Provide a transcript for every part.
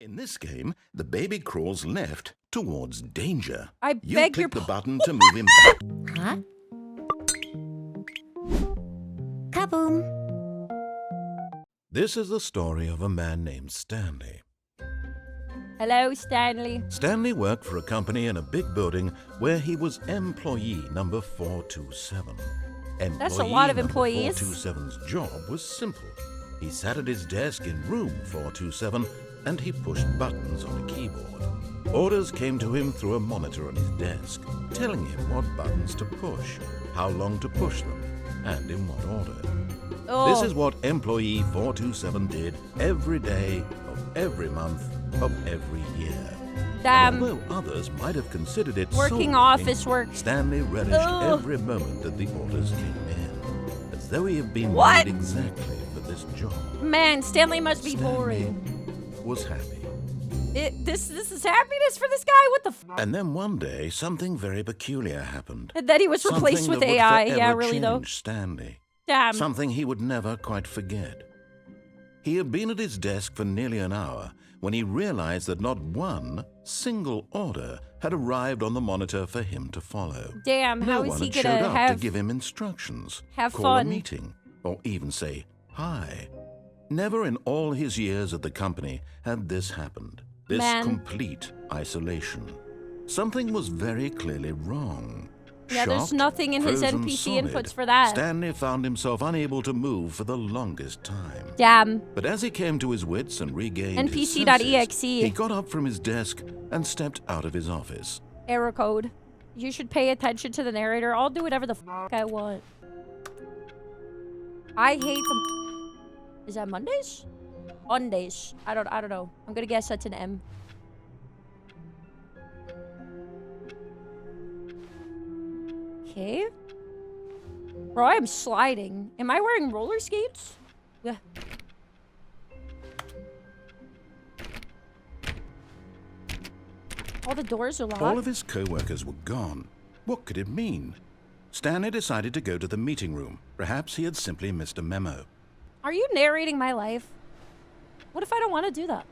In this game, the baby crawls left towards danger. I You beg click your the button to move him back. Huh? Kaboom! This is the story of a man named Stanley. Hello, Stanley. Stanley worked for a company in a big building where he was employee number 427. That's a lot of Employee employees. number 427's job was simple. He sat at his desk in room 427 and he pushed buttons on a keyboard. Orders came to him through a monitor on his desk, telling him what buttons to push, how long to push them, and in what order. Oh. This is what employee 427 did every day of every month of every year. Damn. And although others might have considered it Working soul-wrenching, office work. Stanley relished Ugh. every moment that the orders came in, as though he had been What? made exactly for this job. Man, Stanley must be Stanley boring. was happy. This is happiness for this guy? What the f? And then one day, something very peculiar happened. And then he was replaced Something with that would AI. forever Yeah, really though. change Stanley. Damn. Something he would never quite forget. He had been at his desk for nearly an hour when he realized that not one single order had arrived on the monitor for him to follow. Damn, No how one is he had showed gonna up to have give him instructions, have call a fun? meeting, or even say hi. Never in all his years at the company had this happened. This Man. complete isolation. Something was very clearly wrong. Yeah, there's Shocked, nothing in his frozen NPC solid, inputs for that. Stanley found himself unable to move for the longest time. Damn. But as he came to his wits and regained his NPC.exe. senses, he got up from his desk and stepped out of his office. Error code. You should pay attention to the narrator. I'll do whatever the f I want. I hate them. Is that Mondays? Mondays. I don't know. I'm gonna guess that's an M. Okay. Bro, I'm sliding. Am I wearing roller skates? Yeah. All the doors are locked. All of his co-workers were gone. What could it mean? Stanley decided to go to the meeting room. Perhaps he had simply missed a memo. Are you narrating my life? What if I don't want to do that?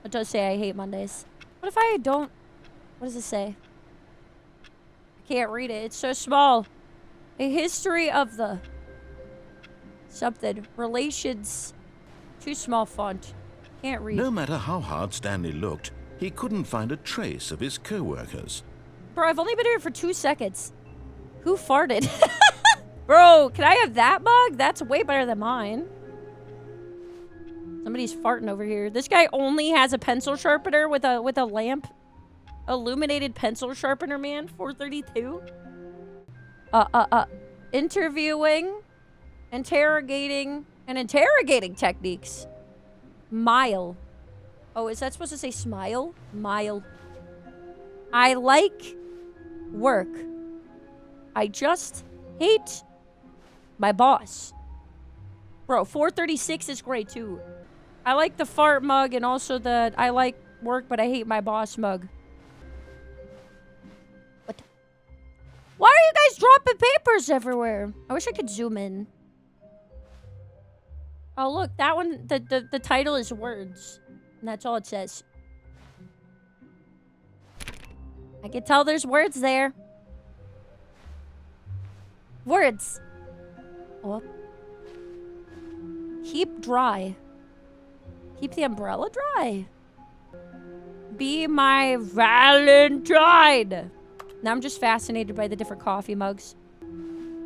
It does say I hate Mondays. What if I don't? What does it say? I can't read it. It's so small. A history of the... something. Relations. Too small font. Can't read. No matter how hard Stanley looked, he couldn't find a trace of his co-workers. Bro, I've only been here for 2 seconds. Who farted? Bro, can I have that mug? That's way better than mine. Somebody's farting over here. This guy only has a pencil sharpener with a lamp. Illuminated pencil sharpener, man. 432. Interviewing, interrogating, and interrogating techniques. Mile. Oh, is that supposed to say smile? Mile. I like work. I just hate my boss. Bro, 436 is great too. I like the fart mug and also the I like work but I hate my boss mug. What? Why are you guys dropping papers everywhere? I wish I could zoom in. Oh look, that one, the title is words. And that's all it says. I can tell there's words there. Words. Oh. Keep dry. Keep the umbrella dry. Be my Valentine. Now I'm just fascinated by the different coffee mugs.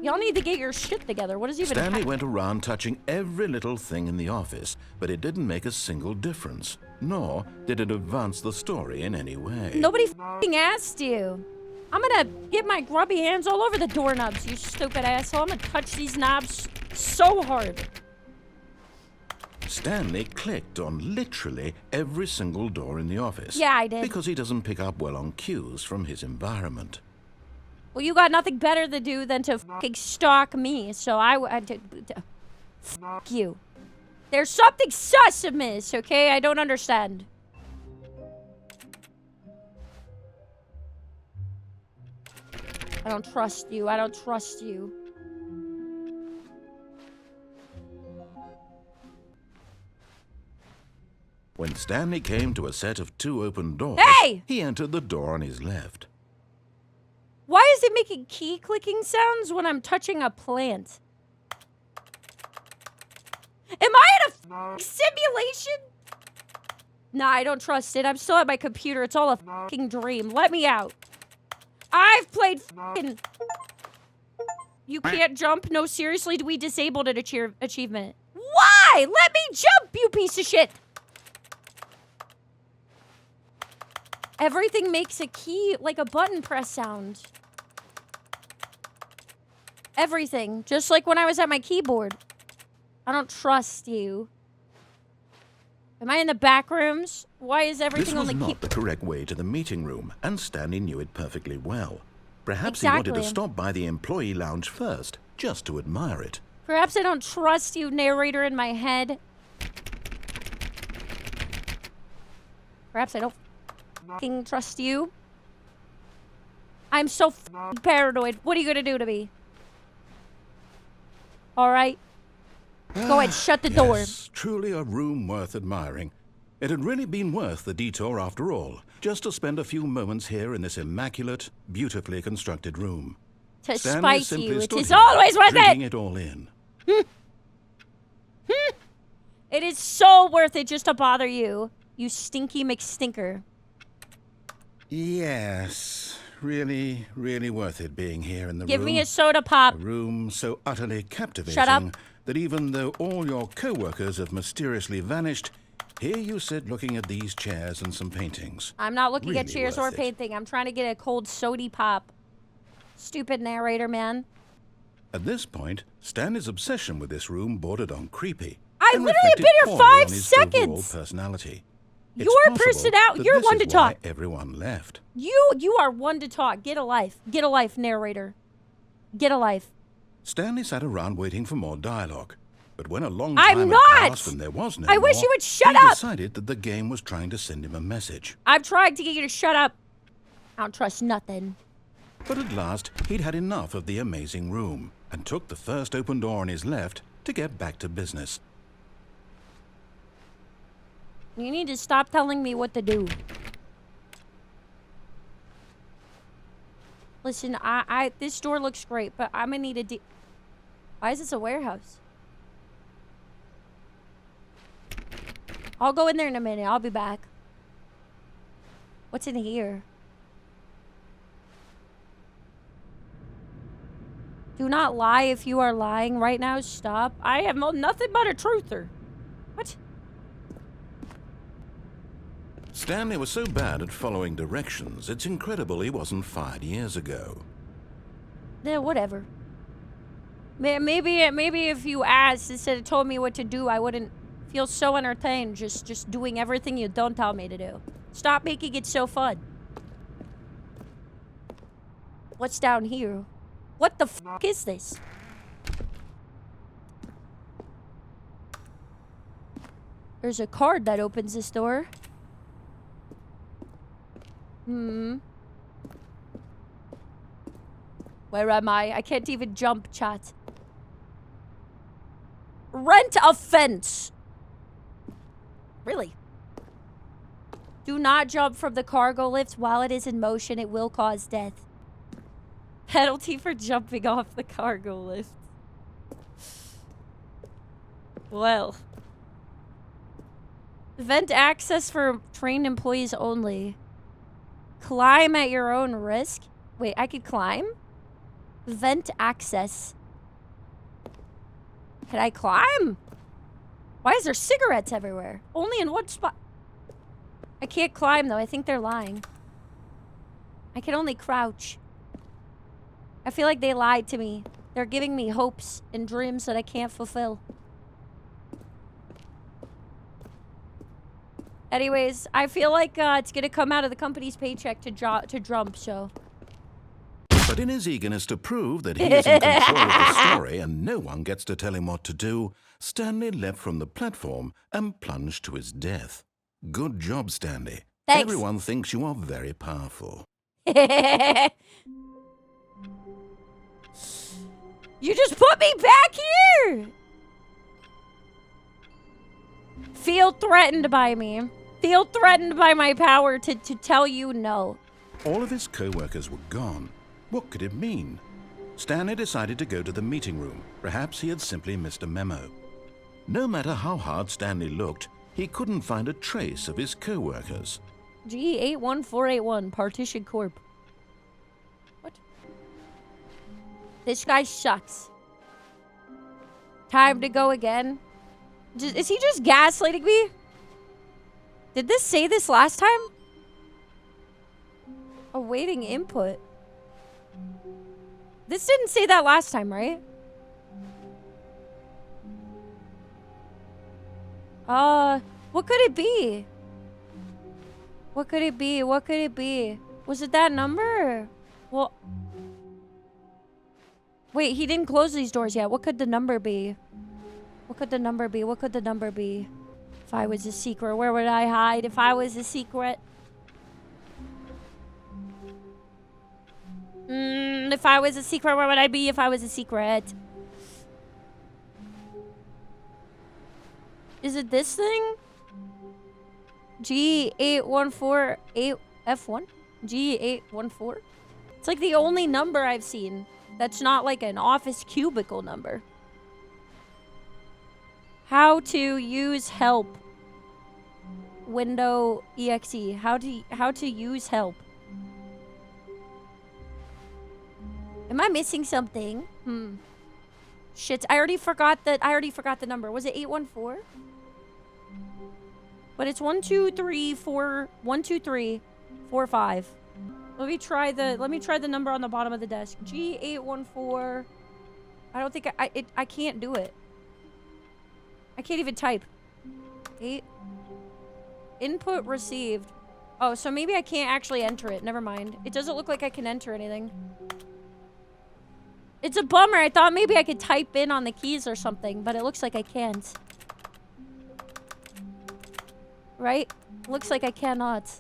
Y'all need to get your shit together. What is even Stanley went around touching every little thing in the office, but it didn't make a single difference, nor did it advance the story in any way. Nobody f***ing asked you. I'm gonna get my grubby hands all over the doorknobs, you stupid asshole. I'm gonna touch these knobs so hard. Stanley clicked on literally every single door in the office. Yeah, I did. Because he doesn't pick up well on cues from his environment. Well, you got nothing better to do than to fucking stalk me, so fuck you. There's something sus amiss, okay? I don't understand. I don't trust you. I don't trust you. When Stanley came to a set of 2 open doors, Hey! he entered the door on his left. Why is it making key clicking sounds when I'm touching a plant? Am I in a simulation? Nah, I don't trust it. I'm still at my computer. It's all a fucking dream. Let me out. I've played fucking... You can't jump? No, seriously, we disabled an achievement. Why? Let me jump, you piece of shit! Everything makes a key, like a button press sound. Everything. Just like when I was at my keyboard. I don't trust you. Am I in the back rooms? Why is everything on the key? This was not the correct way to the meeting room, and Stanley knew it perfectly well. Perhaps Exactly. he wanted to stop by the employee lounge first, just to admire it. Perhaps I don't trust you, narrator in my head. Perhaps I don't fucking trust you. I'm so fucking paranoid. What are you gonna do to me? Alright. Go ahead, shut the door. Yes, truly a room worth admiring. It had really been worth the detour after all, just to spend a few moments here in this immaculate, beautifully constructed room. To Stanley spite simply you. It stood is here, always worth drinking it! it all in. It is so worth it just to bother you. You stinky McStinker. Yes, really, really worth it being here in the Give room. me a soda pop. A room so utterly captivating Shut up. that even though all your co-workers have mysteriously vanished, here you sit looking at these chairs and some paintings. I'm not looking at Really chairs or worth it. painting. I'm trying to get a cold sody pop. Stupid narrator, man. At this point, Stanley's obsession with this room bordered on creepy. I and literally reflected been here poorly 5 on his overall seconds. personality. It's Your possible personality. that You're this one is to why talk. everyone left. You are one to talk. Get a life. Get a life, narrator. Get a life. Stanley sat around waiting for more dialogue. But when a long I'm time not! had passed and there was no I wish more, you would shut he up! decided that the game was trying to send him a message. I'm trying to get you to shut up. I don't trust nothing. But at last, he'd had enough of the amazing room and took the first open door on his left to get back to business. You need to stop telling me what to do. Listen, this door looks great, but I'm gonna need a Why is this a warehouse? I'll go in there in a minute. I'll be back. What's in here? Do not lie if you are lying right now. Stop. I am nothing but a truther. What? Stanley was so bad at following directions, it's incredible he wasn't fired years ago. Yeah, whatever. Maybe if you asked instead of told me what to do, I wouldn't feel so entertained just doing everything you don't tell me to do. Stop making it so fun. What's down here? What the fuck is this? There's a card that opens this door. Where am I? I can't even jump, chat. Rent a fence. Really? Do not jump from the cargo lift while it is in motion. It will cause death. Penalty for jumping off the cargo lift. Well. Vent access for trained employees only. Climb at your own risk. Wait, I could climb? Vent access. Can I climb? Why is there cigarettes everywhere? Only in one spot. I can't climb though. I think they're lying. I can only crouch. I feel like they lied to me. They're giving me hopes and dreams that I can't fulfill. Anyways, I feel like it's gonna come out of the company's paycheck to jump, so. But in his eagerness to prove that he is in control of the story and no one gets to tell him what to do, Stanley leapt from the platform and plunged to his death. Good job, Stanley. Thanks. Everyone thinks you are very powerful. You just put me back here! Feel threatened by me. Feel threatened by my power to tell you no. All of his co-workers were gone. What could it mean? Stanley decided to go to the meeting room. Perhaps he had simply missed a memo. No matter how hard Stanley looked, he couldn't find a trace of his co-workers. G81481, Partition Corp. What? This guy sucks. Time to go again. Is he just gaslighting me? Did this say this last time? Awaiting input. This didn't say that last time, right? What could it be? What could it be? What could it be? Was it that number? Well... Wait, he didn't close these doors yet. What could the number be? What could the number be? What could the number be? If I was a secret, where would I hide if I was a secret? If I was a secret, where would I be if I was a secret? Is it this thing? G8148F1? G814? It's like the only number I've seen that's not like an office cubicle number. How to use help. Window exe. How to use help. Am I missing something? Shit, I already forgot the number. Was it 814? But it's 1 2 3 4 1 2 3 4 5. Let me try the number on the bottom of the desk. G814. I don't think I can't do it. I can't even type. 8 input received. Oh, so maybe I can't actually enter it. Never mind. It doesn't look like I can enter anything. It's a bummer. I thought maybe I could type in on the keys or something, but it looks like I can't. Right? Looks like I cannot.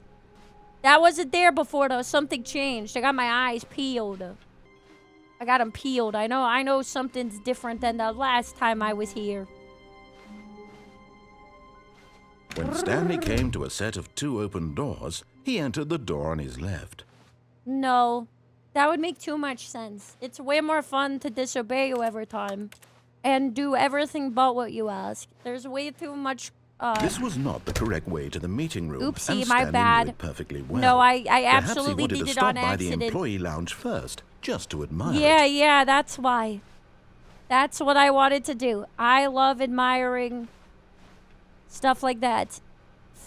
That wasn't there before though. Something changed. I got my eyes peeled. I got them peeled. I know something's different than the last time I was here. When Stanley came to a set of 2 open doors, he entered the door on his left. No. That would make too much sense. It's way more fun to disobey you every time. And do everything but what you ask. There's way too much... This was not the correct way to the meeting room. Oopsie, and my Stanley bad. knew it perfectly well. No, I Perhaps absolutely he wanted did to it stop on by accident. the employee lounge first, just to admire it. Yeah, that's why. That's what I wanted to do. I love admiring stuff like that.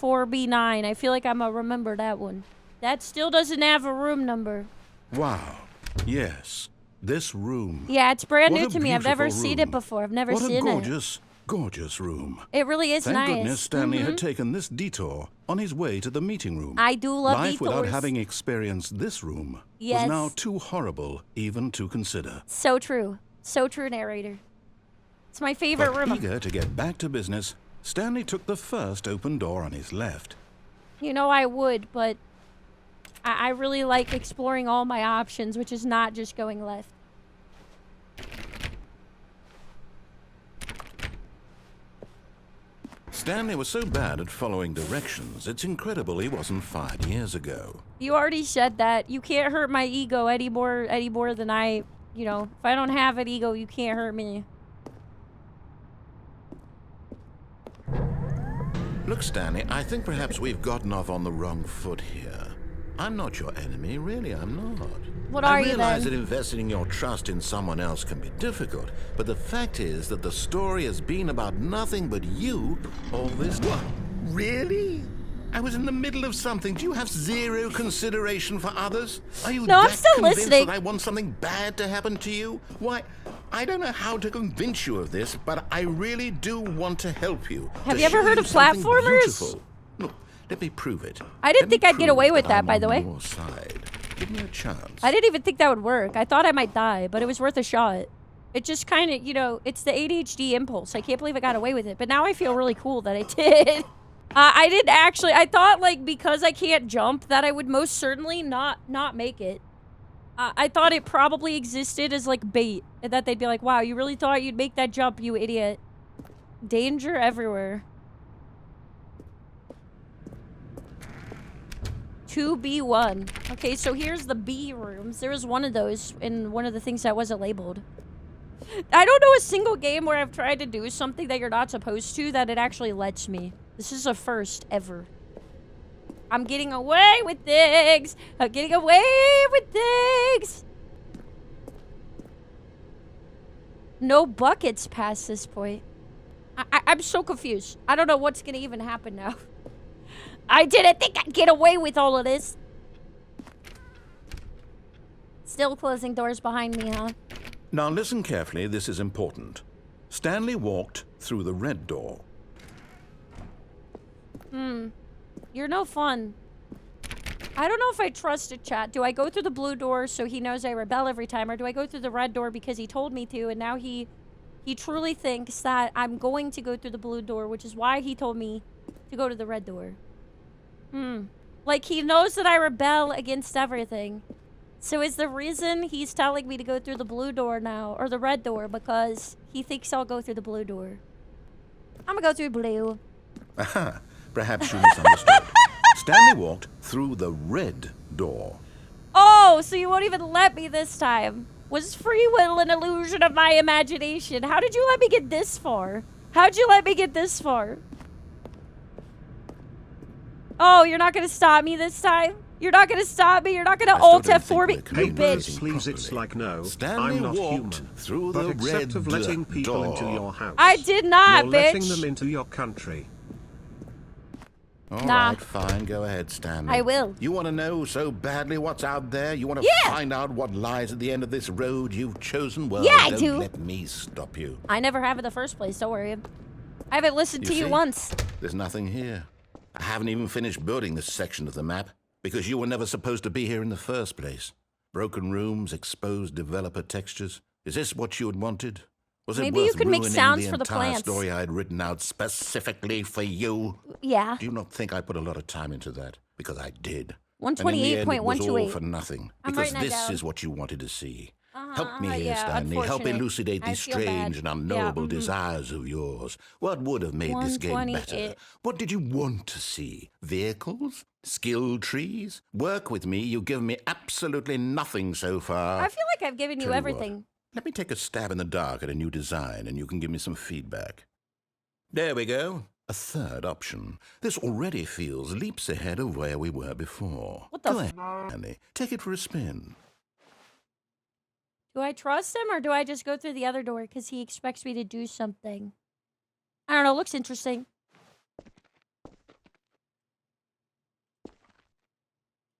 4B9. I feel like I'm gonna remember that one. That still doesn't have a room number. Wow. Yes. This room. Yeah, it's brand What new a to me. I've never beautiful seen it room. before. I've never What a seen gorgeous, gorgeous room. it. It really is Thank nice. goodness Stanley had taken this detour on his way to the meeting room. I do love Life without detours. having experienced this room Yes. was now too horrible even to consider. So true. So true, narrator. It's my favorite But room. eager to get back to business, Stanley took the first open door on his left. You know I would, but I really like exploring all my options, which is not just going left. Stanley was so bad at following directions, it's incredible he wasn't fired years ago. You already said that. You can't hurt my ego any more than I, you know, if I don't have an ego, you can't hurt me. Look, Stanley, I think perhaps we've gotten off on the wrong foot here. I'm not your enemy, really, I'm not. What are I you realize then? that investing your trust in someone else can be difficult, but the fact is that the story has been about nothing but you all this time. Really? I was in the middle of something. Do you have zero consideration for others? Are you No, I'm that still convinced listening. that I want something bad to happen to you? Why, I don't know how to convince you of this, but I really do want to help you. Have to you ever show heard of something platformers? beautiful. Look, let me prove it. I didn't Let me think I'd get prove away with that, I'm by the on way. your side. Give me a chance. I didn't even think that would work. I thought I might die, but it was worth a shot. It just kind of, you know, it's the ADHD impulse. I can't believe I got away with it, but now I feel really cool that I did. I didn't actually, I thought like because I can't jump that I would most certainly not make it. I thought it probably existed as like bait, and that they'd be like, wow, you really thought you'd make that jump, you idiot. Danger everywhere. 2B1. Okay, so here's the B rooms. There was one of those in one of the things that wasn't labeled. I don't know a single game where I've tried to do something that you're not supposed to that it actually lets me. This is a first ever. I'm getting away with things. I'm getting away with things. No buckets past this point. I'm so confused. I don't know what's gonna even happen now. I didn't think I'd get away with all of this. Still closing doors behind me, huh? Now listen carefully, this is important. Stanley walked through the red door. You're no fun. I don't know if I trust a chat. Do I go through the blue door so he knows I rebel every time, or do I go through the red door because he told me to, and now he truly thinks that I'm going to go through the blue door, which is why he told me to go to the red door. Like, he knows that I rebel against everything. So is the reason he's telling me to go through the blue door now, or the red door, because he thinks I'll go through the blue door? I'm gonna go through blue. Aha, perhaps you misunderstood. Stanley walked through the red door. Oh, so you won't even let me this time. Was free will an illusion of my imagination? How did you let me get this far? How'd you let me get this far? Oh, you're not gonna stop me this time? You're not gonna stop me? You're not gonna Alt F4 me? You bitch. Please, it's like no. Stanley I'm not walked human. through But the except red of letting people door. into your house. I did not, You're bitch. letting them into your country. All Nah. right, fine. Go ahead, Stanley. I will. You want to know so badly what's out there? You want to Yeah. find out what lies at the end of this road you've chosen? Well, Yeah, I don't do. let me stop you. I never have in the first place, don't worry. I haven't listened to you see? once. There's nothing here. I haven't even finished building this section of the map because you were never supposed to be here in the first place. Broken rooms, exposed developer textures. Is this what you had wanted? Was Maybe it you worth could make ruining sounds the for the entire plants. story I had written out specifically for you? Yeah. Do you not think I put a lot of time into that? Because I did. And in the end, it was all 128.128. for nothing. I'm Because writing that this down. is what you wanted to see. Help me here, yeah, Stanley. Help unfortunate. elucidate I these feel bad. strange and unknowable Yeah, desires of yours. What would have made this game better? 128. What did you want to see? Vehicles? Skill trees? Work with me. You've given me absolutely nothing so far. I feel like I've given you Tell you everything. what, let me take a stab in the dark at a new design, and you can give me some feedback. There we go. A third option. This already feels leaps ahead of where we were before. What the Go ahead, Stanley. Take it for a spin. Do I trust him, or do I just go through the other door because he expects me to do something? I don't know. Looks interesting.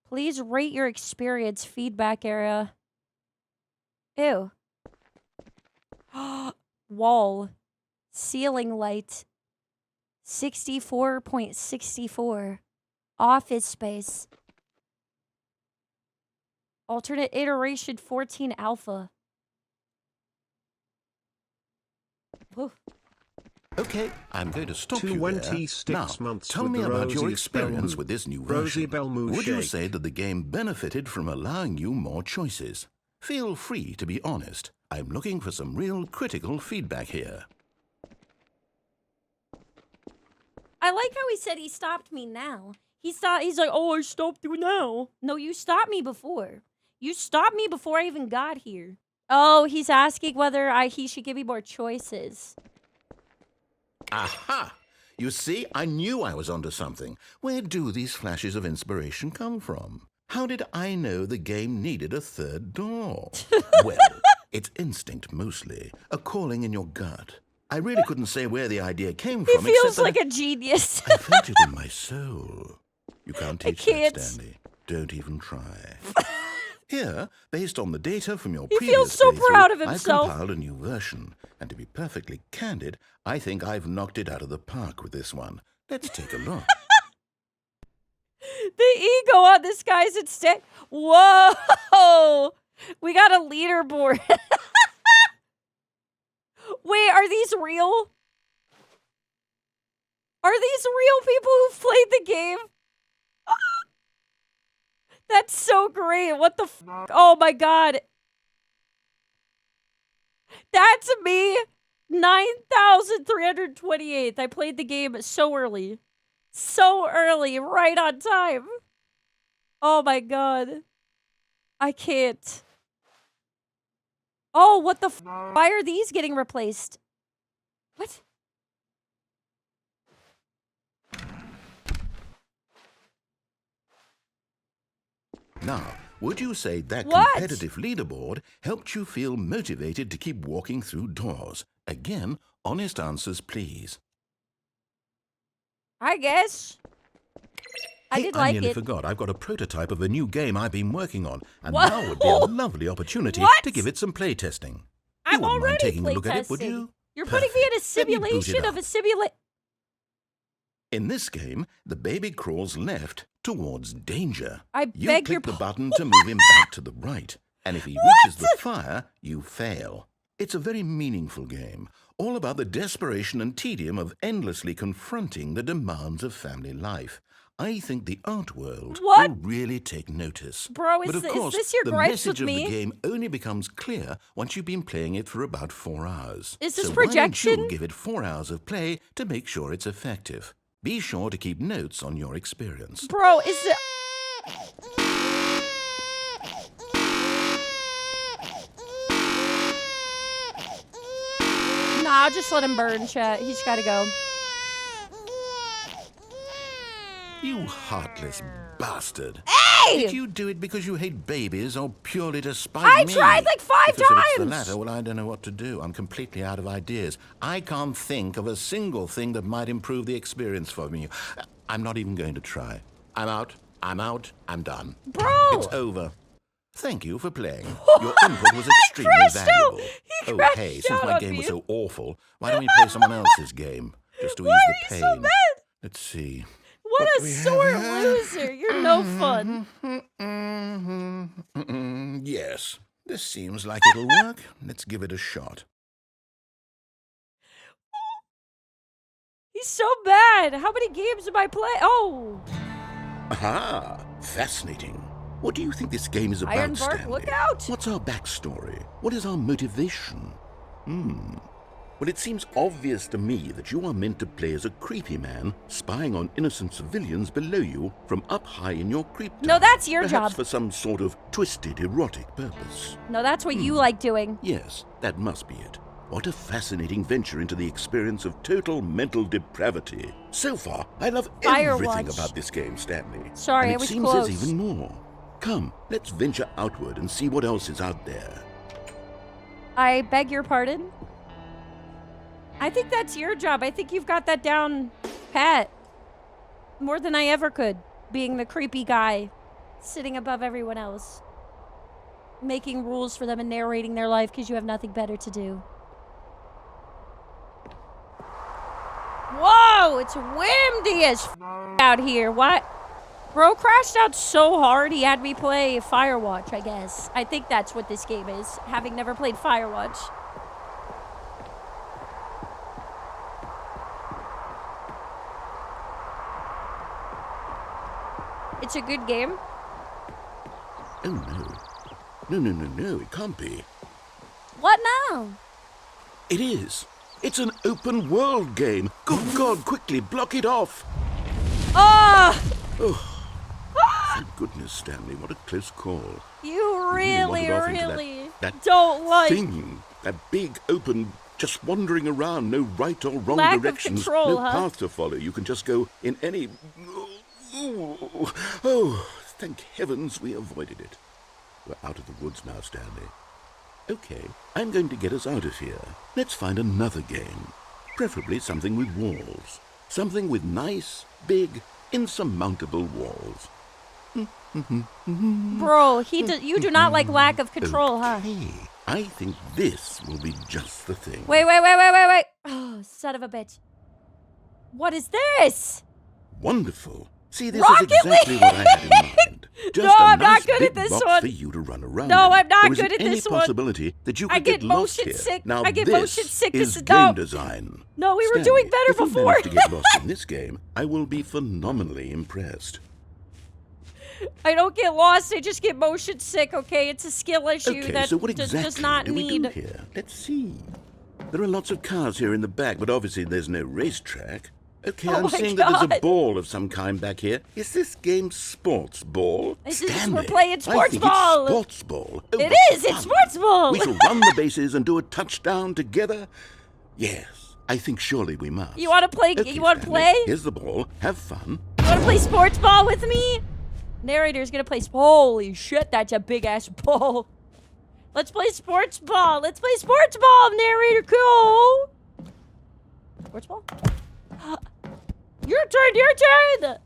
Please rate your experience feedback area. Ew. Wall. Ceiling light. 64.64. Office space. Alternate iteration 14 alpha. Whew. Okay, I'm going to stop you 26 there. Now, months tell with me the about your Rosie experience Bellmoo. with this new Rosie version. Bellmoo Would you shake. say that the game benefited from allowing you more choices? Feel free to be honest. I'm looking for some real critical feedback here. I like how he said he stopped me now. He's like, oh, I stopped you now. No, you stopped me before. You stopped me before I even got here. Oh, he's asking whether he should give me more choices. Aha! You see, I knew I was onto something. Where do these flashes of inspiration come from? How did I know the game needed a third door? Well, it's instinct mostly, a calling in your gut. I really couldn't say where the idea came He from. feels except like that a genius. I felt it in my soul. You can't teach can't. that, Stanley. Don't even try. Here, based on the data from your He previous feels so playthrough, proud of himself. I've compiled a new version. And to be perfectly candid, I think I've knocked it out of the park with this one. Let's take a look. The ego on this guy's instead. Whoa! We got a leaderboard. Wait, are these real? Are these real people who've played the game? That's so great. What the f? Oh my god. That's me. 9,328th. I played the game so early. So early, right on time. Oh my god. I can't. Oh, what the why are these getting replaced? What? Now, would you say that What? competitive leaderboard helped you feel motivated to keep walking through doors? Again, honest answers, please. I guess. I Hey, did I like nearly it. forgot. I've got a prototype of a new game I've been working on, and What? now would be a lovely opportunity What? to give it some play testing. I'm You wouldn't mind already taking a look at it, would playtesting. you? You're putting me in a Perfect. Let me boot it simulation of up. a simulation. In this game, the baby crawls left towards danger. I You beg click your the pa- button to move him back to the right, and if he reaches the fire, you fail. It's a very meaningful game, all about the desperation and tedium of endlessly confronting the demands of family life. I think the art world What? will really take notice. Bro, But of is course, this your the gripes message with of me? the game only becomes clear once you've been playing it for about 4 hours. Is this so why projection? don't you give it 4 hours of play to make sure it's effective? Be sure to keep notes on your experience. Bro, is it... Nah, just let him burn, chat. He's gotta go. You heartless bastard. Hey! Did you do it because you hate babies or purely to spite I me? tried like 5 Because if it's the times! latter, well, I don't know what to do. I'm completely out of ideas. I can't think of a single thing that might improve the experience for me. I'm not even going to try. I'm out. I'm out. I'm done. Bro! It's over. Thank you for playing. Your input was extremely crashed out! valuable. He Oh, crashed hey, since out my on game me. was so awful, why don't we play someone else's game? Just to ease Why the are pain. you so mad? Let's see. What a we sore have- loser. You're no fun. Yes, this seems like it'll work. Let's give it a shot. He's so bad. How many games am I playing? Oh, Aha! Fascinating. What do you think this game is about, Ironbark, Stanley? look out! What's our backstory? What is our motivation? Well, it seems obvious to me that you are meant to play as a creepy man spying on innocent civilians below you from up high in your creep tower. No, that's your Perhaps job. for some sort of twisted erotic purpose. No, that's what you like doing. Yes, that must be it. What a fascinating venture into the experience of total mental depravity. So far, I love everything Firewatch. about this game, Stanley. Sorry, and I it was seems close. there's even more. Come, let's venture outward and see what else is out there. I beg your pardon? I think that's your job. I think you've got that down pat. More than I ever could. Being the creepy guy. Sitting above everyone else. Making rules for them and narrating their life because you have nothing better to do. Whoa! It's windy as out here. What? Bro crashed out so hard he had me play Firewatch, I guess. I think that's what this game is, having never played Firewatch. It's a good game. Oh, no. No, it can't be. What now? It is. It's an open world game. Good God, quickly block it off. Oh! Thank goodness, Stanley. What a close call. You really really, wandered off into really that don't like thing. That big, open, just wandering around. No right or wrong Lack of directions. control, no huh? path to follow. You can just go in any... Oh, thank heavens we avoided it. We're out of the woods now, Stanley. Okay, I'm going to get us out of here. Let's find another game. Preferably something with walls. Something with nice, big, insurmountable walls. Bro, you do not like lack of control, huh? Okay, I think this will be just the thing. Wait. Oh, son of a bitch. What is this? Wonderful. See, this Rocket is exactly what I had in mind. Just No, a I'm not nice good big at this box one. for you to run around No, in. I'm not There isn't good at any this one. possibility that you could I get lost motion here. sick. Now I get this motion sickness is and- game no. design. No, we were Stanley, doing better if you before. manage to get lost in this game, I will be phenomenally impressed. I don't get lost. I just get motion sick, okay? It's a skill issue Okay, that so what does exactly not do we need... do here? Let's see. There are lots of cars here in the back, but obviously there's no racetrack. Okay, Oh I'm my seeing that there's a God. ball of some kind back here. Is this game sports ball? We're playing sports I think ball. It's sports ball. Oh, It what is. It's fun. sports ball. We shall run the bases and do a touchdown together. Yes, I think surely we must. You want to play? Okay, You want to Stanley, play? Here's the ball. Have fun. You want to play sports ball with me? Narrator's gonna play. Holy shit, that's a big ass ball. Let's play sports ball. Let's play sports ball. Narrator, cool. Sports ball. Your turn. Your turn.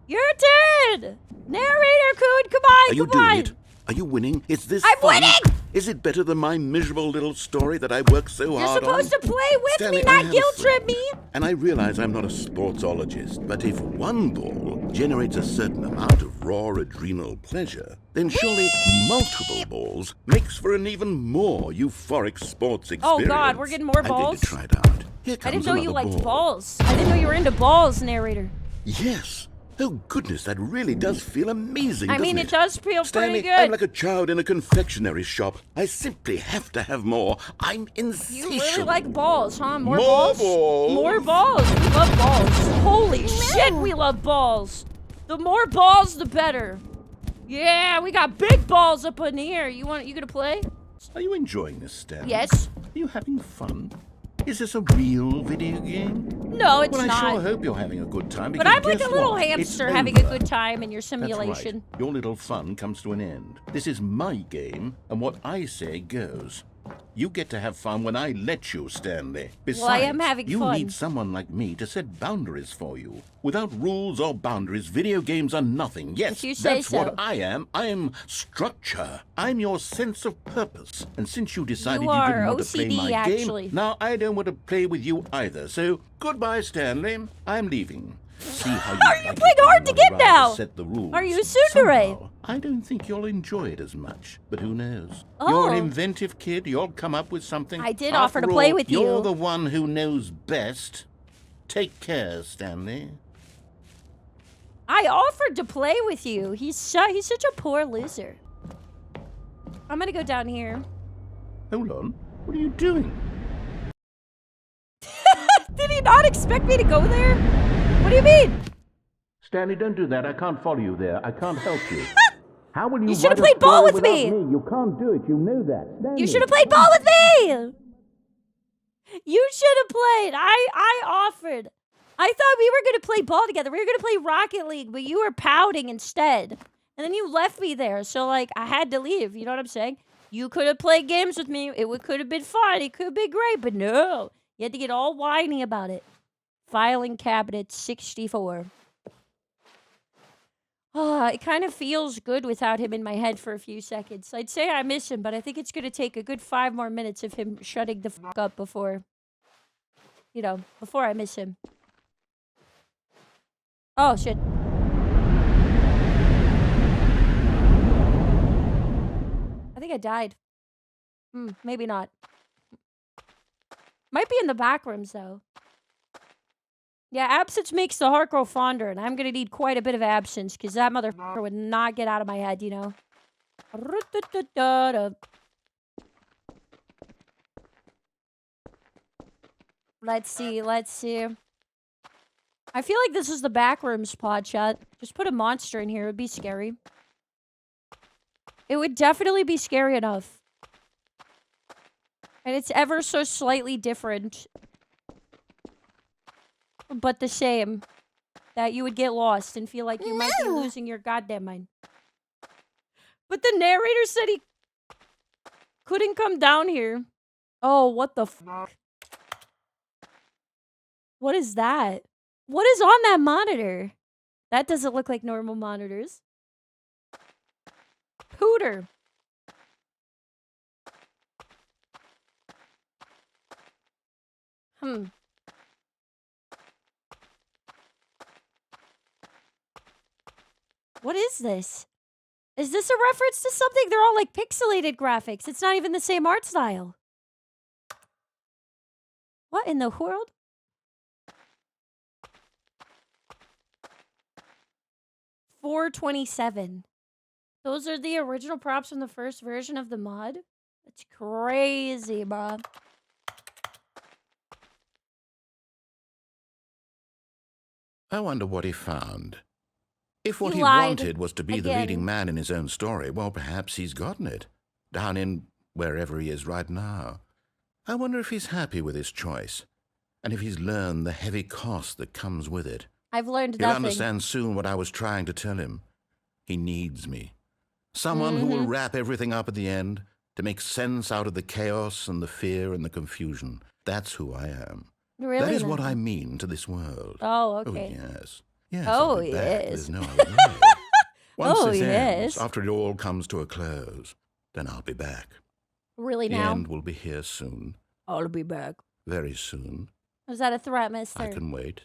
Your turn. Narrator, coon, come on. Are you come doing on. it? Are you winning? Is this I'm fun? winning! Is it better than my miserable little story that I worked so You're hard on? supposed to play with Stanley, me, I not have a guilt friend. trip me. And I realize I'm not a sportsologist, but if one ball generates a certain amount of raw adrenal pleasure, then surely multiple balls makes for an even more euphoric sports experience. Oh, God, we're getting more I'm going balls? to try it out. Here comes I didn't know you another liked ball. balls. I didn't know you were into balls, narrator. Yes. Oh, goodness, that really does feel amazing, I mean, doesn't it does feel Stanley, pretty good. I'm like a child in a confectionery shop. I simply have to have more. I'm insatiable. You really like balls, huh? More More balls? balls. More balls. We love balls. Holy shit, we love balls. The more balls, the better. Yeah, we got big balls up in here. You gonna play? Are you enjoying this, Stanley? Yes. Are you having fun? Is this a real video game? No, it's Well, I not. sure hope you're having a good time. But because I'm like guess a little what? hamster It's having a over. good time in your That's simulation. right. Your little fun comes to an end. This is my game, and what I say goes. You get to have fun when I let you, Stanley. Besides, Well, I am having you fun. need someone like me to set boundaries for you. Without rules or boundaries, video games are nothing. Yes, If you say that's so. what I am. I am structure. I'm your sense of purpose. And since you decided You you didn't are want to play OCD, my actually. game, now I don't want to play with you either. So, goodbye, Stanley. I'm leaving. See how you Are you like playing it when hard to I'm get around now? Set the rules. Are you tsundere? Somehow, I don't think you'll enjoy it as much, but who knows? Oh. You're an inventive kid. You'll come up with something. I did After offer to play all, with you. You're the one who knows best. Take care, Stanley. I offered to play with you. He's such a poor loser. I'm gonna go down here. Hold on. What are you doing? Did he not expect me to go there? What do you mean? Stanley, don't do that. I can't follow you there. I can't help you. How will you? You should have write a played ball story with without me. You can't do it. You know that. Stanley. You should have played ball with me. You should have played. I offered. I thought we were gonna play ball together. We were gonna play Rocket League, but you were pouting instead. And then you left me there. So like I had to leave. You know what I'm saying? You could have played games with me. It could have been fun. It could have been great, but no. You had to get all whiny about it. Filing cabinet 64. It kind of feels good without him in my head for a few seconds. I'd say I miss him, but I think it's going to take a good 5 more minutes of him shutting the fuck up before I miss him. Oh, shit. I think I died. Maybe not. Might be in the back rooms, though. Yeah, absence makes the heart grow fonder, and I'm gonna need quite a bit of absence, because that motherfucker would not get out of my head, you know? Let's see. I feel like this is the back rooms, Podshot. Just put a monster in here, it would be scary. It would definitely be scary enough. And it's ever so slightly different, but the same. That you would get lost and feel like you might be losing your goddamn mind. But the narrator said he couldn't come down here. Oh, what the fuck? What is that? What is on that monitor? That doesn't look like normal monitors. Pooter. What is this? Is this a reference to something? They're all like pixelated graphics. It's not even the same art style. What in the world? $427. Those are the original props from the first version of the mod? That's crazy, bro. I wonder what he found. If what He he lied wanted was to be the again. leading man in his own story, well, perhaps he's gotten it. Down in wherever he is right now. I wonder if he's happy with his choice, and if he's learned the heavy cost that comes with it. I've learned He'll nothing. understand soon what I was trying to tell him. He needs me. Someone who will wrap everything up at the end, to make sense out of the chaos and the fear and the confusion. That's who I am. Really? That is now? what I mean to this world. Oh, okay. Oh, yes. Yes, Oh, I'll be back. yes. There's no other way. Once Oh, this ends, yes. after it all comes to a close, then I'll be back. Really The now? end will be here soon. I'll be back. Very soon. Was that a threat, mister? I can wait.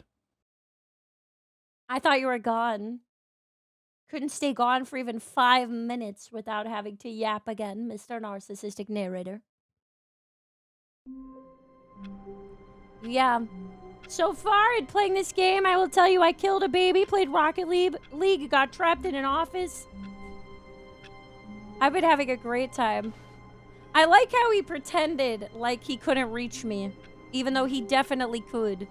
I thought you were gone. Couldn't stay gone for even 5 minutes without having to yap again, Mr. Narcissistic Narrator. Yeah. So far in playing this game, I will tell you I killed a baby, played Rocket League, got trapped in an office. I've been having a great time. I like how he pretended like he couldn't reach me, even though he definitely could.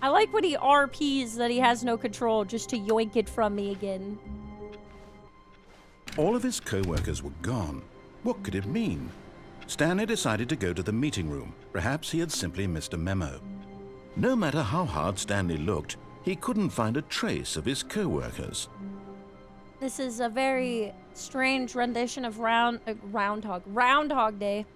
I like when he RPs that he has no control just to yoink it from me again. All of his co-workers were gone. What could it mean? Stanley decided to go to the meeting room. Perhaps he had simply missed a memo. No matter how hard Stanley looked, he couldn't find a trace of his co-workers. This is a very strange rendition of Groundhog Day.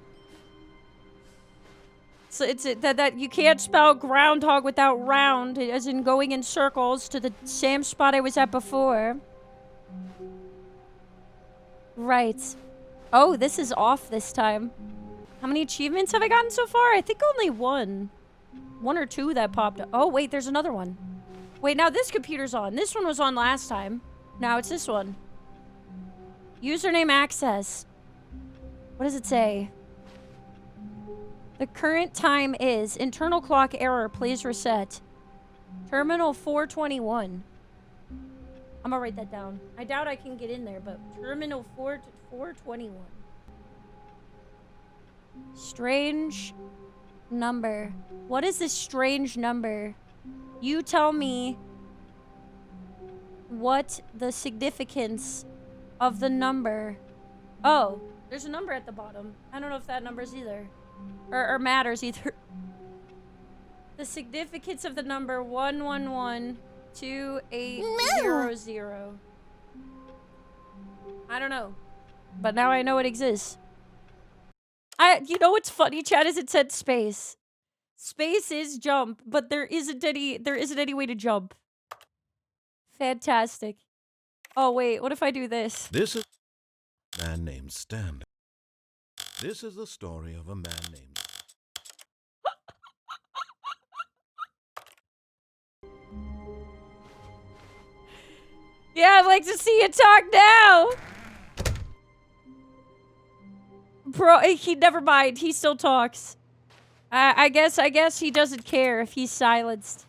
So it's that you can't spell groundhog without round, as in going in circles to the same spot I was at before. Right. Oh, this is off this time. How many achievements have I gotten so far? I think only one. One or two that popped up. Oh, wait, there's another one. Wait, now this computer's on. This one was on last time. Now it's this one. Username access. What does it say? The current time is internal clock error. Please reset. Terminal 421. I'm gonna write that down. I doubt I can get in there, but terminal 421. Strange number. What is this strange number? You tell me what the significance of the number. Oh, there's a number at the bottom. I don't know if that number's either. Or matters either. The significance of the number 1112800. I don't know. But now I know it exists. You know what's funny, chat, is it said space. Space is jump, but there isn't any way to jump. Fantastic. Oh wait, what if I do this? This is a man named Stanley. This is the story of a man named... Yeah, I'd like to see you talk now. Bro, he never mind. He still talks. I guess he doesn't care if he's silenced.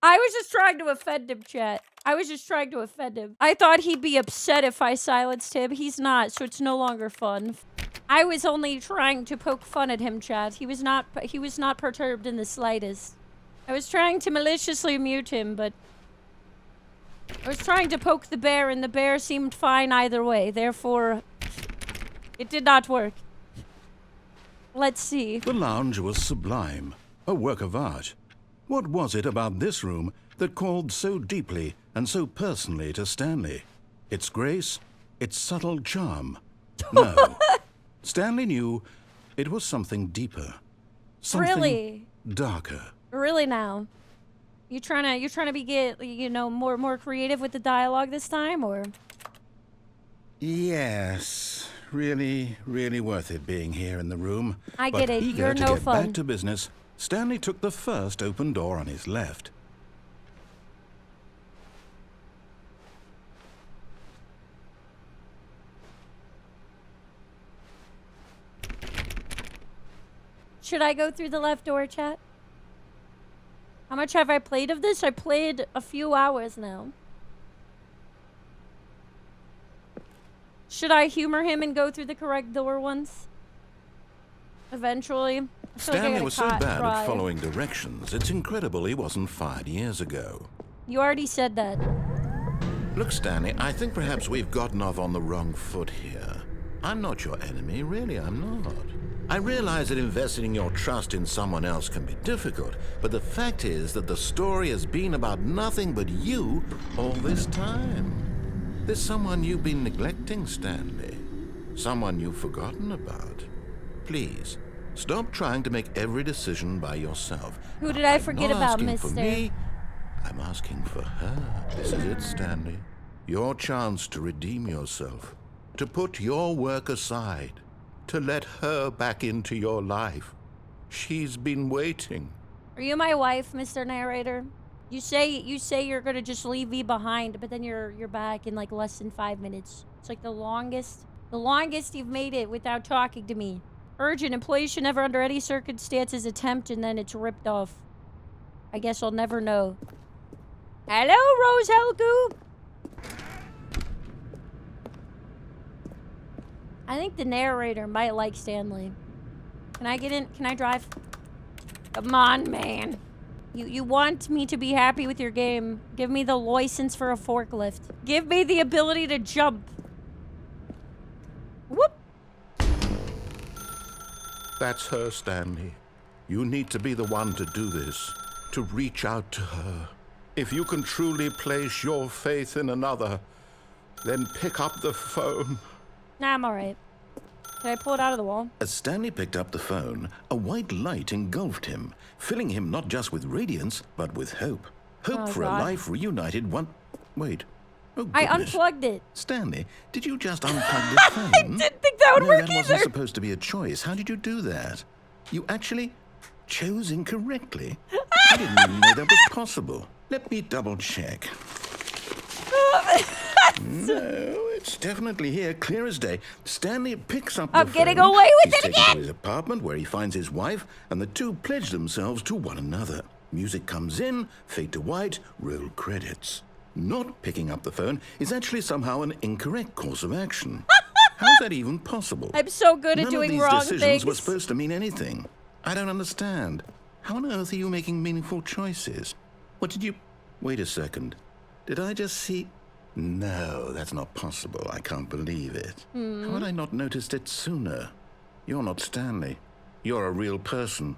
I was just trying to offend him, chat. I was just trying to offend him. I thought he'd be upset if I silenced him. He's not, so it's no longer fun. I was only trying to poke fun at him, chat. He was not perturbed in the slightest. I was trying to maliciously mute him, but I was trying to poke the bear, and the bear seemed fine either way. Therefore, it did not work. Let's see. The lounge was sublime, a work of art. What was it about this room that called so deeply and so personally to Stanley? Its grace? Its subtle charm? No. Stanley knew it was something deeper. Something Really? darker. Really now? You trying to get more creative with the dialogue this time, or? Yes. Really, really worth it being here in the room. I get it. Eager You're to no get fun. back to business, Stanley took the first open door on his left. Should I go through the left door, chat? How much have I played of this? I played a few hours now. Should I humor him and go through the correct door once? Eventually. I feel like I Stanley gotta was so bad try. at following directions, it's incredible he wasn't fired years ago. You already said that. Look, Stanley, I think perhaps we've gotten off on the wrong foot here. I'm not your enemy, really, I'm not. I realize that investing your trust in someone else can be difficult, but the fact is that the story has been about nothing but you all this time. There's someone you've been neglecting, Stanley. Someone you've forgotten about. Please, stop trying to make every decision by yourself. Who did I forget I'm not about, asking for mister? me, I'm asking for her. This is it, Stanley. Your chance to redeem yourself. To put your work aside. To let her back into your life. She's been waiting. Are you my wife, Mr. Narrator? You say you're gonna just leave me behind, but then you're back in like less than 5 minutes. It's like the longest you've made it without talking to me. Urgent, employees should never under any circumstances attempt, and then it's ripped off. I guess I'll never know. Hello, Rose Helgu. I think the narrator might like Stanley. Can I get in? Can I drive? Come on, man. You want me to be happy with your game. Give me the license for a forklift. Give me the ability to jump. Whoop. That's her, Stanley. You need to be the one to do this. To reach out to her. If you can truly place your faith in another, then pick up the phone. Nah, I'm alright. Can I pull it out of the wall? As Stanley picked up the phone, a white light engulfed him, filling him not just with radiance, but with hope. Hope Oh, for God. a life reunited one... Wait. Oh, I goodness. unplugged it. Stanley, did you just unplug the phone? I didn't think that would No, work that wasn't either. supposed to be a choice. How did you do that? You actually chose incorrectly. I didn't even know that was possible. Let me double check. No, it's definitely here, clear as day. Stanley picks up the phone. I'm getting away with He's it taken again! to his apartment where he finds his wife, and the two pledge themselves to one another. Music comes in, fade to white, roll credits. Not picking up the phone is actually somehow an incorrect course of action. How's that even possible? I'm so good at None doing of these wrong decisions things. were supposed to mean anything. I don't understand. How on earth are you making meaningful choices? What did you... Wait a second. Did I just see... No, that's not possible. I can't believe it. How had I not noticed it sooner? You're not Stanley. You're a real person.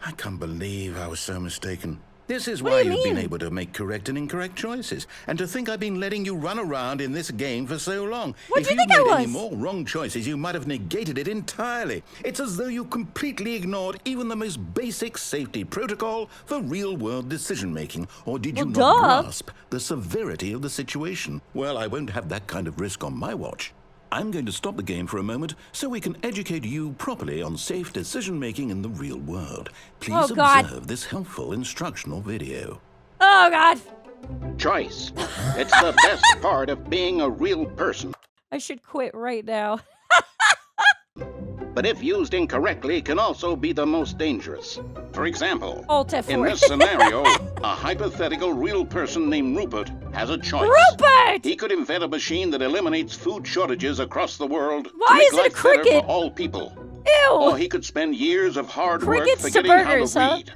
I can't believe I was so mistaken. This is What why do you you've been mean? able to make correct and incorrect choices. And to think I've been letting you run around in this game for so long. What If do you you'd think I made any was? more wrong choices, you might have negated it entirely. It's as though you completely ignored even the most basic safety protocol for real-world decision-making. Or did you Well, not duh. grasp the severity of the situation? Well, I won't have that kind of risk on my watch. I'm going to stop the game for a moment so we can educate you properly on safe decision-making in the real world. Please Oh, God. observe this helpful instructional video. Oh, God. Choice. It's the best part of being a real person. I should quit right now. But if used incorrectly, can also be the most dangerous. For example, Alt in F4. this scenario, a hypothetical real person named Rupert has a choice. Rupert! He could invent a machine that eliminates food shortages across the world Why to make is it a life better cricket? for all people. Ew! Or he could spend years of hard Crickets work to forgetting burgers, how to huh? read.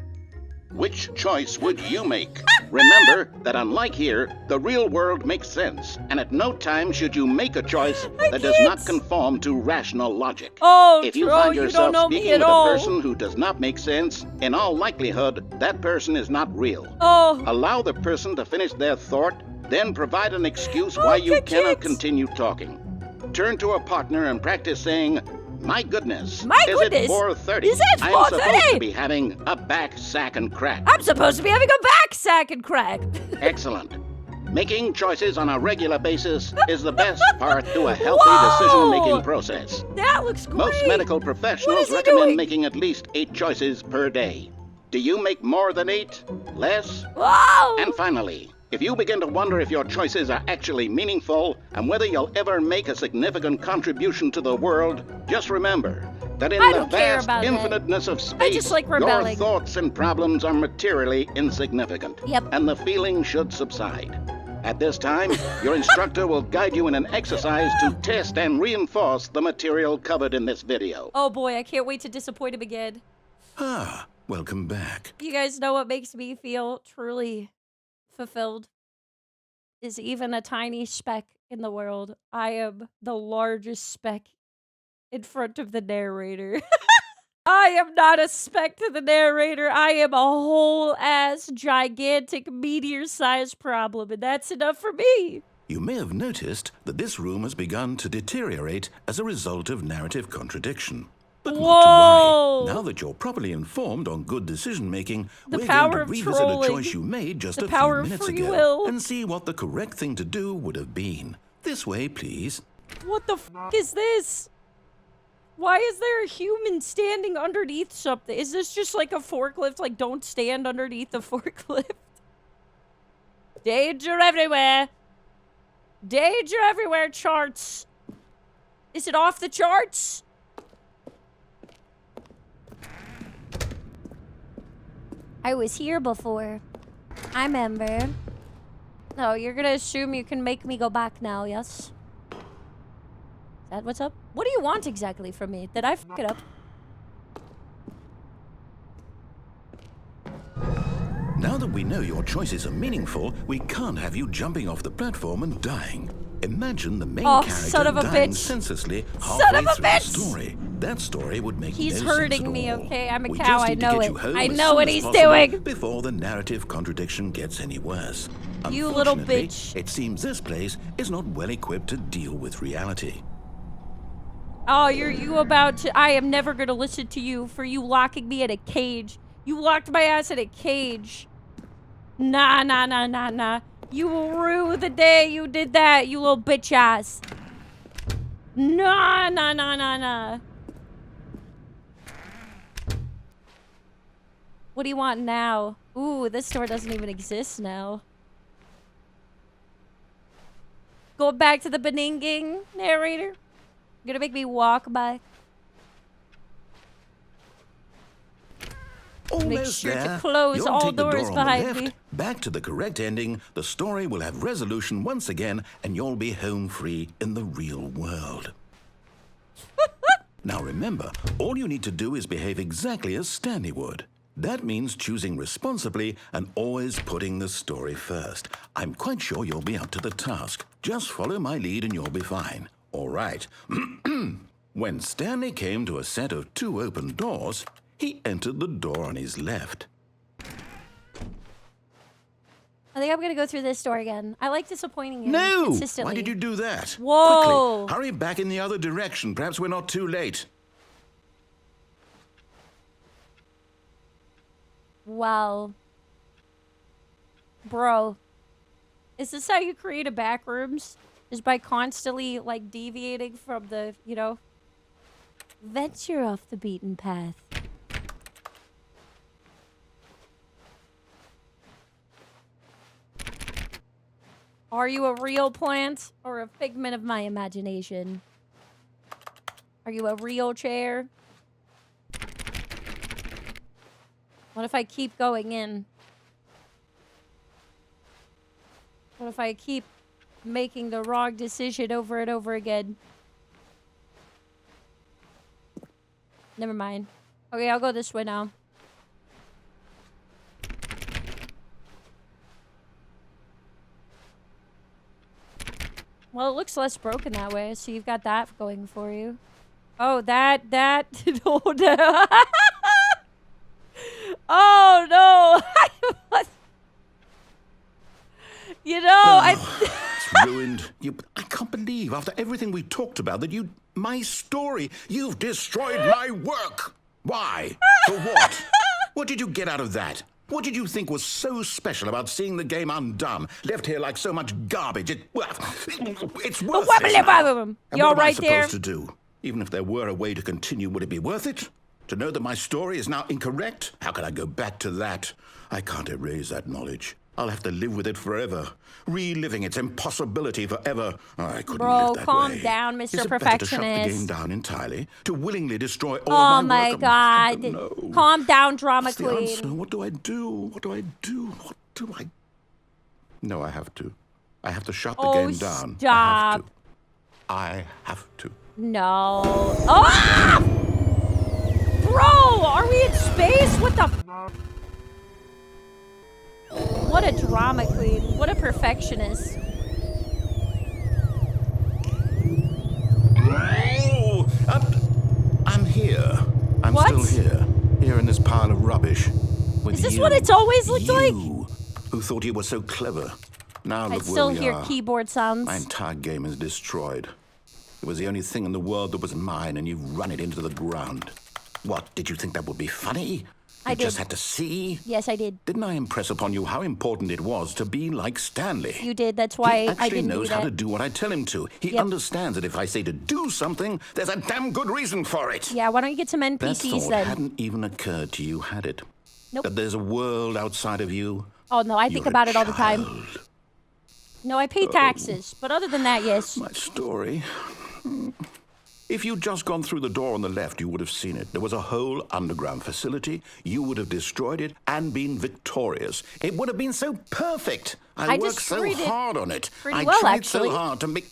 Which choice would you make? Remember that unlike here, the real world makes sense, and at no time should you make a choice that does not can't. conform to rational logic. Oh, If you Tro, find you yourself don't know me speaking at with all. a person who does not make sense, in all likelihood, that person is not real. Oh, Allow the person to finish their thought, then provide an excuse Oh, why you good cannot kids. continue talking. Turn to a partner and practice saying, "My goodness, My is goodness, it 4:30? is it I'm 4:30? supposed to be having a back sack and crack." I'm supposed to be having a back sack and crack. Excellent. Making choices on a regular basis is the best part to a healthy Whoa! decision-making process. That looks great. Most medical What professionals is he recommend doing? making at least 8 choices per day. Do you make more than 8? Less? Whoa! And finally, if you begin to wonder if your choices are actually meaningful and whether you'll ever make a significant contribution to the world, just remember that in I the don't care vast about that. infiniteness of space, just like your rebelling. thoughts and problems are materially insignificant. Yep. And the feeling should subside. At this time, your instructor will guide you in an exercise to test and reinforce the material covered in this video. Oh boy, I can't wait to disappoint him again. Ah, welcome back. You guys know what makes me feel truly fulfilled? Is even a tiny speck in the world. I am the largest speck in front of the narrator. I am not a speck to the narrator. I am a whole ass gigantic meteor-sized problem, and that's enough for me. You may have noticed that this room has begun to deteriorate as a result of narrative contradiction. But not Whoa! to worry. Now that you're properly informed on good decision-making, The we're power going to of revisit trolling. a choice you made just The a power few of minutes free ago will. and see what the correct thing to do would have been. This way, please. What the f is this? Why is there a human standing underneath something? Is this just like a forklift? Like, don't stand underneath the forklift. Danger everywhere. Danger everywhere, charts. Is it off the charts? I was here before. I remember. No, you're gonna assume you can make me go back now, yes? Is that what's up? What do you want exactly from me? Did I f it up? Now that we know your choices are meaningful, we can't have you jumping off the platform and dying. Imagine the main character son of a dying bitch. senselessly Son halfway of a through bitch. the story. That story would make He's no sense hurting at me, all. okay? I'm a We cow, just I need to know get it. you home I as know soon what as he's possible doing. Before the narrative contradiction gets any worse. You little Unfortunately, bitch. It seems this place is not well equipped to deal with reality. Oh, you about to... I am never gonna listen to you for you locking me in a cage. You locked my ass in a cage. Nah, nah, nah, nah, nah. You will rue the day you did that, you little bitch ass. Nah, nah, nah, nah, nah. What do you want now? Ooh, this store doesn't even exist now. Go back to the Beninging narrator. You're gonna make me walk back. Make Almost sure to there. close You'll all take the doors door on behind the left, me. back to the correct ending, the story will have resolution once again, and you'll be home free in the real world. Now remember, all you need to do is behave exactly as Stanley would. That means choosing responsibly and always putting the story first. I'm quite sure you'll be up to the task. Just follow my lead and you'll be fine. All right. When Stanley came to a set of 2 open doors, he entered the door on his left. I think I'm gonna go through this door again. I like disappointing you No! consistently. Why did you do that? Whoa! Quickly, hurry back in the other direction. Perhaps we're not too late. Wow. Bro. Is this how you create a back rooms? Is by constantly, like, deviating from the, you know, venture off the beaten path. Are you a real plant or a figment of my imagination? Are you a real chair? What if I keep going in? What if I keep making the wrong decision over and over again? Never mind. Okay, I'll go this way now. Well, it looks less broken that way, so you've got that going for you. Oh, that, oh no. Oh no! You know, It's ruined. I can't believe, after everything we talked about, that my story, you've destroyed my work. Why? For what? What did you get out of that? What did you think was so special about seeing the game undone, left here like so much garbage? It's worthless now. And You're what am I right there. supposed to do? Even if there were a way to continue, would it be worth it? To know that my story is now incorrect? How can I go back to that? I can't erase that knowledge. I'll have to live with it forever, reliving its impossibility forever. I couldn't live that calm way. down, Mr. Is it better to shut the Perfectionist. game down entirely? To willingly destroy all Oh of my work? god. I don't know. Calm down, drama What's the answer? queen. What do I do? What do I do? What do I... No, I have to. I have to shut the Oh, game down. stop. I have to. No. Ah! Bro, are we in space? What the? What a drama queen. What a perfectionist. Oh, I'm here. I'm What? still here. Here in this pile of rubbish. With Is this you. what it's always looked like? You, who thought you were so clever. Now I look still where we hear are. keyboard sounds. My entire game is destroyed. It was the only thing in the world that was mine, and you've run it into the ground. What, did you think that would be funny? You just had to see? Yes, I did. Didn't I impress upon you how important it was to be like Stanley? You did. That's why He I actually didn't knows do how that. to do what I tell him to. He Yep. understands that if I say to do something, there's a damn good reason for it. Yeah, why don't you get some That NPCs thought then? hadn't even occurred to you, had it? Nope. That there's a world outside of you. Oh, no, I think You're a about it all the time. child. No, I pay taxes. But other than that, yes. My story. If you'd just gone through the door on the left, you would have seen it. There was a whole underground facility. You would have destroyed it and been victorious. It would have been so perfect. I worked so destroyed it hard on it. pretty I well, tried actually. so hard to make...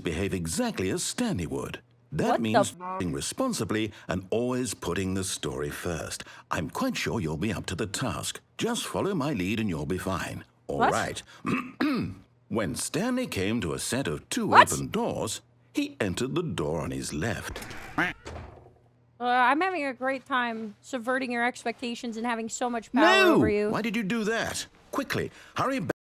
behave exactly as Stanley would. That What means the- acting responsibly and always putting the story first. I'm quite sure you'll be up to the task. Just follow my lead and you'll be fine. All What? right. When Stanley came to a set of two What? open doors, he entered the door on his left. I'm having a great time subverting your expectations and having so much power over you. Why did you do that? Quickly, hurry back.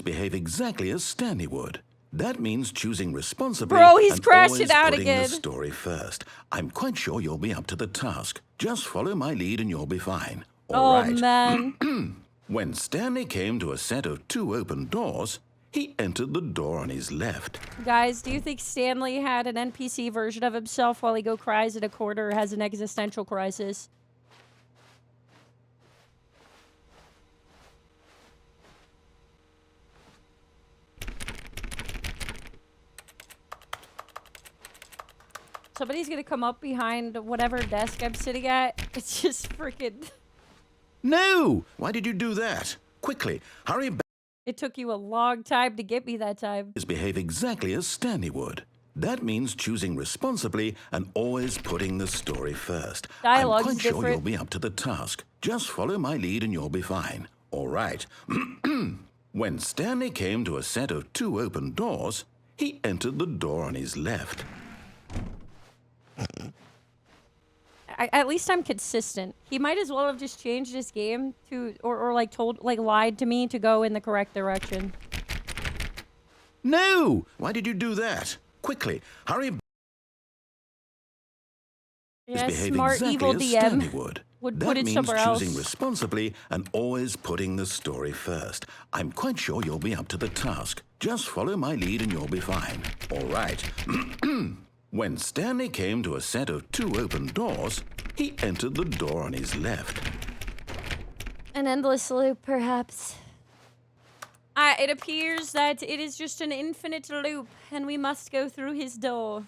Behave exactly as Stanley would. That means choosing responsibly. Bro, he's and crashing always out putting again. the story first. I'm quite sure you'll be up to the task. Just follow my lead and you'll be fine. All Oh, right. man. When Stanley came to a set of two open doors, he entered the door on his left. Guys, do you think Stanley had an NPC version of himself while he go cries in a corner or has an existential crisis? Somebody's gonna come up behind whatever desk I'm sitting at. It's just freaking... No! Why did you do that? Quickly, hurry back. It took you a long time to get me that time. Behave exactly as Stanley would. That means choosing responsibly and always putting the story first. Dialogue's I'm quite sure different. you'll be up to the task. Just follow my lead and you'll be fine. All right. When Stanley came to a set of two open doors, he entered the door on his left. At least I'm consistent. He might as well have just changed his game to, or like lied to me to go in the correct direction. No! Why did you do that? Quickly, hurry back. Yeah, Behave smart exactly evil as Stanley DM would That put it means somewhere else. choosing responsibly and always putting the story first. I'm quite sure you'll be up to the task. Just follow my lead and you'll be fine. All right. When Stanley came to a set of two open doors, he entered the door on his left. An endless loop, perhaps. It appears that it is just an infinite loop, and we must go through his door.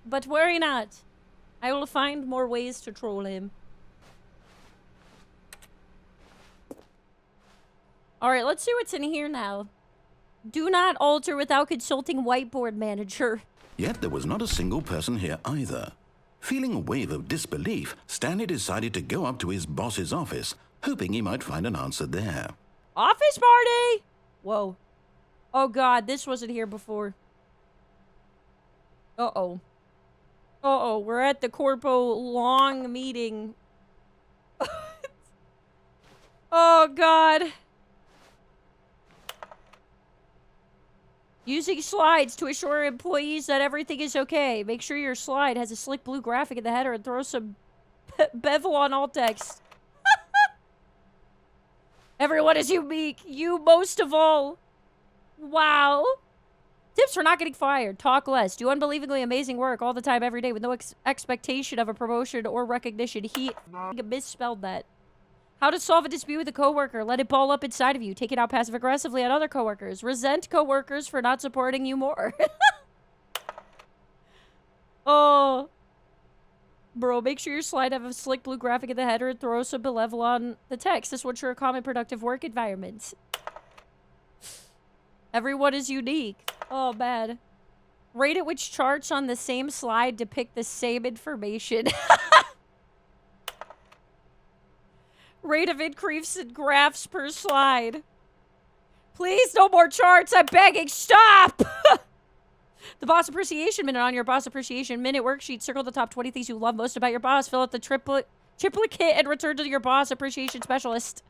But worry not. I will find more ways to troll him. Alright, let's see what's in here now. Do not alter without consulting whiteboard manager. Yet there was not a single person here either. Feeling a wave of disbelief, Stanley decided to go up to his boss's office, hoping he might find an answer there. Office party! Whoa. Oh god, this wasn't here before. Uh-oh. Uh-oh, we're at the Corpo long meeting. Oh god. Using slides to assure employees that everything is okay. Make sure your slide has a slick blue graphic in the header and throw some bevel on alt text. Everyone is unique. You most of all. Wow. Tips for not getting fired. Talk less. Do unbelievably amazing work all the time, every day, with no expectation of a promotion or recognition. He misspelled that. How to solve a dispute with a coworker. Let it ball up inside of you. Take it out passive-aggressively at other coworkers. Resent coworkers for not supporting you more. Bro, make sure your slide have a slick blue graphic in the header and throw some benevolent on the text. This will ensure a common productive work environment. Everyone is unique. Oh, man. Rate at which charts on the same slide depict the same information. Rate of increase in graphs per slide. Please, no more charts. I'm begging. Stop! The Boss Appreciation Minute. On your Boss Appreciation Minute worksheet, circle the top 20 things you love most about your boss. Fill out the triplicate and return to your Boss Appreciation Specialist.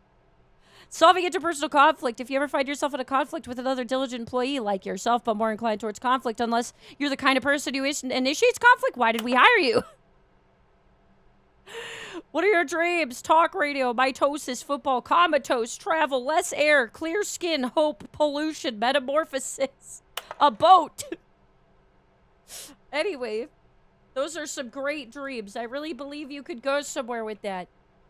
Solving interpersonal conflict. If you ever find yourself in a conflict with another diligent employee like yourself, but more inclined towards conflict, unless you're the kind of person who initiates conflict, why did we hire you? What are your dreams? Talk radio, mitosis, football, comatose, travel, less air, clear skin, hope, pollution, metamorphosis, a boat. Anyway, those are some great dreams. I really believe you could go somewhere with that.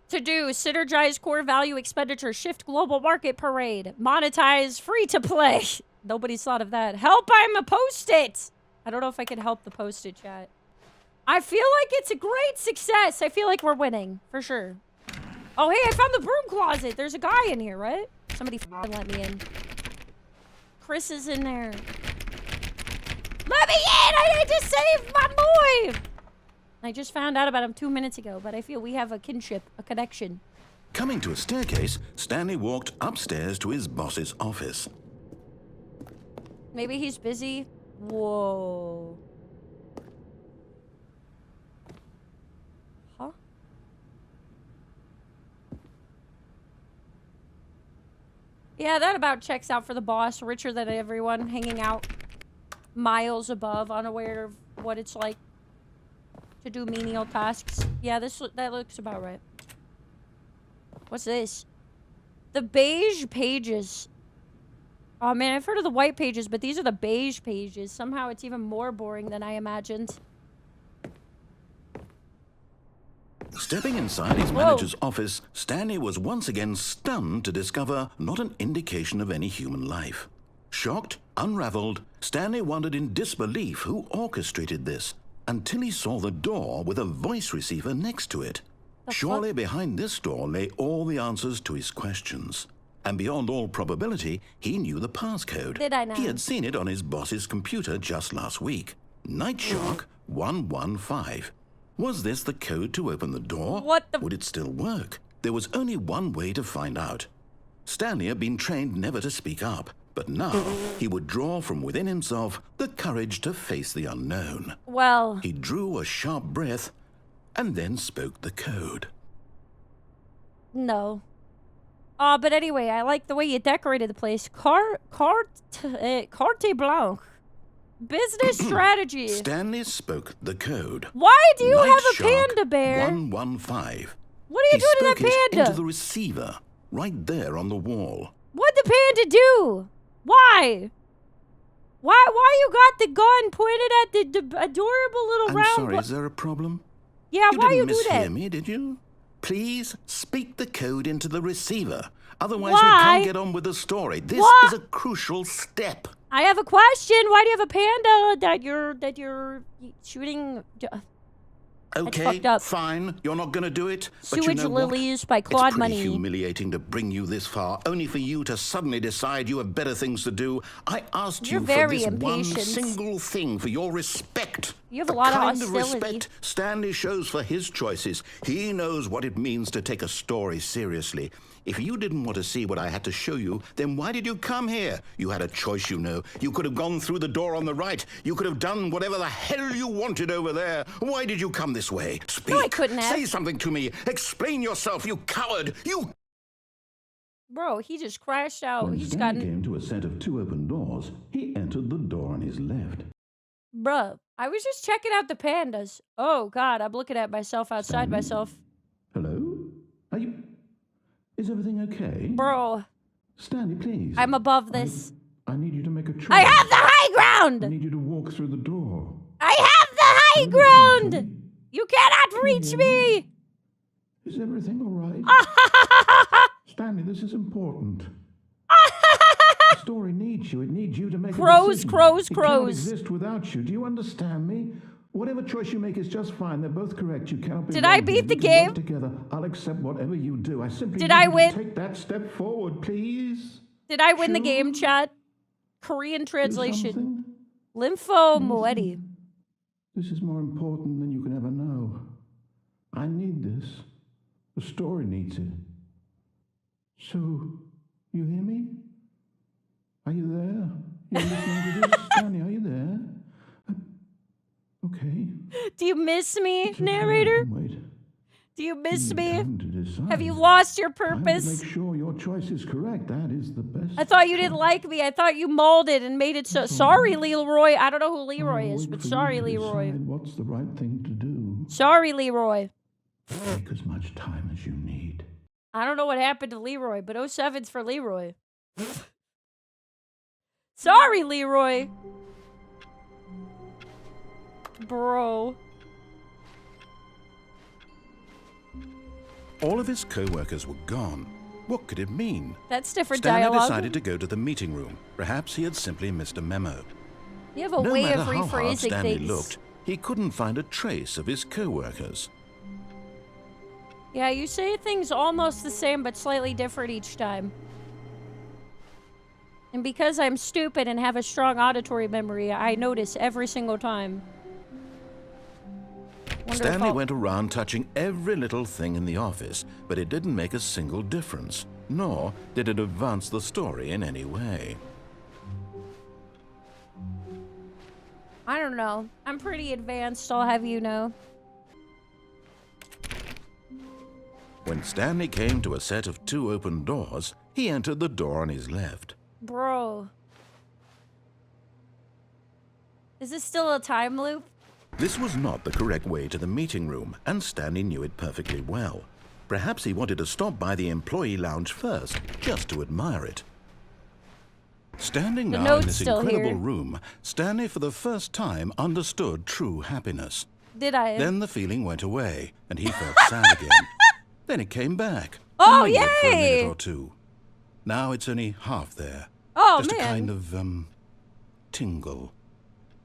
To do, synergize core value expenditure, shift global market parade, monetize free to play. Nobody's thought of that. Help, I'm a post-it. I don't know if I can help the post-it chat. I feel like it's a great success. I feel like we're winning, for sure. Oh, hey, I found the broom closet. There's a guy in here, right? Somebody f***ing let me in. Chris is in there. Let me in! I need to save my boy! I just found out about him 2 minutes ago, but I feel we have a kinship, a connection. Coming to a staircase, Stanley walked upstairs to his boss's office. Maybe he's busy. Whoa. Huh? Yeah, that about checks out for the boss. Richer than everyone, hanging out miles above, unaware of what it's like to do menial tasks. Yeah, that looks about right. What's this? The beige pages. Oh man, I've heard of the white pages, but these are the beige pages. Somehow it's even more boring than I imagined. Stepping inside his manager's office, Stanley was once again stunned to discover not an indication of any human life. Shocked, unraveled, Stanley wondered in disbelief who orchestrated this, until he saw the door with a voice receiver next to it. Surely behind this door lay all the answers to his questions. And beyond all probability, he knew the passcode. Did I know? He had seen it on his boss's computer just last week. Nightshark 115. Was this the code to open the door? What the... Would it still work? There was only one way to find out. Stanley had been trained never to speak up, but now he would draw from within himself the courage to face the unknown. Well... He drew a sharp breath and then spoke the code. No. But anyway, I like the way you decorated the place. Carte blanche. Business strategy. Stanley spoke the code. Why do you have a Nightshark panda bear? 115. What are you doing to that He spoke it panda? into the receiver, right there on the wall. What'd the panda do? Why? Why you got the gun pointed at the adorable little I'm round... sorry, is there a problem? Yeah, You why you didn't do that? mishear me, did you? Please speak the code into the receiver. Otherwise, Why? we can't get on with the story. This What? is a crucial step. I have a question. Why do you have a panda that you're shooting? Okay, fucked up. fine. You're not going to do it. But you Sewage know what? lilies by It's Claude pretty Money. humiliating to bring you this far, only for you to suddenly decide you have better things to do. I asked You're you for very this one impatient. single thing, for your respect. You have a The lot of kind hostility. respect Stanley shows for his choices. He knows what it means to take a story seriously. If you didn't want to see what I had to show you, then why did you come here? You had a choice, you know. You could have gone through the door on the right. You could have done whatever the hell you wanted over there. Why did you come this way? Speak. No, I couldn't have. Say something to me. Explain yourself, you coward. You... Bro, he just crashed out. When He's Stanley gotten... came to a set of two open doors, he entered the door on his left. Bruh, I was just checking out the pandas. Oh, God, I'm looking at myself outside Stanley? myself. Hello? Are you... Is everything okay? Bro, Stanley, please. I'm above this. I need you to make a choice. I have the high I ground! need you to walk through the door. I have the high ground! You cannot reach me! Is everything all right? Stanley, this is important. The story needs you. It needs you to make Crows, a decision. crows, It crows. can't exist without you. Do you understand me? Whatever choice you make is just fine. They're both correct. You cannot be Did wrong I here. beat the We can game? work together. I'll accept whatever you do. I simply Did need I you to win? take that step forward, please. Did I win the Sure. game, chat? Korean Do translation. something. Lympho Moetti. This is more important than you can ever know. I need this. The story needs it. So, you hear me? Are you there? You're listening to this? Stanley, are you there? Okay. Do you miss me, It's okay. narrator? Wait. Do you miss You me? have to decide. Have you lost your Time to purpose? make sure your choice is correct. That is the best. I thought you didn't like me. I thought you molded and made it so. Sorry, Leroy. I don't know who Leroy I'll is, wait but for you sorry, to Leroy. decide what's the right thing to do? Sorry, Leroy. Take as much time as you need. I don't know what happened to Leroy, but 07's for Leroy. Sorry, Leroy. Bro. All of his co-workers were gone. What could it mean? That's different Stanley dialogue. decided to go to the meeting room. Perhaps he had simply missed a memo. You have a No way matter of how hard rephrasing Stanley things. looked, he couldn't find a trace of his co-workers. Yeah, you say things almost the same but slightly different each time. And because I'm stupid and have a strong auditory memory, I notice every single time. Stanley went around touching every little thing in the office, but it didn't make a single difference, nor did it advance the story in any way. I don't know. I'm pretty advanced, I'll have you know. When Stanley came to a set of 2 open doors, he entered the door on his left. Bro. Is this still a time loop? This was not the correct way to the meeting room, and Stanley knew it perfectly well. Perhaps he wanted to stop by the employee lounge first, just to admire it. Standing The now in note's this still incredible here. room, Stanley for the first time understood true happiness. Did I? Then the feeling went away, and he felt sad again. Then it came back. Oh, and lingered for a yay! minute or two. Now it's only half there. Oh, Just man. a kind of, tingle.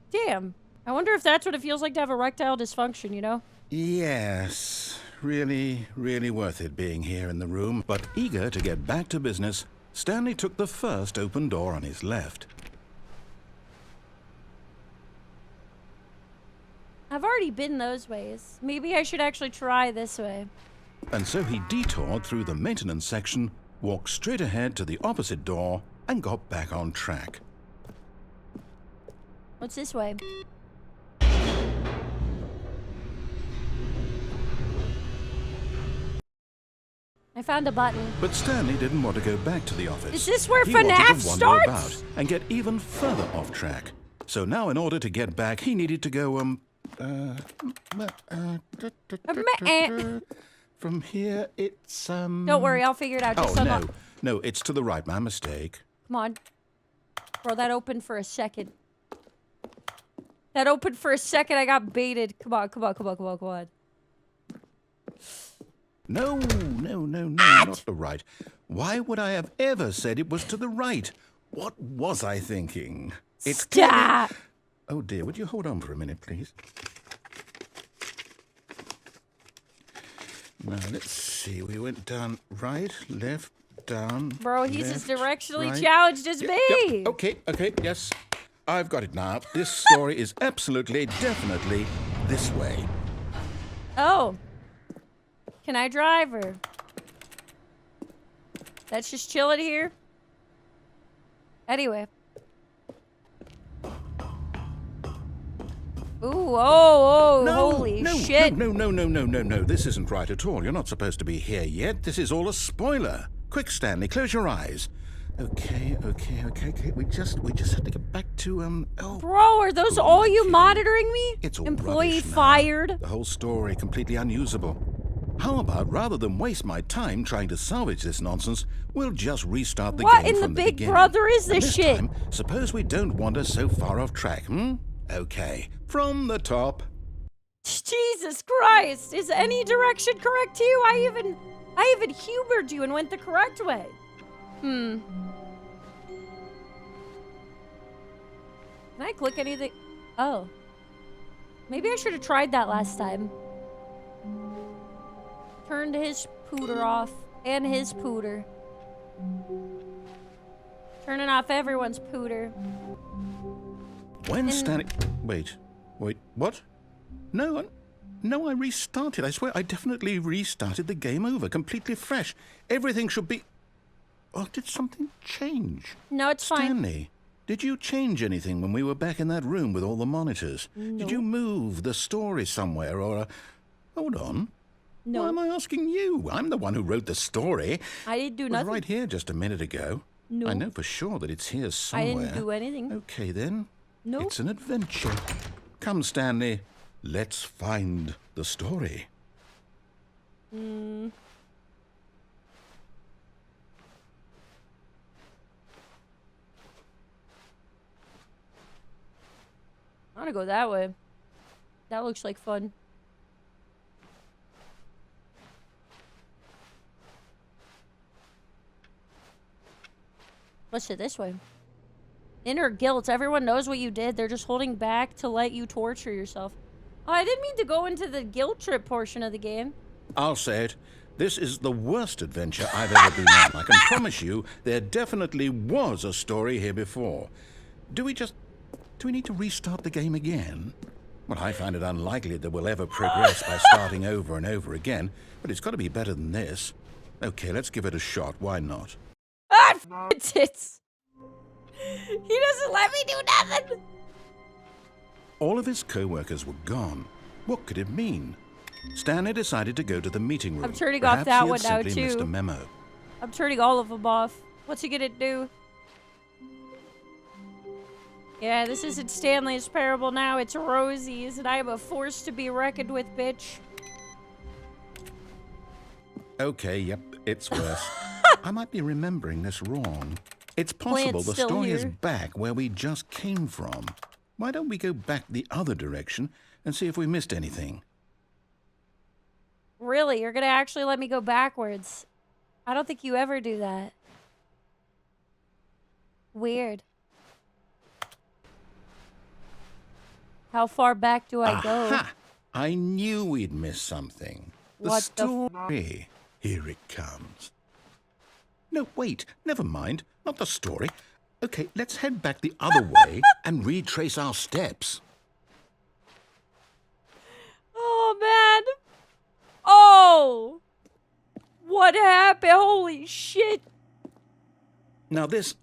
Damn. I wonder if that's what it feels like to have erectile dysfunction, you know? Yes, really, really worth it being here in the room. But eager to get back to business, Stanley took the first open door on his left. I've already been those ways. Maybe I should actually try this way. And so he detoured through the maintenance section, walked straight ahead to the opposite door, and got back on track. What's this way? I found a button. But Stanley didn't want to go back to the office. Is this where He wanted FNAF to wander starts? about and get even further off track. So now, in order to get back, he needed to go, from here, it's, Don't worry, I'll figure it out. Oh, Just no. unlock- No, it's to the right. My mistake. Come on. Bro, that opened for a second. That opened for a second. I got baited. Come on, come on, come on, come on, come on. No, not the right. Why would I have ever said it was to the right? What was I thinking? It's clearly- Stop! Oh dear, would you hold on for a minute, please? Now, let's see. We went down right, left, down. Bro, he's as left, directionally right. challenged as me. Yep. Okay, yes. I've got it now. This story is absolutely, definitely this way. Oh. Can I drive or? That's just chilling here. Anyway. Ooh, oh, holy shit. No. This isn't right at all. You're not supposed to be here yet. This is all a spoiler. Quick, Stanley, close your eyes. Okay. We just have to get back to, oh. Bro, are those all you monitoring me? It's all Employee rubbish now. fired. The whole story completely unusable. How about, rather than waste my time trying to salvage this nonsense, we'll just restart the What game in from the the Big beginning. Brother is And this shit? Time, suppose we don't wander so far off track, Okay, from the top. Jesus Christ! Is any direction correct to you? I even humored you and went the correct way. Can I click anything? Oh. Maybe I should have tried that last time. Turned his pooter off. And his pooter. Turning off everyone's pooter. When Stanley... Wait, what? No, I restarted. I swear, I definitely restarted the game over, completely fresh. Everything should be... Oh, did something change? No, it's fine. Stanley, did you change anything when we were back in that room with all the monitors? No. Did you move the story somewhere or... Hold on. No. Why am I asking you? I'm the one who wrote the story. I didn't do It was nothing. right here just a minute ago. No. I know for sure that it's here somewhere. I didn't do anything. Okay, then. No. It's an adventure. Come, Stanley. Let's find the story. I want to go that way. That looks like fun. Let's sit this way. Inner guilt. Everyone knows what you did. They're just holding back to let you torture yourself. Oh, I didn't mean to go into the guilt trip portion of the game. I'll say it. This is the worst adventure I've ever been on. I can promise you there definitely was a story here before. Do we need to restart the game again? Well, I find it unlikely that we'll ever progress by starting over and over again, but it's got to be better than this. Okay, let's give it a shot. Why not? Ah, tits. He doesn't let me do nothing. All of his co-workers were gone. What could it mean? Stanley decided to go to the meeting room. I'm turning Perhaps off that he one had now, simply missed too. a memo. I'm turning all of them off. What's he gonna do? Yeah, this isn't Stanley's parable now. It's Rosie's, and I am a force to be reckoned with, bitch. Okay, yep, it's worse. I might be remembering this wrong. It's possible Plant's the still story is here. back where we just came from. Why don't we go back the other direction and see if we missed anything? Really? You're gonna actually let me go backwards? I don't think you ever do that. Weird. How far back do I go? Aha! I knew we'd miss something. The What the story. Here it comes. No, wait, never mind. Not the story. Okay, let's head back the other way and retrace our steps. Oh, man. Oh! What happened? Holy shit. Now this...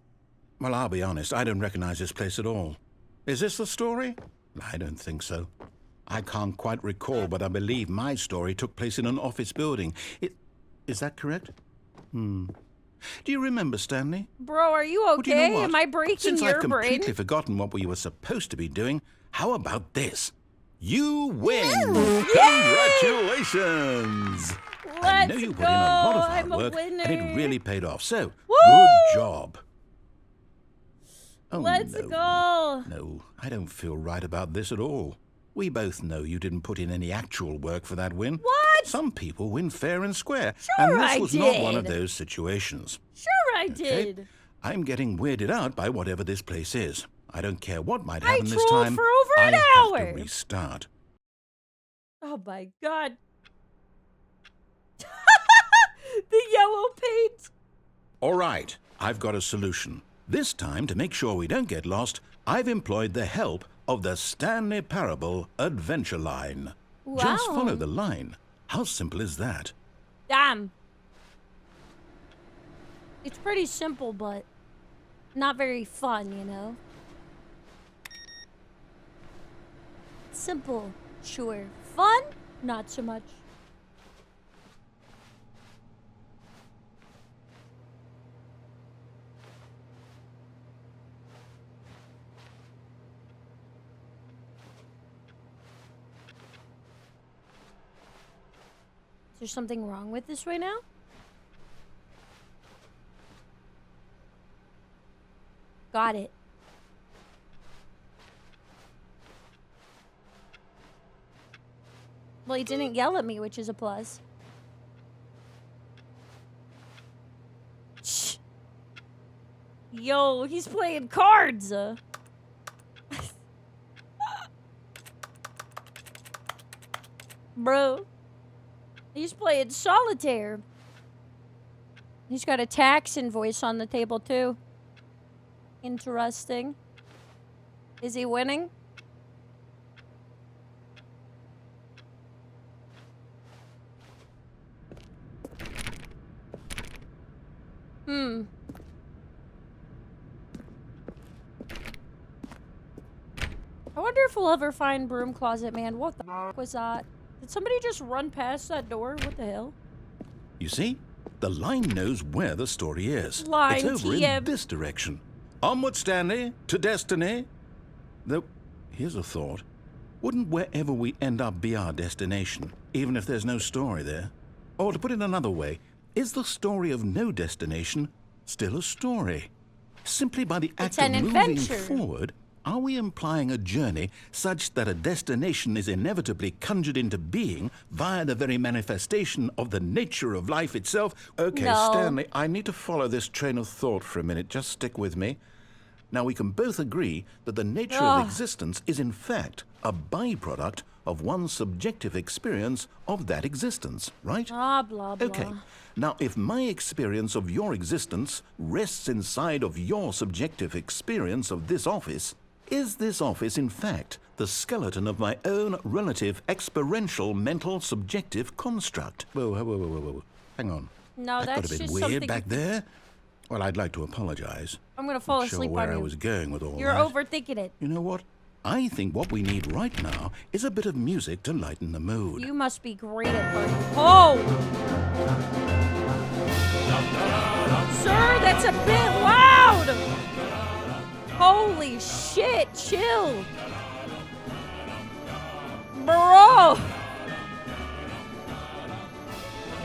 Well, I'll be honest, I don't recognize this place at all. Is this the story? I don't think so. I can't quite recall, but I believe my story took place in an office building. Is that correct? Do you remember, Stanley? Bro, are you Well, do you know okay? what? Am I breaking Since your I've completely brain? forgotten what we were supposed to be doing, how about this? You win! Congratulations! I know Let's you go. put in a lot of hard I'm a work, and winner. it really paid off. So, Woo! good job. Oh, Let's no. go. No, I don't feel right about this at all. We both know you didn't put in any actual work for that win. What? Some people win fair and square, Sure and this I was not one of did. those situations. Sure I Okay? did. I'm getting weirded out by whatever this place is. I don't care what might I happen this trolled time. for over an I hour. have to restart. Oh my god. The yellow paint. All right, I've got a solution. This time, to make sure we don't get lost, I've employed the help of the Stanley Parable Adventure Line. Just Wow. follow the line. How simple is that? Damn. It's pretty simple, but not very fun, you know? Simple, sure. Fun? Not so much. Is there something wrong with this right now? Got it. Well, he didn't yell at me, which is a plus. Shh. Yo, he's playing cards. Bro. He's playing solitaire. He's got a tax invoice on the table, too. Interesting. Is he winning? I wonder if we'll ever find Broom Closet Man. What the f was that? Did somebody just run past that door? What the hell? You see? The line knows where the story is. Line it's over TM. in this direction. Onward, Stanley, to destiny. Though, here's a thought. Wouldn't wherever we end up be our destination, even if there's no story there? Or to put it another way, is the story of no destination still a story? Simply by the act It's an of moving adventure. forward, are we implying a journey such that a destination is inevitably conjured into being via the very manifestation of the nature of life itself? Okay, No. Stanley, I need to follow this train of thought for a minute. Just stick with me. Now, we can both agree that the nature of existence is, in fact, a byproduct of one's subjective experience of that existence, right? Blah, blah, blah. Okay. Now, if my experience of your existence rests inside of your subjective experience of this office, is this office, in fact, the skeleton of my own relative experiential mental subjective construct? Whoa. Hang on. No, that got that's a bit just weird something... back there. Well, I'd like to apologize. I'm gonna fall Not sure asleep where on I you. was going with all You're that. overthinking it. You know what? I think what we need right now is a bit of music to lighten the mood. You must be great at party. Oh! Sir, that's a bit loud! Holy shit, chill! Bro!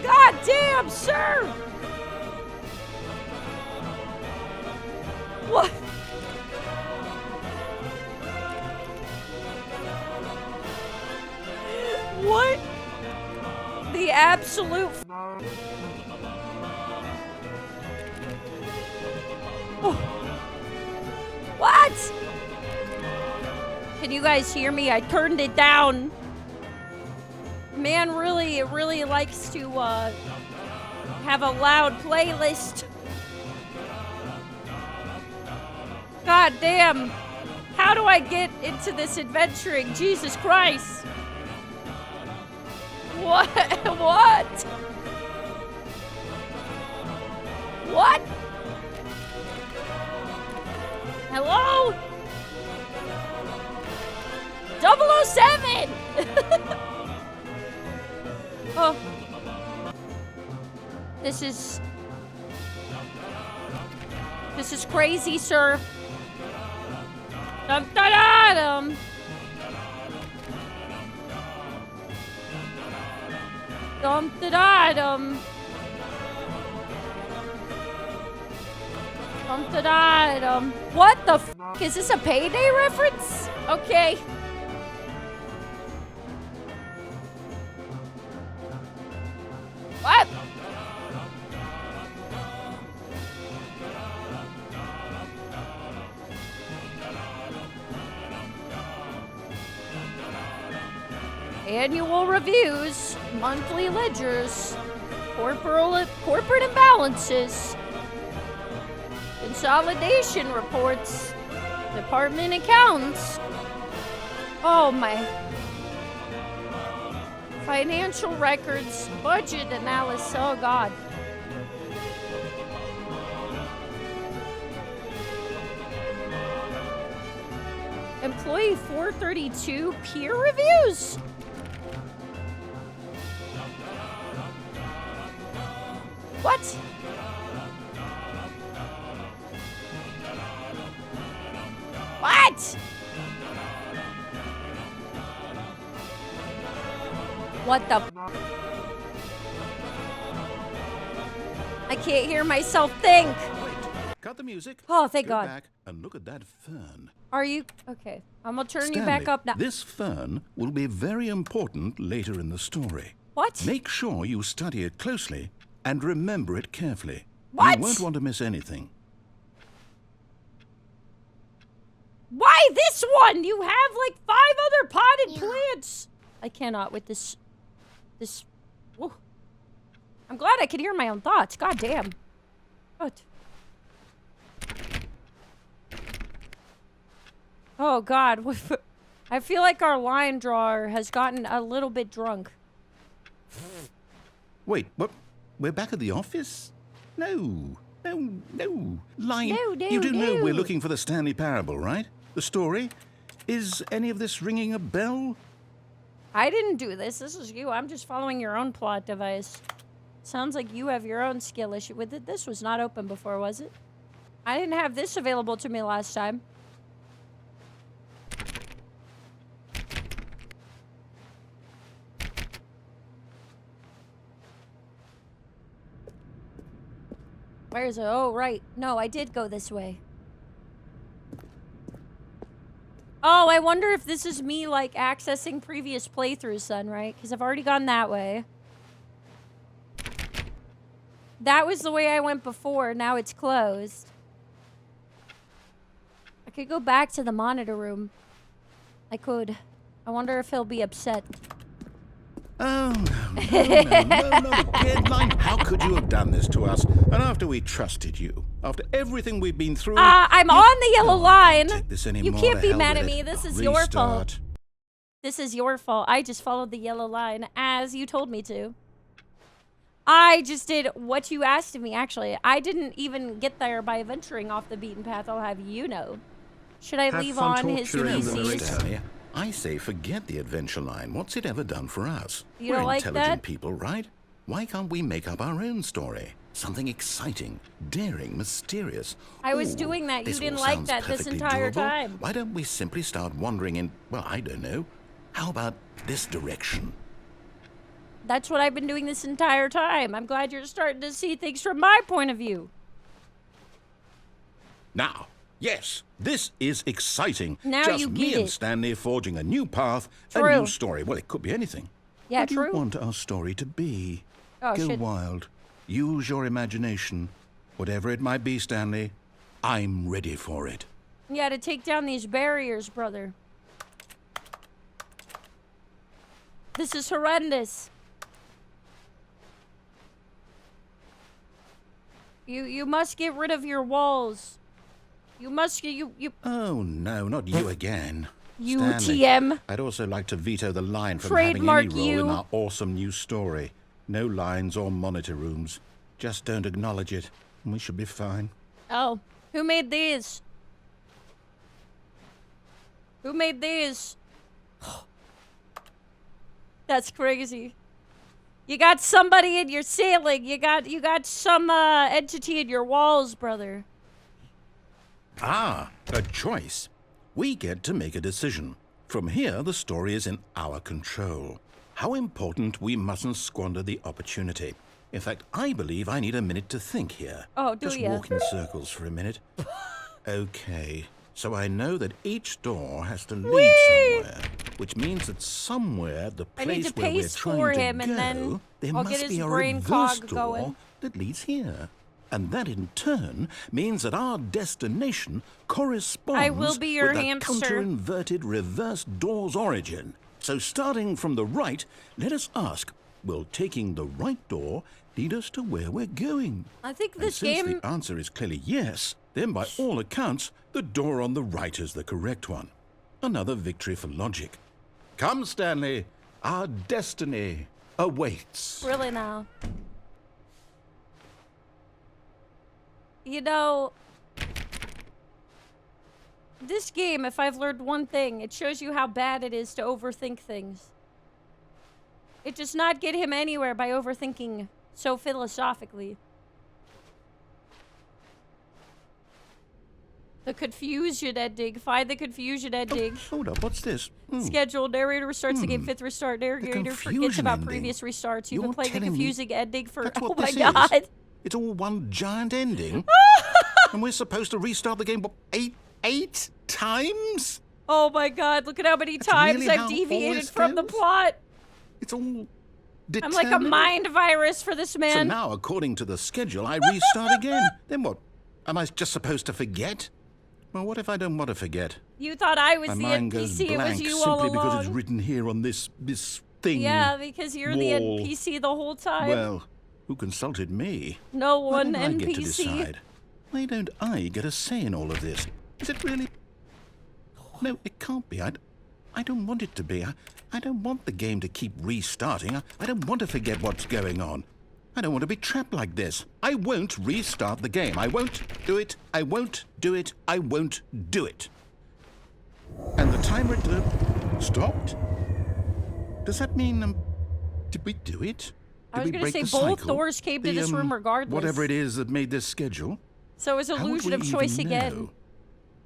God damn, sir! What? What? The absolute... Oh. What? Can you guys hear me? I turned it down. Man really likes to have a loud playlist. God damn. How do I get into this adventuring? Jesus Christ. What? What? What? Hello? 007! Oh. This is crazy, sir. Dum da da dum. Dum da da dum. Dum da da dum. What the f*** is this, a Payday reference? Okay. What? Annual reviews, monthly ledgers, corporate imbalances, consolidation reports, department accounts. Oh my. Financial records, budget analysis. Oh God. Employee 432 peer reviews? What? What? What the f? I can't hear myself think. Wait, cut the music. Oh, thank Go God. back and look at that fern. Are you? Okay. I'm gonna turn Stanley, you back up now. This fern will be very important later in the story. What? Make sure you study it closely and remember it carefully. What? You won't want to miss anything. Why this one? You have like 5 other potted plants. I cannot with this This... Whoa. I'm glad I could hear my own thoughts. God damn. What? Oh, God. I feel like our line drawer has gotten a little bit drunk. Wait, what? We're back at the office? No. Line, No, you do know no. we're looking for the Stanley Parable, right? The story? Is any of this ringing a bell? I didn't do this. This is you. I'm just following your own plot device. Sounds like you have your own skill issue with it. This was not open before, was it? I didn't have this available to me last time. Where is it? Oh, right. No, I did go this way. Oh, I wonder if this is me, like, accessing previous playthroughs then, right? Because I've already gone that way. That was the way I went before. Now it's closed. I could go back to the monitor room. I could. I wonder if he'll be upset. Oh, no, again, Line. How could you have done this to us? And after we trusted you, after everything we've been through... I'm on the yellow line. Take this You anymore, can't to be hell mad with at it. me. This is your fault. Restart. This is your fault. I just followed the yellow line as you told me to. I just did what you asked of me, actually. I didn't even get there by venturing off the beaten path, I'll have you know. Should I Have leave fun on his torturing the PCs? narrator. Stanley, I say forget the adventure line. What's it ever done for us? You We're don't like intelligent that? people, right? Why can't we make up our own story? Something exciting, daring, mysterious. I was Ooh, doing that. You this didn't all like sounds that this perfectly entire doable. time. Why don't we simply start wandering in, well, I don't know. How about this direction? That's what I've been doing this entire time. I'm glad you're starting to see things from my point of view. Now, yes, this is exciting. Now Just you me get and it. Stanley forging a new path, a True. new story. Well, it could be anything. Yeah, what do true. you want our story to be? Oh, Go shit. wild. Use your imagination. Whatever it might be, Stanley, I'm ready for it. Yeah, to take down these barriers, brother. This is horrendous. You must get rid of your walls. You must get you Oh, no, not you again. you Stanley, TM. I'd also like to veto the line from Trademark having any role you. in our awesome new story. No lines or monitor rooms. Just don't acknowledge it, and we should be fine. Oh, who made these? Who made these? That's crazy. You got somebody in your ceiling. You got some entity in your walls, brother. Ah, a choice. We get to make a decision. From here, the story is in our control. How important we mustn't squander the opportunity. In fact, I believe I need a minute to think here. Oh, do Just ya? walk in circles for a minute. Okay, so I know that each door has to lead somewhere, which means that somewhere the I need place to where we're pace trying for to him, go, and then there I'll must get his be a brain reverse cog door going. that leads here. And that in turn means that our destination corresponds I will be your with the hamster. counter-inverted reverse door's origin. So starting from the right, let us ask, will taking the right door lead us to where we're going? I think And this since game. the answer is clearly yes, then by all accounts, the door on the right is the correct one. Another victory for logic. Come, Stanley, our destiny awaits. Really now. You know, this game, if I've learned one thing, it shows you how bad it is to overthink things. It does not get him anywhere by overthinking so philosophically. The confusion ending. Find the confusion ending. Hold up, what's this? Schedule. Narrator restarts the game. Fifth restart. Narrator forgets confusion about ending. previous restarts. You've You're been playing the telling me confusing ending for. That's Oh what my this god. is. It's all one giant ending. And we're supposed to restart the game, what, eight times? Oh my god. Look at how many That's times really I've how all deviated this from the goes? plot. It's all I'm like a determined. mind virus for this So man. now, according to the schedule, I restart again. Then what? Am I just supposed to forget? Well, what if I don't want to forget? You thought I was My the mind goes NPC. It was blank you simply all because it's along. written here on this thing. Yeah, because you're the wall. NPC the whole time. Well, who consulted me? No Why one don't I get to NPC. decide? Why don't I get a say in all of this? Is it really? No, it can't be. I don't want it to be. I don't want the game to keep restarting. I don't want to forget what's going on. I don't want to be trapped like this. I won't restart the game. I won't do it. I won't do it. I won't do it. And the timer stopped? Does that mean, did we do it? I was Did we going to break say the both cycle? doors came to this room regardless. Whatever it is that made this schedule. So it was How would illusion we of choice even again. know?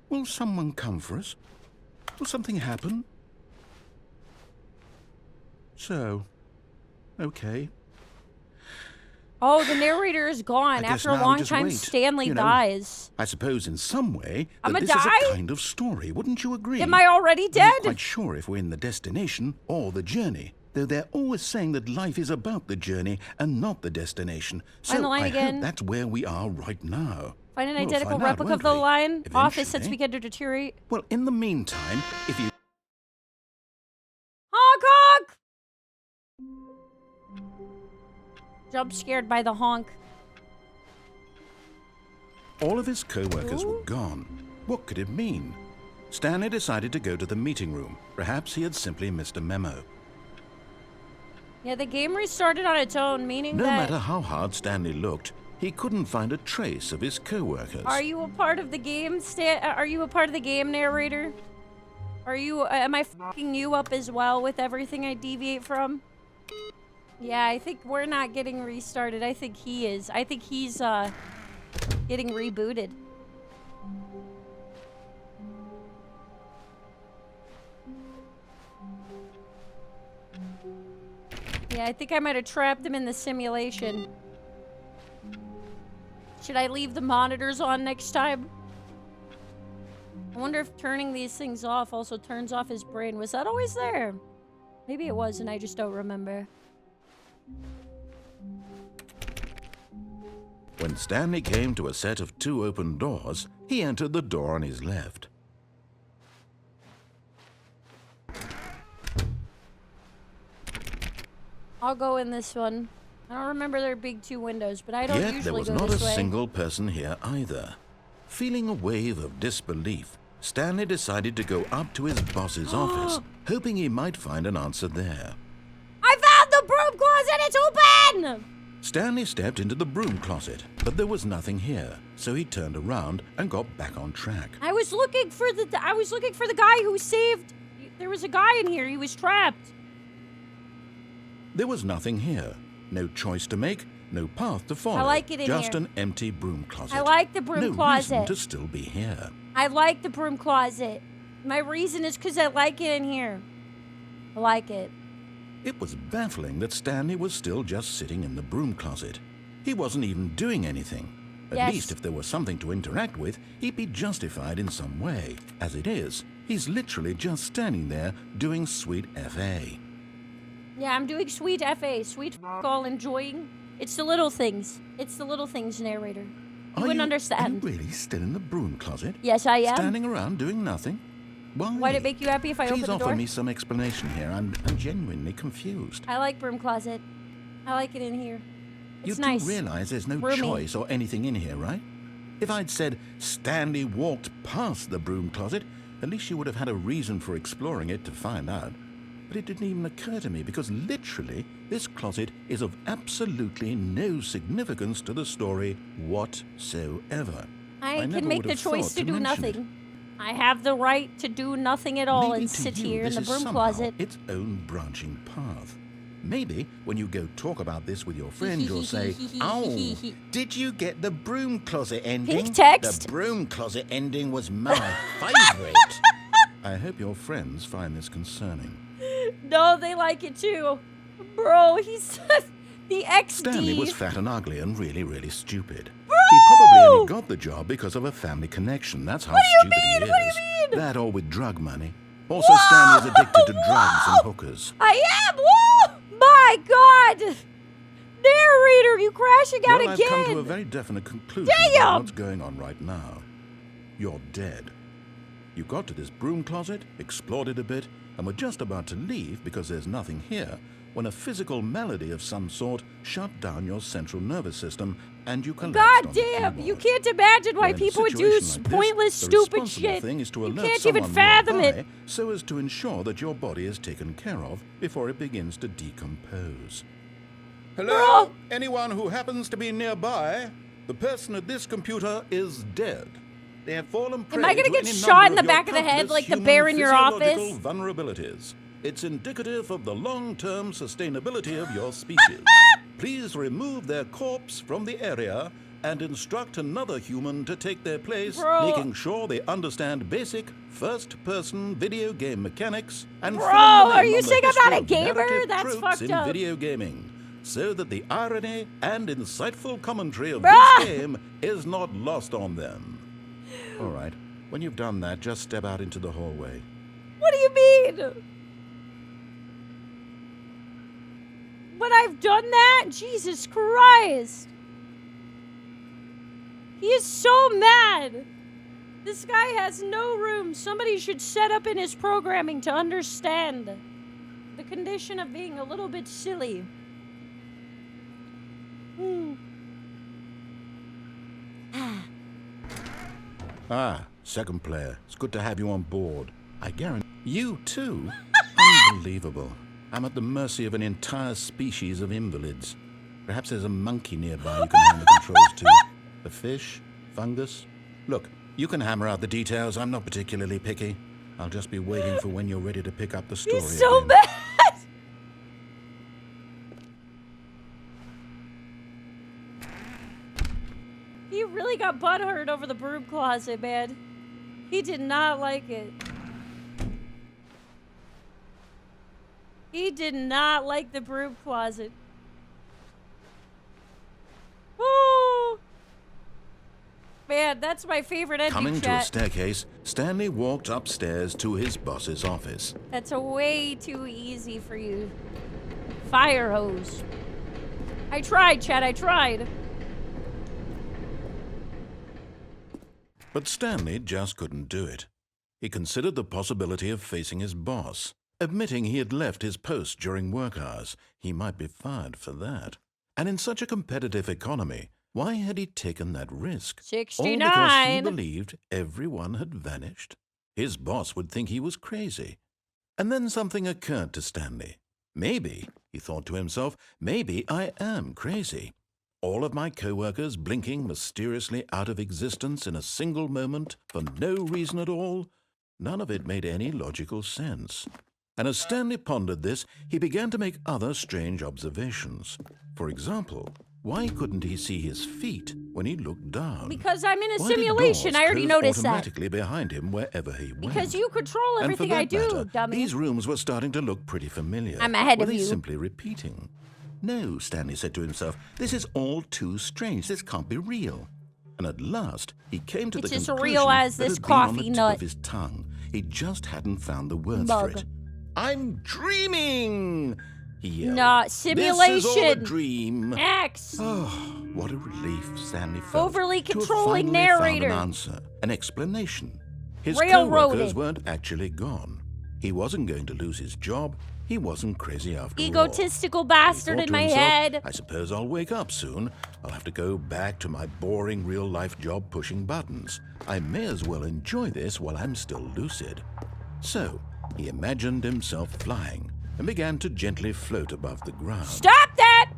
Will someone come for us? Will something happen? So, okay. Oh, the narrator is gone. I guess After a now long just time, wait. Stanley You know, dies. I suppose in some way that I'ma this die? is a kind of story, wouldn't you agree? Am I already I'm dead? not quite sure if we're in the destination or the journey, though they're always saying that life is about the journey and not the destination. So Find the line I again. hope that's where we are right now. Find an We'll identical find out, replica of won't the we? line. Office sets Eventually. begin to deteriorate. Well, in the meantime, if you... Honk honk! Jump scared by the honk. All of his co-workers Ooh. were gone. What could it mean? Stanley decided to go to the meeting room. Perhaps he had simply missed a memo. Yeah, the game restarted on its own, meaning No that... matter how hard Stanley looked, he couldn't find a trace of his co-workers. Are you a part of the game, Are you a part of the game, narrator? Are you... am I fucking you up as well with everything I deviate from? Yeah, I think we're not getting restarted. I think he is. I think he's, getting rebooted. Yeah, I think I might have trapped him in the simulation. Should I leave the monitors on next time? I wonder if turning these things off also turns off his brain. Was that always there? Maybe it was and I just don't remember. When Stanley came to a set of 2 open doors, he entered the door on his left. I'll go in this one. I don't remember there being 2 windows, but I don't Yet there usually was go not a this way. single person here either. Feeling a wave of disbelief, Stanley decided to go up to his boss's office, hoping he might find an answer there. I found the broom closet! It's open! Stanley stepped into the broom closet, but there was nothing here, so he turned around and got back on track. I was looking for the guy who saved. There was a guy in here. He was trapped. There was nothing here. No choice to make, no path to follow. I like it in just here. an empty broom closet. I like the broom no closet. reason to still be here. I like the broom closet. My reason is because I like it in here. I like it. It was baffling that Stanley was still just sitting in the broom closet. He wasn't even doing anything. At Yes. least if there was something to interact with, he'd be justified in some way. As it is, he's literally just standing there doing sweet FA. Yeah, I'm doing sweet FA. Sweet all enjoying. It's the little things. It's the little things, narrator. You wouldn't understand. Are you really still in the broom closet? Yes, I am. Standing around doing nothing? Why? Would it make you happy if I opened Please the offer door? me some explanation here. I'm genuinely confused. I like broom closet. I like it in here. You It's do nice. realize there's no Roomy. choice or anything in here, right? If I'd said Stanley walked past the broom closet, at least you would have had a reason for exploring it to find out. But it didn't even occur to me because literally this closet is of absolutely no significance to the story whatsoever. I never can make would the have choice thought to do mention it. nothing. I have the right to do nothing at all Maybe and to sit you, here in this the is broom somehow closet. its own branching path. Maybe when you go talk about this with your friend, you'll say, "Oh, did you get the broom closet ending? Pink text. The broom closet ending was my favorite." I hope your friends find this concerning. No, they like it too. Bro, he's the XD. Stanley was fat and ugly and really, really stupid. He probably only got the job because of a family connection. That's how stupid he is. What do you mean? That or with drug money. Also, Stanley is addicted to drugs and hookers. I am. Whoa! My God. Narrator, you crashing out Well, again. I've come to a very definite conclusion Damn! about what's going on right now. You're dead. You got to this broom closet, explored it a bit, and were just about to leave because there's nothing here when a physical malady of some sort shut down your central nervous system and you collapsed God on the damn, you keyboard. can't imagine why Well, in a people would do situation like pointless, this, the stupid responsible shit. thing is to You alert can't even someone fathom nearby it. so as to ensure that your body is taken care of before it begins to decompose. Hello? Anyone who happens to be nearby? The person at this computer is dead. They have fallen prey Am I gonna to get any shot in number the your back of the head countless like the human bear in your physiological office? vulnerabilities. It's indicative of the long-term sustainability of your species. Please remove their corpse from the area and instruct another human to take their place, Bro. making sure they understand basic first-person video game mechanics and Bro, filling them are in you on the saying I'm not a history of gamer? narrative That's tropes fucked in up. video gaming, so that the irony and insightful commentary of Bruh. this game is not lost on them. All right, when you've done that, just step out into the hallway. What do you mean? When I've done that? Jesus Christ. He is so mad. This guy has no room. Somebody should set up in his programming to understand the condition of being a little bit silly. Ah, second player. It's good to have you on board. I guarantee you too. Unbelievable. I'm at the mercy of an entire species of invalids. Perhaps there's a monkey nearby you can hand the controls to. A fish? Fungus? Look, you can hammer out the details. I'm not particularly picky. I'll just be waiting for when you're ready to pick up the story. He's so again. mad. He really got butthurt over the broom closet, man. He did not like it. He did not like the broom closet. Woo! Man, that's my favorite ending, Coming to a chat. staircase, Stanley walked upstairs to his boss's office. That's a way too easy for you. Fire hose. I tried, Chad, I tried. But Stanley just couldn't do it. He considered the possibility of facing his boss. Admitting he had left his post during work hours, he might be fired for that. And in such a competitive economy, why had he taken that risk? 69. All because he believed everyone had vanished? His boss would think he was crazy. And then something occurred to Stanley. Maybe, he thought to himself, maybe I am crazy. All of my co-workers blinking mysteriously out of existence in a single moment for no reason at all? None of it made any logical sense. And as Stanley pondered this, he began to make other strange observations. For example, why couldn't he see his feet when he looked down? Because I'm in a Why did simulation. doors I already close noticed that. automatically behind him wherever he went? Because you control And for everything that I do, matter, dummy. these rooms were starting to look pretty familiar. I'm ahead were of they you. simply repeating? No, Stanley said to himself, this is all too strange. This can't be real. And at last, he came to It's the as conclusion real as that this had been on coffee the nut. tip of his tongue. He just hadn't found the words Mug. for it. I'm dreaming! He yelled. Nah, This is all a simulation. dream. X. Oh, what a relief Stanley felt. Overly to have controlling finally narrator. found an answer, an explanation. His Railroaded. co-workers weren't actually gone. He wasn't going to lose his job. He wasn't crazy after all. Egotistical He bastard thought in to my himself, head. I suppose I'll wake up soon. I'll have to go back to my boring real-life job pushing buttons. I may as well enjoy this while I'm still lucid. So, he imagined himself flying and began to gently float above the ground. Stop that!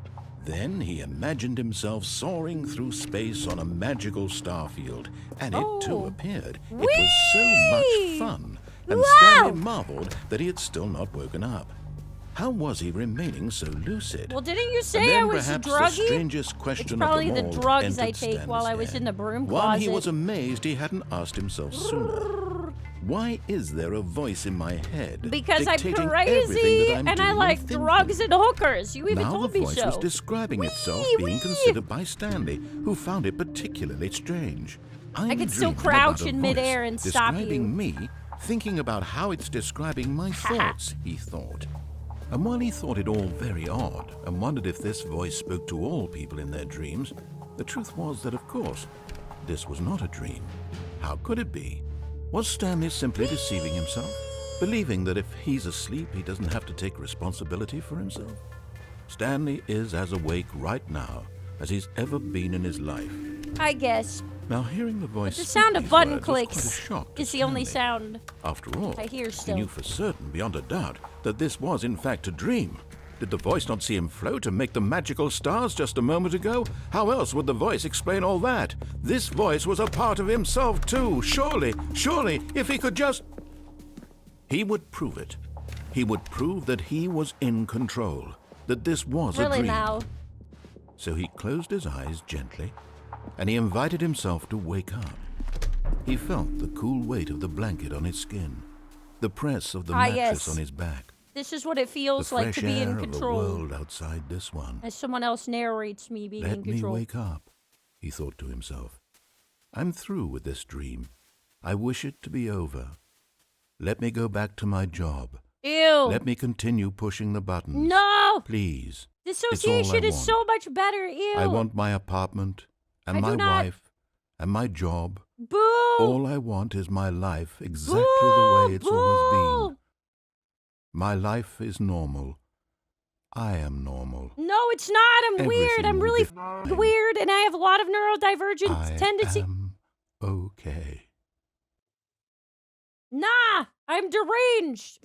Then he imagined himself soaring through space on a magical starfield, and it too Oh. appeared. It Whee! was so much fun, and Wow! Stanley marveled that he had still not woken up. How was he remaining so lucid? Well, didn't you And say then I was perhaps druggy? the strangest question It's probably of the them all drugs I entered take while I was Stanley's in the broom head. One, he closet. was amazed he hadn't asked himself sooner. Why is there a voice in my head Because I'm dictating crazy everything that I'm and I doing like thinking? drugs and hookers. You even Now told the me voice so. was describing itself Wee, being wee. considered by Stanley, who found it particularly strange. I'm could still dreaming crouch about a in voice midair and stop describing you. me, thinking about how it's describing my thoughts, he thought. And while he thought it all very odd and wondered if this voice spoke to all people in their dreams, the truth was that, of course, this was not a dream. How could it be? Was Stanley simply deceiving himself? believing that if he's asleep, he doesn't have to take responsibility for himself. Stanley is as awake right now as he's ever been in his life. I guess. Now, hearing the voice The speak sound of these button words was quite a clicks shock to is the only Stanley. sound After all, I hear he still. knew for certain, beyond a doubt, that this was in fact a dream. Did the voice not see him float and make the magical stars just a moment ago? How else would the voice explain all that? This voice was a part of himself too. Surely, if he could just... He would prove it. He would prove that he was in control, that this was a Really dream. now? So he closed his eyes gently, and he invited himself to wake up. He felt the cool weight of the blanket on his skin, the press of the mattress yes. on his back, This is what it the feels like fresh to be air in of the control. world outside this one. As someone else narrates me being in Let me control. wake up, he thought to himself. I'm through with this dream. I wish it to be over. Let me go back to my job. Ew. Let me continue pushing the buttons. No! Please. Dissociation is want. so much better. Ew. I want my apartment, and I my do not- wife, and my job. Boo! All I want is my life exactly Boo! the way it's always Boo! been. My life is normal. I am normal. No, it's not. I'm weird. Everything I'm will really be fine. weird, and I have a lot of neurodivergent I tendency. am okay. Nah, I'm deranged.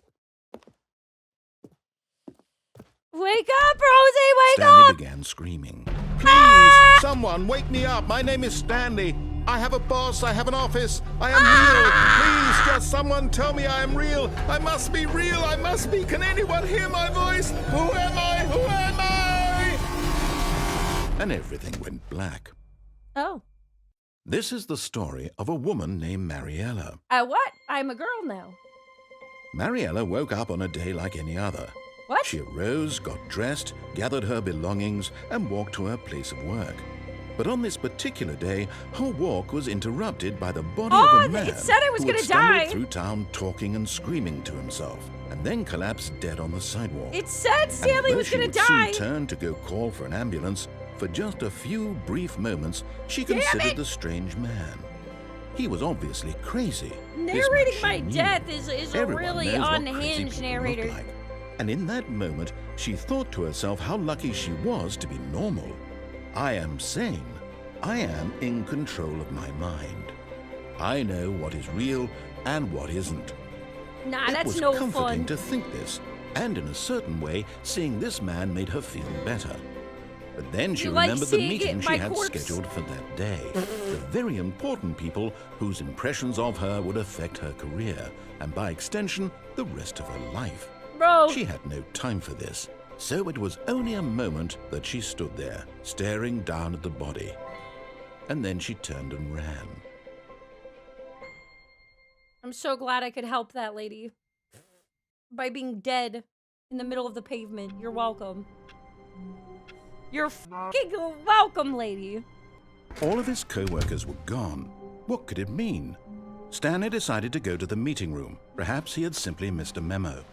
Wake up, Rosie, wake Stanley up! began screaming. Please, someone, wake me up. My name is Stanley. I have a boss. I have an office. I am real. Please, just someone tell me I am real. I must be real. I must be. Can anyone hear my voice? Who am I? Who am I? And everything went black. Oh. This is the story of a woman named Mariella. What? I'm a girl now. Mariella woke up on a day like any other. What? She arose, got dressed, gathered her belongings, and walked to her place of work. But on this particular day, her walk was interrupted by the body of a man it said I was who had gonna stumbled die. through town talking and screaming to himself, and then collapsed dead on the sidewalk. It said Stanley and although was she gonna would die. soon turn to go call for an ambulance, for just a few brief moments, she considered it. the strange man. He was obviously crazy. This Narrating much my she knew. death is a Everyone really knows what crazy unhinged people narrator. look like. And in that moment, she thought to herself how lucky she was to be normal. I am sane. I am in control of my mind. I know what is real and what isn't. Nah, It that's was no comforting fun. to think this, and in a certain way, seeing this man made her feel better. But then she You like remembered the seeing meeting it, she my had corpse? scheduled for that day. The very important people whose impressions of her would affect her career, and by extension, the rest of her life. Bro. She had no time for this, so it was only a moment that she stood there, staring down at the body. And then she turned and ran. I'm so glad I could help that lady. By being dead in the middle of the pavement. You're welcome. You're fucking welcome, lady. All of his co-workers were gone. What could it mean? Stanley decided to go to the meeting room. Perhaps he had simply missed a memo.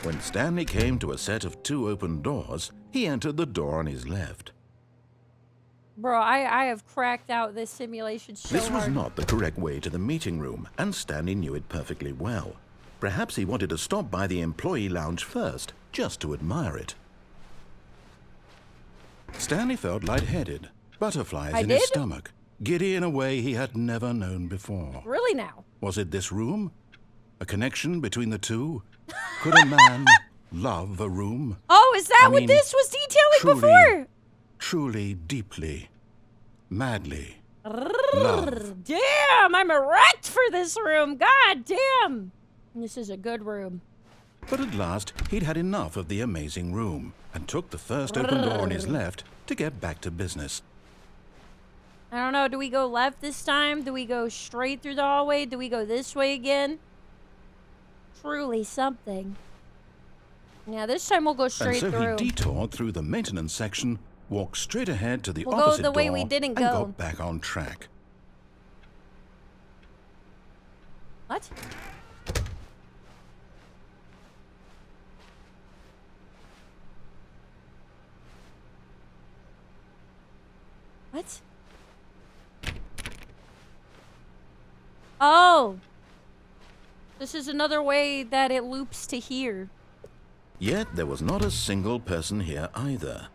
When Stanley came to a set of 2 open doors, he entered the door on his left. Bro, I have cracked out this simulation so This was hard. not the correct way to the meeting room, and Stanley knew it perfectly well. Perhaps he wanted to stop by the employee lounge first, just to admire it. Stanley felt lightheaded, butterflies in his did? stomach, giddy in a way he had never known before. Really now? Was it this room? A connection between the two? Could a man love a room? Oh, is that I what mean, this was detailing truly- before? Truly, deeply, madly. Love. Damn, I'm erect for this room. God damn. This is a good room. But at last, he'd had enough of the amazing room and took the first open door on his left to get back to business. I don't know. Do we go left this time? Do we go straight through the hallway? Do we go this way again? Truly something. Yeah, this time we'll go And straight so through. he detoured through the maintenance section, walked straight ahead to the We'll go opposite the way door, we didn't and go. got back on track. What? What? Oh. This is another way that it loops to here. Yet there was not a single person here either.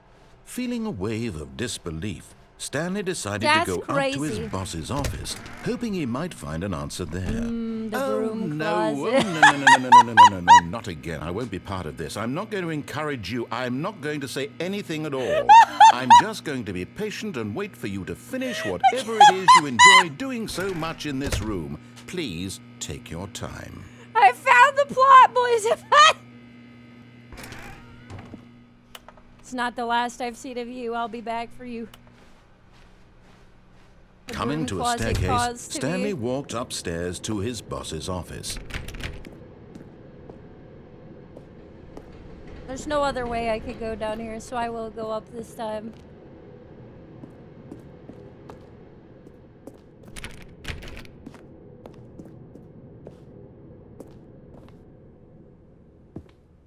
Feeling a wave of disbelief, Stanley decided That's to go up to his crazy. boss's office, hoping he might find an answer there. The Oh, broom no, closet. no, not again. I won't be part of this. I'm not going to encourage you. I'm not going to say anything at all. I'm just going to be patient and wait for you to finish whatever it is you enjoy doing so much in this room. Please take your time. I found the plot, boys. It's not the last I've seen of you. I'll be back for you. The Coming broom to a closet staircase, caused to Stanley be- walked upstairs to his boss's office. There's no other way I could go down here, so I will go up this time.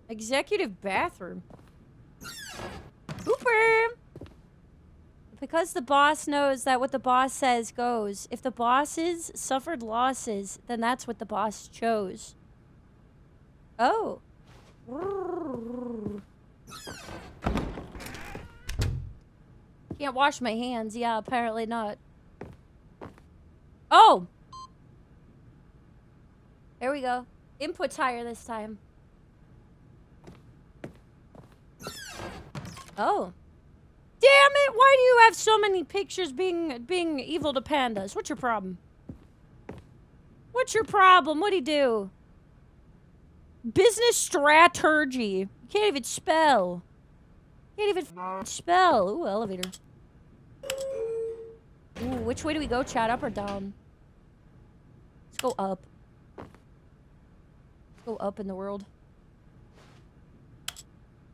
Executive bathroom. Hooper! Because the boss knows that what the boss says goes. If the bosses suffered losses, then that's what the boss chose. Oh. Can't wash my hands. Yeah, apparently not. Oh! There we go. Input's higher this time. Oh. Damn it! Why do you have so many pictures being evil to pandas? What's your problem? What's your problem? What'd he do? Business strategy. You can't even spell. Can't even spell. Ooh, elevator. Ooh, which way do we go, Chad? Up or down? Let's go up. Let's go up in the world.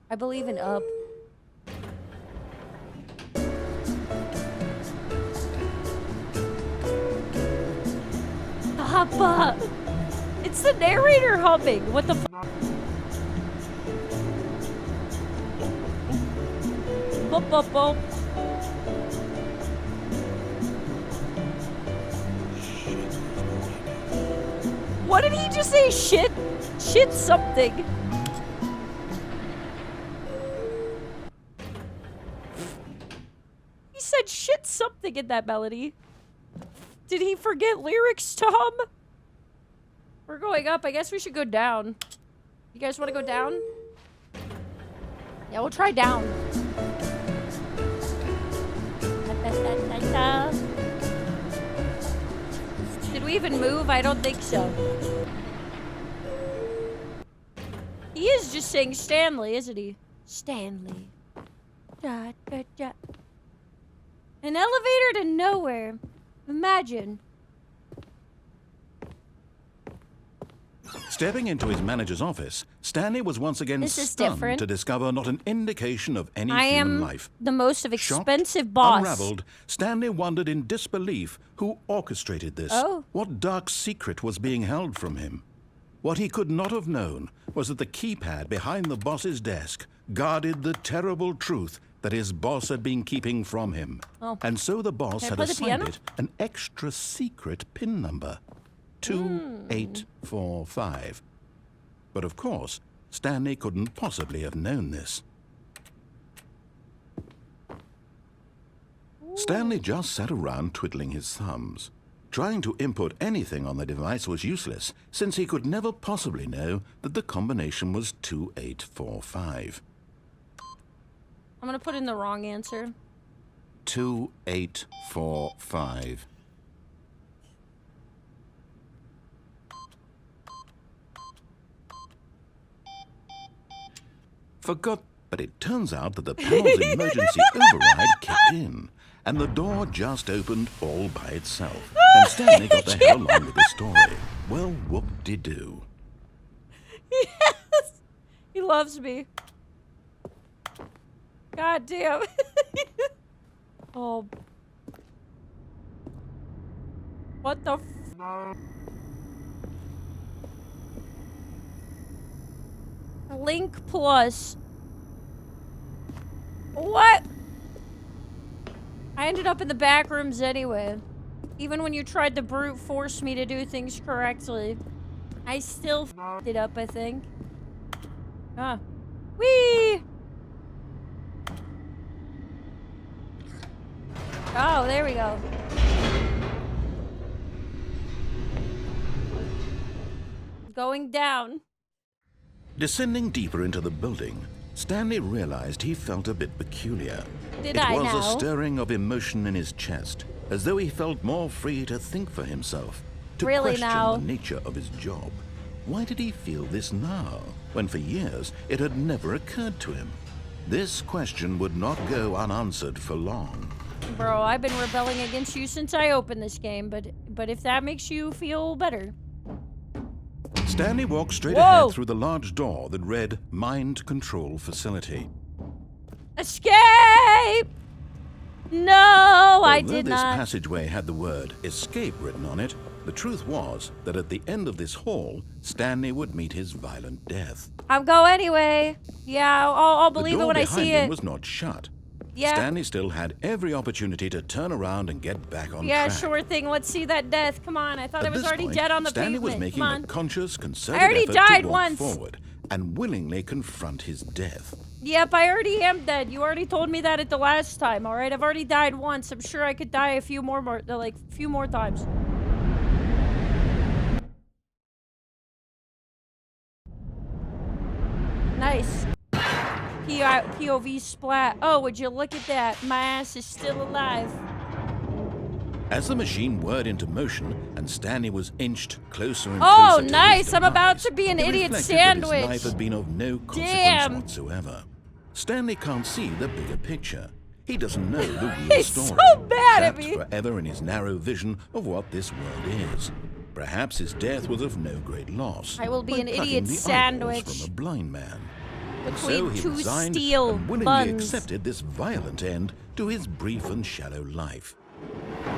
I believe in up. Papa! It's the narrator humming. What the f- Bop, bop, bop. What did he just say? Shit? Shit something. He said shit something in that melody. Did he forget lyrics, Tom? We're going up. I guess we should go down. You guys want to go down? Yeah, we'll try down. Did we even move? I don't think so. He is just saying Stanley, isn't he? Stanley. Da, da, da. An elevator to nowhere. Imagine. Stepping into his manager's office, Stanley was once again This is stunned different. to discover not an indication of any I human am life. the most of Shocked, expensive boss. unraveled, Stanley wondered in disbelief who orchestrated this. Oh. What dark secret was being held from him? What he could not have known was that the keypad behind the boss's desk guarded the terrible truth that his boss had been keeping from him. Oh. And so the boss Can I had play the assigned piano? it an extra secret PIN number. 2845. But of course, Stanley couldn't possibly have known this. Stanley just sat around twiddling his thumbs. Trying to input anything on the device was useless, since he could never possibly know that the combination was 2845. I'm gonna put in the wrong answer. 2845. Forgot, but it turns out that the panel's emergency override kicked in, and the door just opened all by itself. And Stanley got the hell along with the story. Well, whoop-de-doo. Yes! He loves me. God damn. Oh. What the f- Link Plus. What? I ended up in the back rooms anyway. Even when you tried to brute force me to do things correctly. I still f***ed it up, I think. Ah. Whee! Oh, there we go. Going down. Descending deeper into the building, Stanley realized he felt a bit peculiar. Did It I was now? a stirring of emotion in his chest, as though he felt more free to think for himself, to Really question now? the nature of his job. Why did he feel this now, when for years it had never occurred to him? This question would not go unanswered for long. Bro, I've been rebelling against you since I opened this game, but if that makes you feel better. Stanley walked straight Whoa! ahead through the large door that read Mind Control Facility. Escape! No, I Although did this not. passageway had the word escape written on it, the truth was that at the end of this hall, Stanley would meet his violent death. I'll go anyway. Yeah, I'll The believe door it when I behind see him it. was not shut. Yeah. Stanley still had every opportunity to turn around and get back on Yeah, track. sure thing. Let's see that death. Come on, I thought I At was this already point, dead on the Stanley was pavement. making Come a on. conscious, concerted already effort died to walk once. forward and willingly confront his death. Yep, I already am dead. You already told me that at the last time, alright? I've already died once. I'm sure I could die a few more times. Nice. POV splat. Oh, would you look at that? My ass is still alive. As the machine whirred into motion and Stanley was inched closer and Oh, closer to nice. his I'm about demise, to be an it idiot reflected that his sandwich. life had been of no consequence Damn. whatsoever. Stanley can't see the bigger picture. He doesn't know the real He's story. so bad at trapped me. forever in his narrow vision of what this world is. Perhaps his death was of no great loss. I will be by an plucking idiot the eyeballs sandwich from a blind man. So between he two resigned steel and willingly buns. accepted this violent end to his brief and shallow life.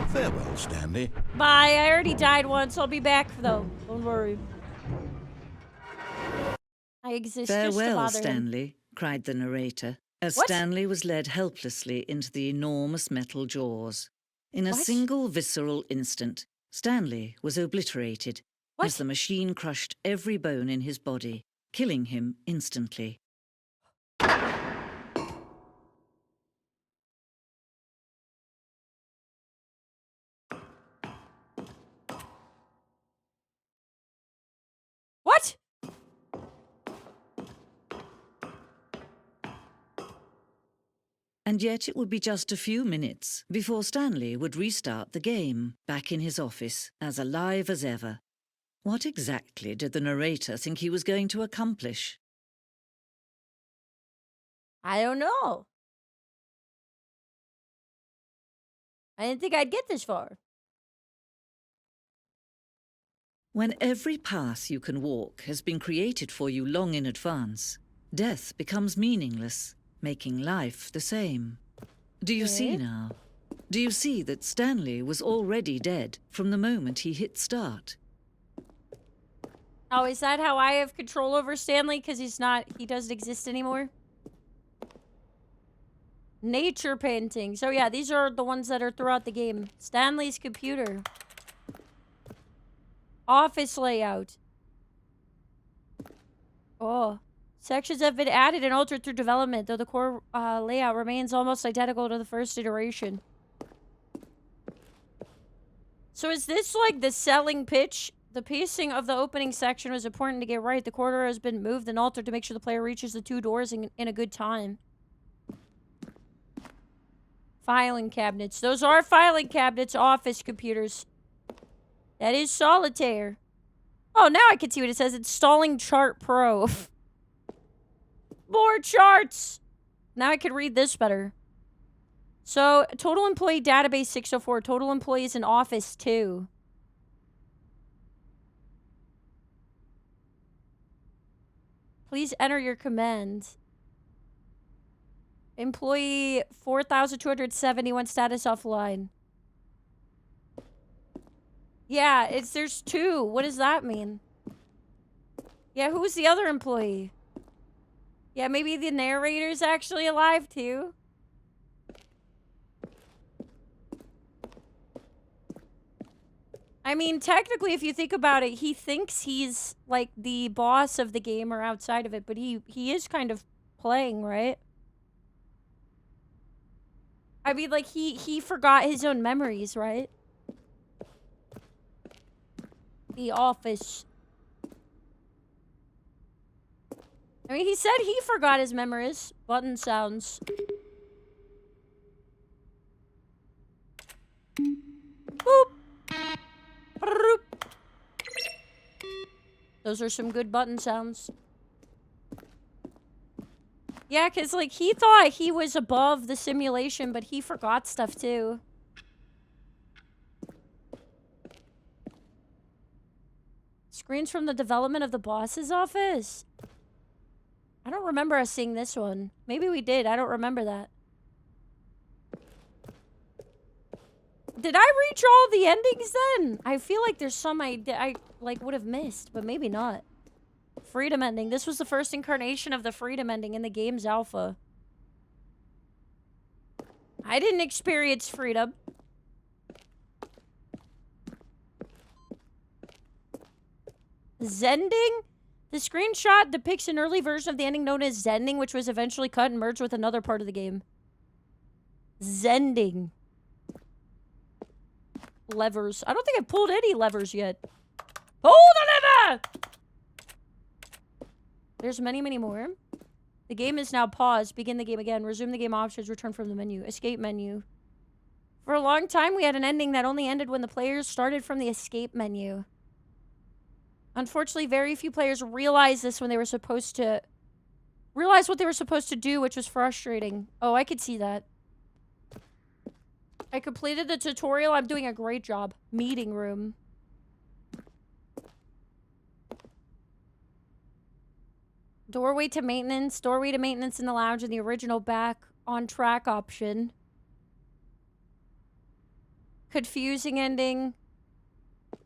Farewell, Stanley. Bye. I already died once. I'll be back though. Don't worry. I exist just to Farewell, bother him. Stanley, cried the narrator, as What? Stanley was led helplessly into the enormous metal jaws. In a What? single visceral instant, Stanley was obliterated What? as the machine crushed every bone in his body, killing him instantly. What? And yet it would be just a few minutes before Stanley would restart the game, back in his office, as alive as ever. What exactly did the narrator think he was going to accomplish? I don't know. I didn't think I'd get this far. When every path you can walk has been created for you long in advance, death becomes meaningless, making life the same. Do you see now? Do you see that Stanley was already dead from the moment he hit start? Oh, is that how I have control over Stanley? Because he doesn't exist anymore? Nature painting. So yeah, these are the ones that are throughout the game. Stanley's computer. Office layout. Oh. Sections have been added and altered through development, though the core layout remains almost identical to the first iteration. So is this like the selling pitch? The pacing of the opening section was important to get right. The corridor has been moved and altered to make sure the player reaches the 2 doors in a good time. Filing cabinets. Those are filing cabinets, office computers. That is solitaire. Oh, now I can see what it says. Installing Chart Pro. More charts! Now I can read this better. So, total employee database 604. Total employees in office 2. Please enter your command. Employee 4,271 status offline. Yeah, there's 2. What does that mean? Yeah, who's the other employee? Yeah, maybe the narrator's actually alive too. I mean, technically, if you think about it, he thinks he's, like, the boss of the game or outside of it, but he is kind of playing, right? I mean, like, he forgot his own memories, right? The office. I mean, he said he forgot his memories. Button sounds. Boop. Broop. Those are some good button sounds. Yeah, because, like, he thought he was above the simulation, but he forgot stuff, too. Screens from the development of the boss's office? I don't remember us seeing this one. Maybe we did. I don't remember that. Did I reach all the endings then? I feel like there's some I like would have missed, but maybe not. Freedom ending. This was the first incarnation of the freedom ending in the game's alpha. I didn't experience freedom. Zending? The screenshot depicts an early version of the ending known as Zending, which was eventually cut and merged with another part of the game. Zending. Levers. I don't think I've pulled any levers yet. Pull the lever! There's many, many more. The game is now paused. Begin the game again. Resume the game options. Return from the menu. Escape menu. For a long time, we had an ending that only ended when the players started from the escape menu. Unfortunately, very few players realized this when they were supposed to... realize what they were supposed to do, which was frustrating. Oh, I could see that. I completed the tutorial. I'm doing a great job. Meeting room. Doorway to maintenance. Doorway to maintenance in the lounge and the original back on track option. Confusing ending.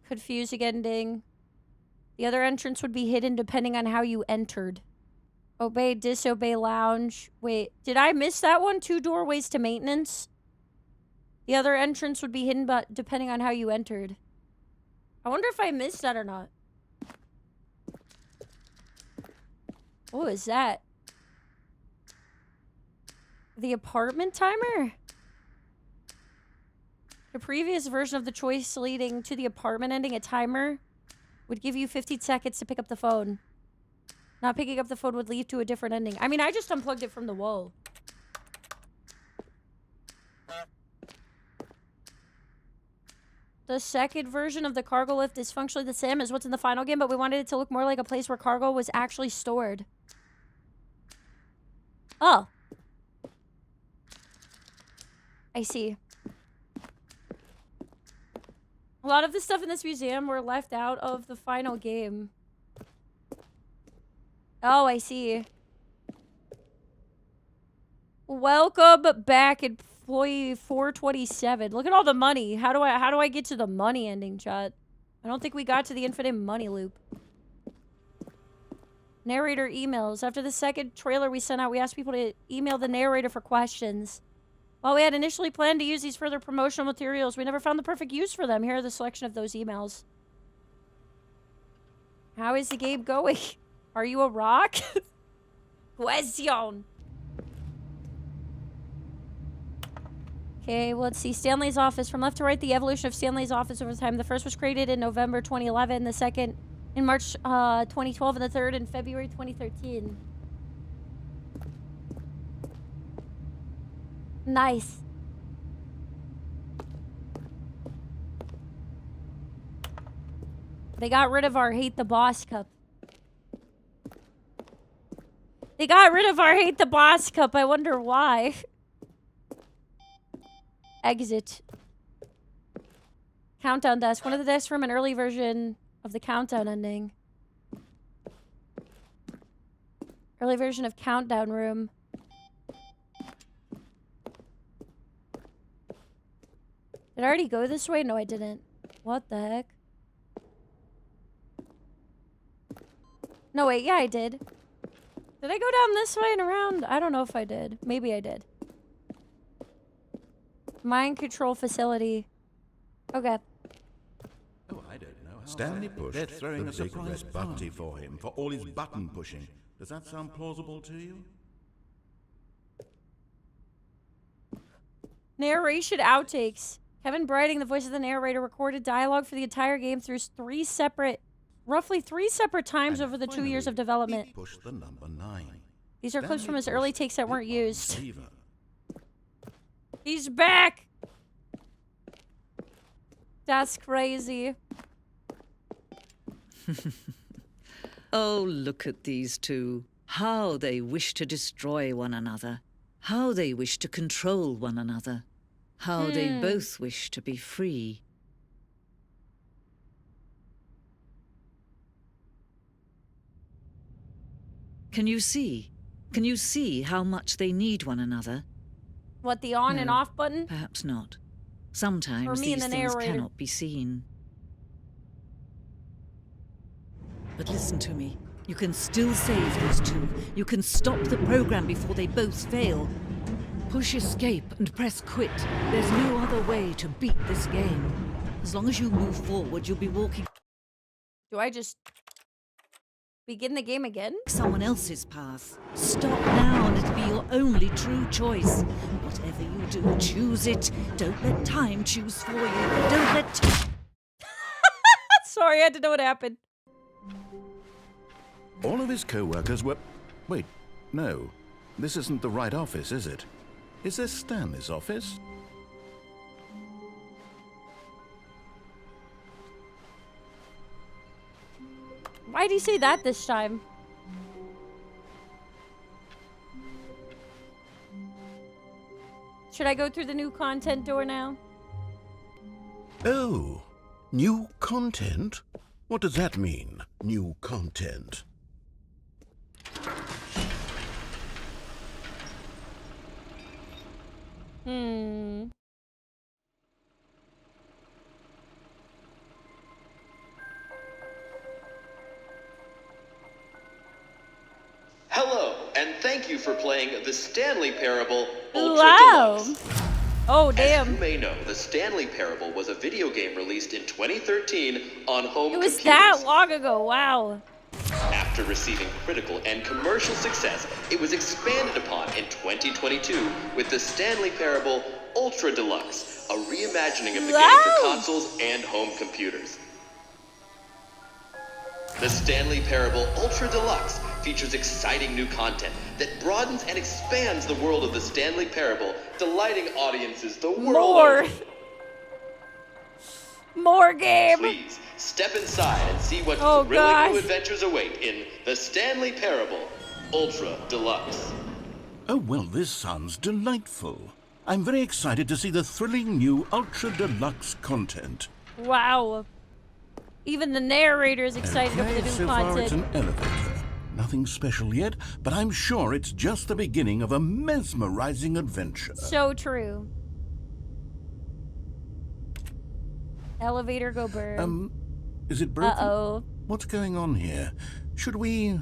Confusing ending. The other entrance would be hidden depending on how you entered. Obey, disobey lounge. Wait, did I miss that one? 2 doorways to maintenance. The other entrance would be hidden but depending on how you entered. I wonder if I missed that or not. What was that? The apartment timer? The previous version of the choice leading to the apartment ending, a timer, would give you 15 seconds to pick up the phone. Not picking up the phone would lead to a different ending. I mean, I just unplugged it from the wall. The second version of the cargo lift is functionally the same as what's in the final game, but we wanted it to look more like a place where cargo was actually stored. Oh. I see. A lot of the stuff in this museum were left out of the final game. Oh, I see. Welcome back, employee 427. Look at all the money. How do I get to the money ending, chat? I don't think we got to the infinite money loop. Narrator emails. After the second trailer we sent out, we asked people to email the narrator for questions. While we had initially planned to use these further promotional materials, we never found the perfect use for them. Here are the selection of those emails. How is the game going? Are you a rock? Question. Okay, well, let's see. Stanley's office. From left to right, the evolution of Stanley's office over time. The first was created in November 2011. The second in March 2012. And the third in February 2013. Nice. They got rid of our Hate the Boss cup. They got rid of our Hate the Boss cup. I wonder why. Exit. Countdown desk. One of the desks from an early version of the countdown ending. Early version of countdown room. Did I already go this way? No, I didn't. What the heck? No, wait. Yeah, I did. Did I go down this way and around? I don't know if I did. Maybe I did. Mind control facility. Okay. Stanley pushed the big red button for him for all his button pushing. Does that sound plausible to you? Narration outtakes. Kevin Briding, the voice of the narrator, recorded dialogue for the entire game through roughly three separate times And over the 2 finally, years of development. he pushed the number 9. These are clips Stanley from his pushed early takes that the weren't used. lever. He's back! That's crazy. Oh, look at these two. How they wish to destroy one another. How they wish to control one another. How they both wish to be free. Can you see? Can you see how much they need one another? What, the on and No, off button? Perhaps not. Sometimes me and these the things narrator. cannot be seen. But listen to me. You can still save these two. You can stop the program before they both fail. Push escape and press quit. There's no other way to beat this game. As long as you move forward, you'll be walking Do I just begin the game again? someone else's path. Stop now and it'll be your only true choice. Whatever you do, choose it. Don't let time choose for you. Don't let Sorry, I had to know what happened. All of his co-workers were... Wait, no. This isn't the right office, is it? Is this Stanley's office? Why'd he say that this time? Should I go through the new content door now? Oh, new content? What does that mean, new content? Hello, and thank you for playing the Stanley Parable Ultra Wow. Deluxe. Oh, As damn. you may know, the Stanley Parable was a video game released in 2013 on home It was computers. that long ago. Wow. After receiving critical and commercial success, it was expanded upon in 2022 with the Stanley Parable Ultra Deluxe, a reimagining of the game for consoles and home computers. The Stanley Parable Ultra Deluxe features exciting new content that broadens and expands the world of the Stanley Parable, delighting audiences the world More. over. More game. Please step inside and see what Oh, thrilling gosh. new adventures await in the Stanley Parable Ultra Deluxe. Oh, well, this sounds delightful. I'm very excited to see the thrilling new Ultra Deluxe content. Wow. Even the narrator is excited over the new so far it's content. an elevator. Nothing special yet, but I'm sure it's just the beginning of a mesmerizing adventure. So true. Elevator go burn. Is it broken? Uh-oh. What's going on here? Should we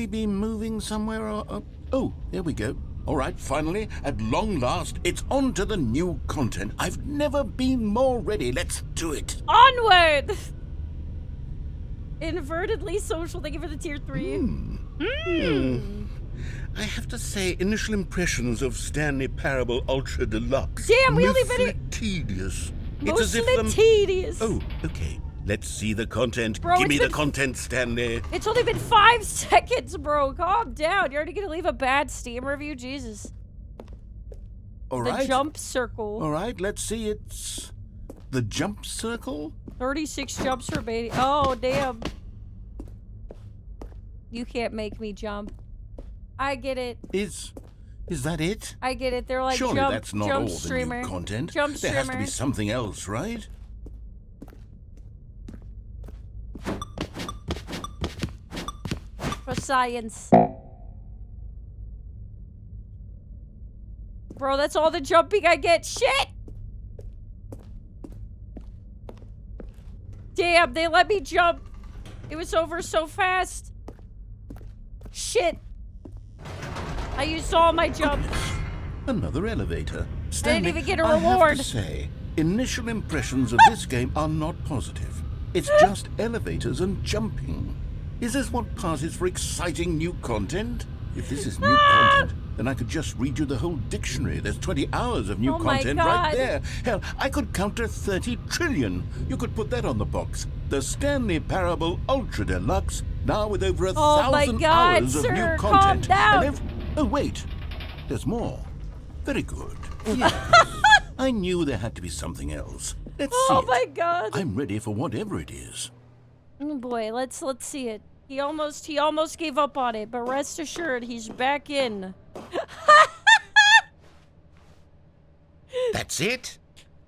be moving somewhere or... Oh, there we go. All right, finally, at long last, it's on to the new content. I've never been more ready. Let's do it. Onward! Invertedly social. Thank you for the tier 3. I have to say, initial impressions of Stanley Parable Ultra Deluxe. Damn, we only been mostly tedious. It's as Mostly if tedious. Oh, okay. Let's see the content. Bro, Give me it's the been- content, Stanley. It's only been 5 seconds, bro. Calm down. You're already gonna leave a bad Steam review? Jesus. All The right. jump circle. All right, let's see. It's the jump circle. 36 jumps remaining. Oh, damn. You can't make me jump. I get it. Is that it? I get it. They're like Surely jump, that's not jump all streamer. the new content. Jump there has to streamer. be something else, right? For science. Bro, that's all the jumping I get. Shit! Damn, they let me jump. It was over so fast. Shit. I used all my jumps. Another elevator. Stanley, even get a I have reward. to say, initial impressions of this game are not positive. It's just elevators and jumping. Is this what passes for exciting new content? If this is new content, then I could just read you the whole dictionary. There's 20 hours of new Oh my content God. right there. Hell, I could count to 30 trillion. You could put that on the box. The Stanley Parable Ultra Deluxe, now with over Oh my 1,000 God, hours of sir, new calm content. down. Oh, wait. There's more. Very good. Yes. I knew there had to be something else. Let's see Oh it. my God. I'm ready for whatever it is. Oh boy, let's see it. He almost gave up on it, but rest assured, he's back in. That's it?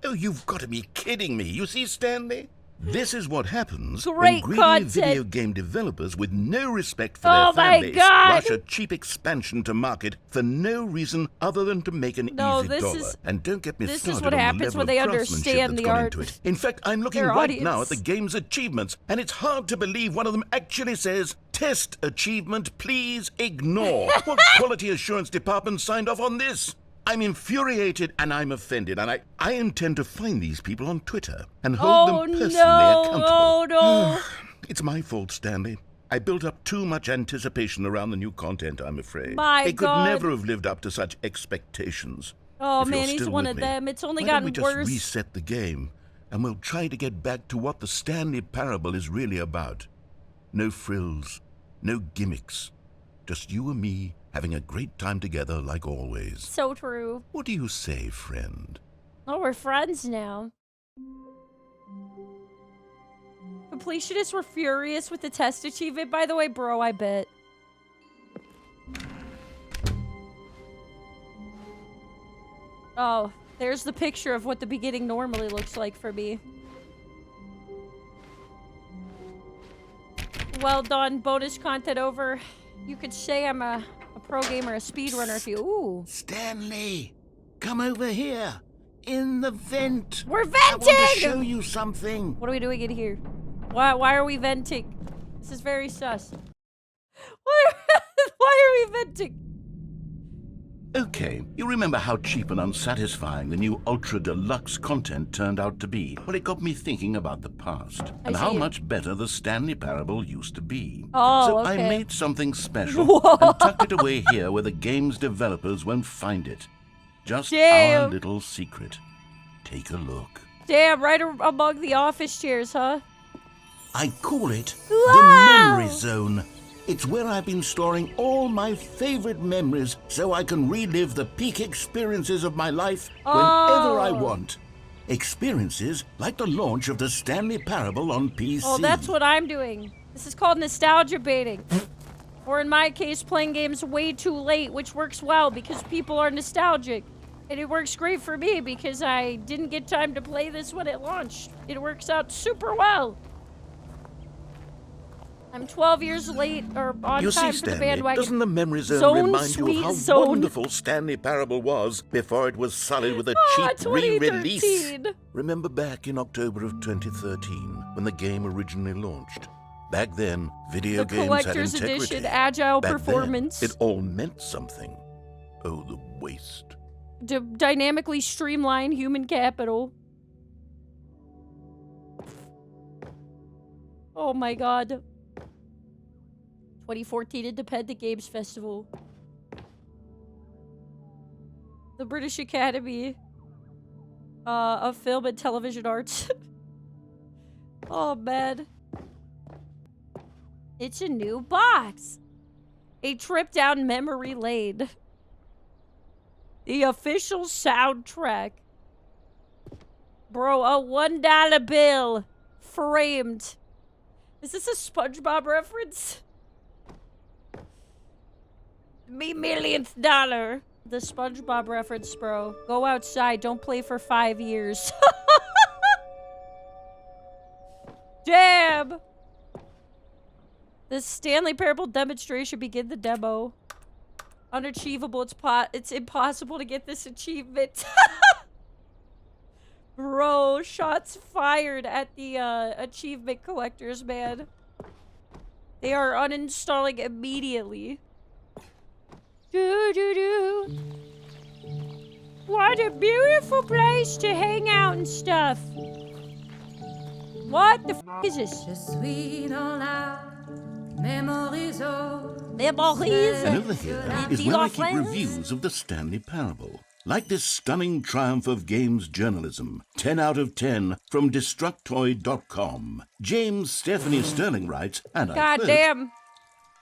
Oh, you've got to be kidding me. You see, Stanley? This is what happens when Great greedy content. video game developers with no respect for Oh their my fan base God. rush a cheap expansion to market for no reason other than to make an No, easy this dollar. is- And don't get me this is started what on the happens level when of they craftsmanship understand that's the gone art. into it. In fact, I'm looking Their right now at audience. the game's achievements, and it's hard to believe one of them actually says, "Test achievement, please ignore." What quality assurance department signed off on this? I'm infuriated and I'm offended, and I intend to find these people on Twitter and hold them personally accountable. Oh no. It's my fault, Stanley. I built up too much anticipation around the new content, I'm afraid. My It could God. never have lived up to such expectations. Oh If you're man, he's still one with of me, them. It's only why don't gotten we just worse. reset the game, and we'll try to get back to what the Stanley Parable is really about. No frills, no gimmicks. Just you and me having a great time together like always. So true. What do you say, friend? Oh, we're friends now. Completionists were furious with the test achievement, by the way, bro, I bet. Oh, there's the picture of what the beginning normally looks like for me. Well done, bonus content over. You could say I'm a pro gamer, a speedrunner if you... Ooh. Stanley, come over here. In the vent. We're I want to venting! show you something. What are we doing in here? Why are we venting? This is very sus. Why are we venting? Okay, you remember how cheap and unsatisfying the new Ultra Deluxe content turned out to be? Well, it got me thinking about the past and how see. much better the Stanley Parable used to be. Oh, so okay. I made something special Whoa. and tucked it away here where the game's developers won't find it. Just our Damn. little secret. Take a look. Damn, right among the office chairs, huh? I call it Wow. the Memory Zone. It's where I've been storing all my favorite memories so I can relive the peak experiences of my life whenever I want. Experiences like the launch of the Stanley Parable on PC. Oh, that's what I'm doing. This is called nostalgia baiting. Or in my case, playing games way too late, which works well because people are nostalgic. And it works great for me because I didn't get time to play this when it launched. It works out super well. I'm 12 years late, or on You time see, for the Stanley, bandwagon. doesn't the Memory Zone, Zone, remind you sweet of how zone. wonderful Stanley Parable was before it was sullied with a cheap 2013. re-release? Remember back in October of 2013 when the game originally launched? Back then, video The games had collector's integrity. edition, agile Back performance. then, it all meant something. Oh, the waste. Dynamically streamline human capital. Oh my god. 2014 Independent Games Festival. The British Academy of Film and Television Arts. Oh man. It's a new box. A trip down memory lane. The official soundtrack. Bro, a $1 bill. Framed. Is this a SpongeBob reference? Me millionth dollar. The SpongeBob reference, bro. Go outside. Don't play for 5 years. Damn. The Stanley Parable demonstration. Begin the demo. Unachievable. It's impossible to get this achievement. Bro, shots fired at the achievement collectors, man. They are uninstalling immediately. Doo-doo-doo. What a beautiful place to hang out and stuff. What the f- Is this? And Memories. over here is where I keep reviews of the Stanley Parable. Like this stunning triumph of games journalism, 10 out of 10 from Destructoid.com. James Stephanie Sterling writes, and I God quote, damn.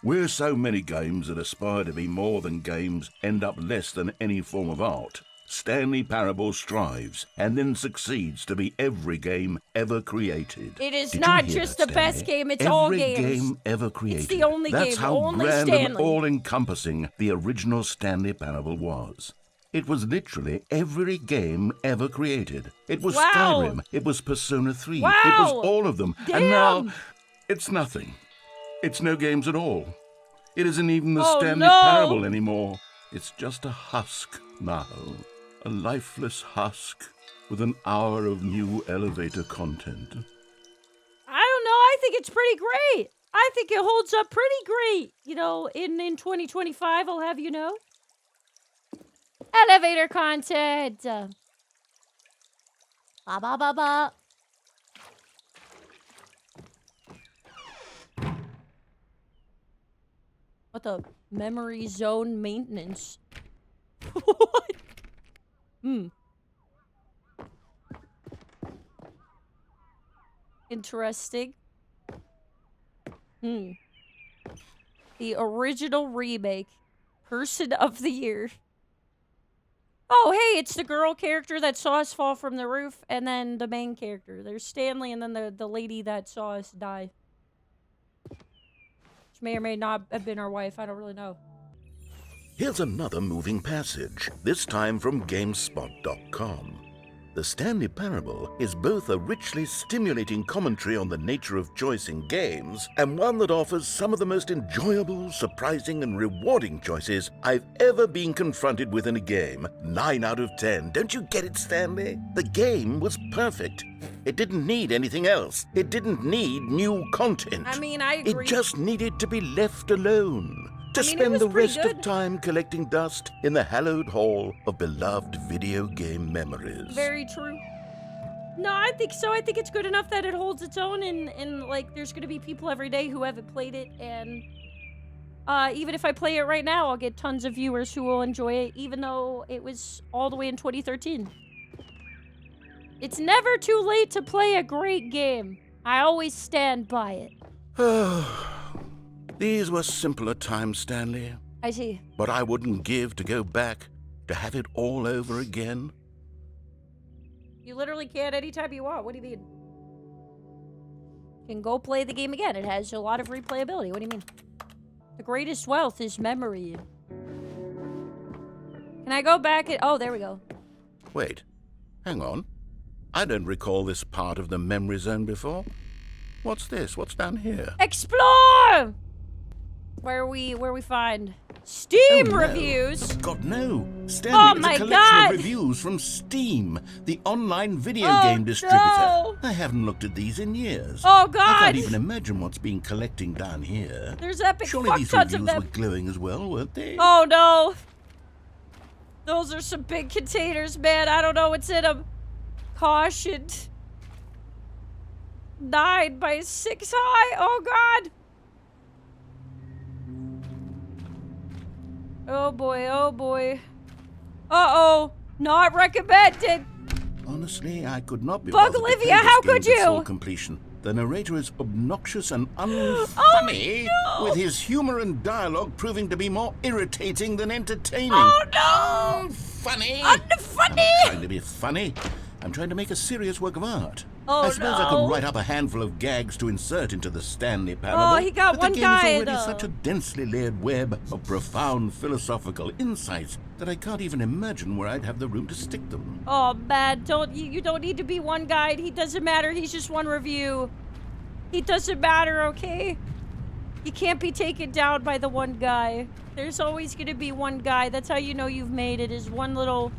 "Where so many games that aspire to be more than games end up less than any form of art, Stanley Parable strives and then succeeds to be every game ever created." It is Did you not hear just that, the best Stanley? game, it's all Every games. game ever created. the only That's game, how only grand Stanley. and all-encompassing the original Stanley Parable was. It was literally every game ever created. It was Wow. Skyrim. It was Persona 3. Wow. It was all of them. Damn. And now, it's nothing. It's no games at all. It isn't even the Oh, Stanley no. Parable anymore. It's just a husk now. A lifeless husk with an hour of new elevator content. I don't know. I think it's pretty great. I think it holds up pretty great. You know, in 2025, I'll have you know. Elevator content. Ba ba ba ba. What the? Memory zone maintenance. What? Interesting. The original remake. Person of the year. Oh, hey, it's the girl character that saw us fall from the roof, and then the main character. There's Stanley, and then the lady that saw us die. Which may or may not have been our wife. I don't really know. Here's another moving passage, this time from GameSpot.com. The Stanley Parable is both a richly stimulating commentary on the nature of choice in games and one that offers some of the most enjoyable, surprising, and rewarding choices I've ever been confronted with in a game. 9 out of 10. Don't you get it, Stanley? The game was perfect. It didn't need anything else. It didn't need new content. I mean, I agree. It just needed to be left alone. To I mean, it spend was the pretty rest good. of time collecting dust in the hallowed hall of beloved video game memories. Very true. No, I think so. I think it's good enough that it holds its own, and like, there's gonna be people every day who haven't played it, and even if I play it right now, I'll get tons of viewers who will enjoy it, even though it was all the way in 2013. It's never too late to play a great game. I always stand by it. These were simpler times, Stanley. I see. But I wouldn't give to go back, to have it all over again. You literally can anytime you want. What do you mean? You can go play the game again. It has a lot of replayability. What do you mean? The greatest wealth is memory. Can I go back? Oh, there we go. Wait, hang on. I don't recall this part of the memory zone before. What's this? What's down here? Explore! Where we find Steam Oh, no. reviews. God, no. Stanley, Oh it's my a collection God. of reviews from Steam, the online video Oh, game distributor. no. I haven't looked at these in years. Oh, I God. can't even imagine what's been collecting down here. There's epic Surely fuck these tons of reviews them. were glowing as well, weren't they? Oh, no. Those are some big containers, man. I don't know what's in them. Caution. 9 by 6 high. Oh, God. Oh, boy. Oh, boy. Uh-oh. Not recommended. Honestly, I could not be Bug bothered to Olivia, play this how game could to you? full completion. The narrator is obnoxious and unfunny, Oh, no. with his humor and dialogue proving to be more irritating than entertaining. Oh, no. Funny. Unfunny. I'm trying to be funny. I'm trying to make a serious work of art. Oh, I suppose I no. could write up a handful of gags to insert into the Stanley Parable. Oh, he got but one the game guy, is already though. such a densely layered web of profound philosophical insights that I can't even imagine where I'd have the room to stick them. Oh, man. You don't need to be one guide. He doesn't matter. He's just one review. He doesn't matter, okay? You can't be taken down by the one guy. There's always gonna be one guy. That's how you know you've made it, is one little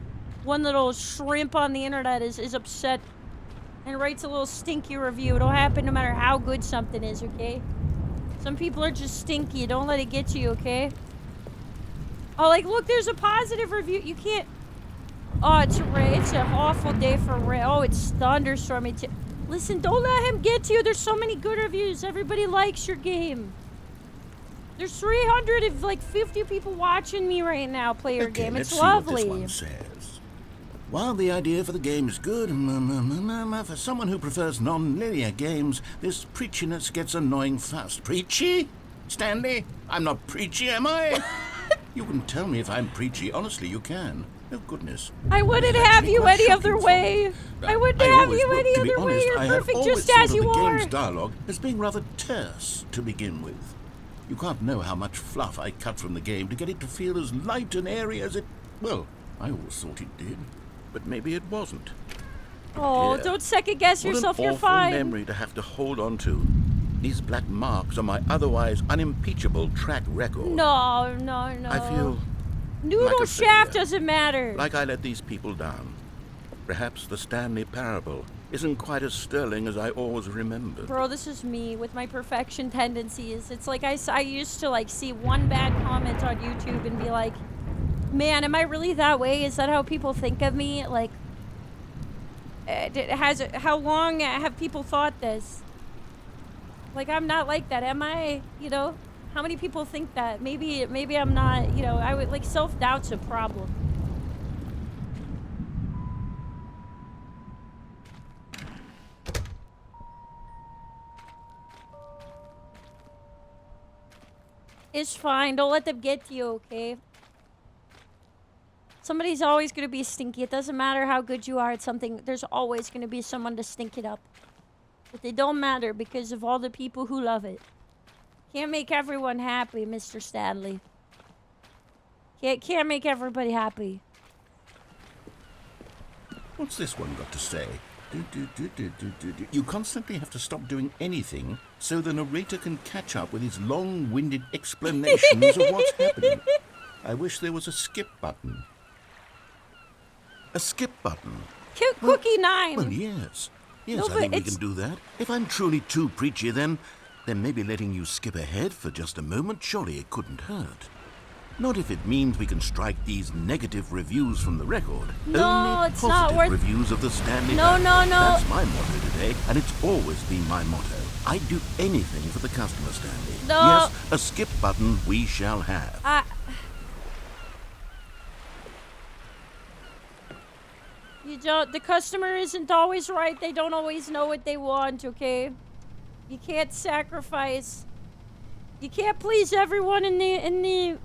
shrimp on the internet is upset and writes a little stinky review. It'll happen no matter how good something is, okay? Some people are just stinky. Don't let it get to you, okay? Oh, like, look, there's a positive review. You can't... Oh, it's an awful day for rain. Oh, it's thunderstorming. Listen, don't let him get to you. There's so many good reviews. Everybody likes your game. There's 350 people watching me right now play your game. It's lovely. Let's see what this one says. While the idea for the game is good, for someone who prefers non-linear games, this preachiness gets annoying fast. Preachy? Stanley? I'm not preachy, am I? You can tell me if I'm preachy. Honestly, you can. Oh, goodness. I wouldn't have you any other way. I wouldn't have you any other way. You're perfect just as you are. The game's dialogue as being rather terse to begin with. You can't know how much fluff I cut from the game to get it to feel as light and airy as it... Well, I always thought it did, but maybe it wasn't. Oh, dear. Don't second-guess yourself. You're fine. What an awful memory to have to hold on to. These black marks are my otherwise unimpeachable track record. No. I feel... Noodle like shaft doesn't matter. Like I let these people down. Perhaps the Stanley parable isn't quite as sterling as I always remembered. Bro, this is me with my perfection tendencies. It's like I used to like see one bad comment on YouTube and be like, man, am I really that way? Is that how people think of me? Like, how long have people thought this? Like, I'm not like that, am I? You know? How many people think that? Maybe I'm not, you know, I would like self-doubt's a problem. It's fine. Don't let them get to you, okay? Somebody's always going to be stinky. It doesn't matter how good you are at something. There's always going to be someone to stink it up. But they don't matter because of all the people who love it. Can't make everyone happy, Mr. Stanley. Can't make everybody happy. What's this one got to say? You constantly have to stop doing anything so the narrator can catch up with his long-winded explanations of what's happening. I wish there was a skip button. A skip button? Cookie 9! Well, yes. Yes, No, I think we it's- can do that. If I'm truly too preachy, then maybe letting you skip ahead for just a moment, surely it couldn't hurt. Not if it means we can strike these negative reviews from the record. No, Only it's not positive worth- reviews of the Stanley. No. That's my motto today, and it's always been my motto. I'd do anything for the customer, Stanley. No. Yes, a skip button we shall have. The customer isn't always right. They don't always know what they want, okay? You can't sacrifice. You can't please everyone in the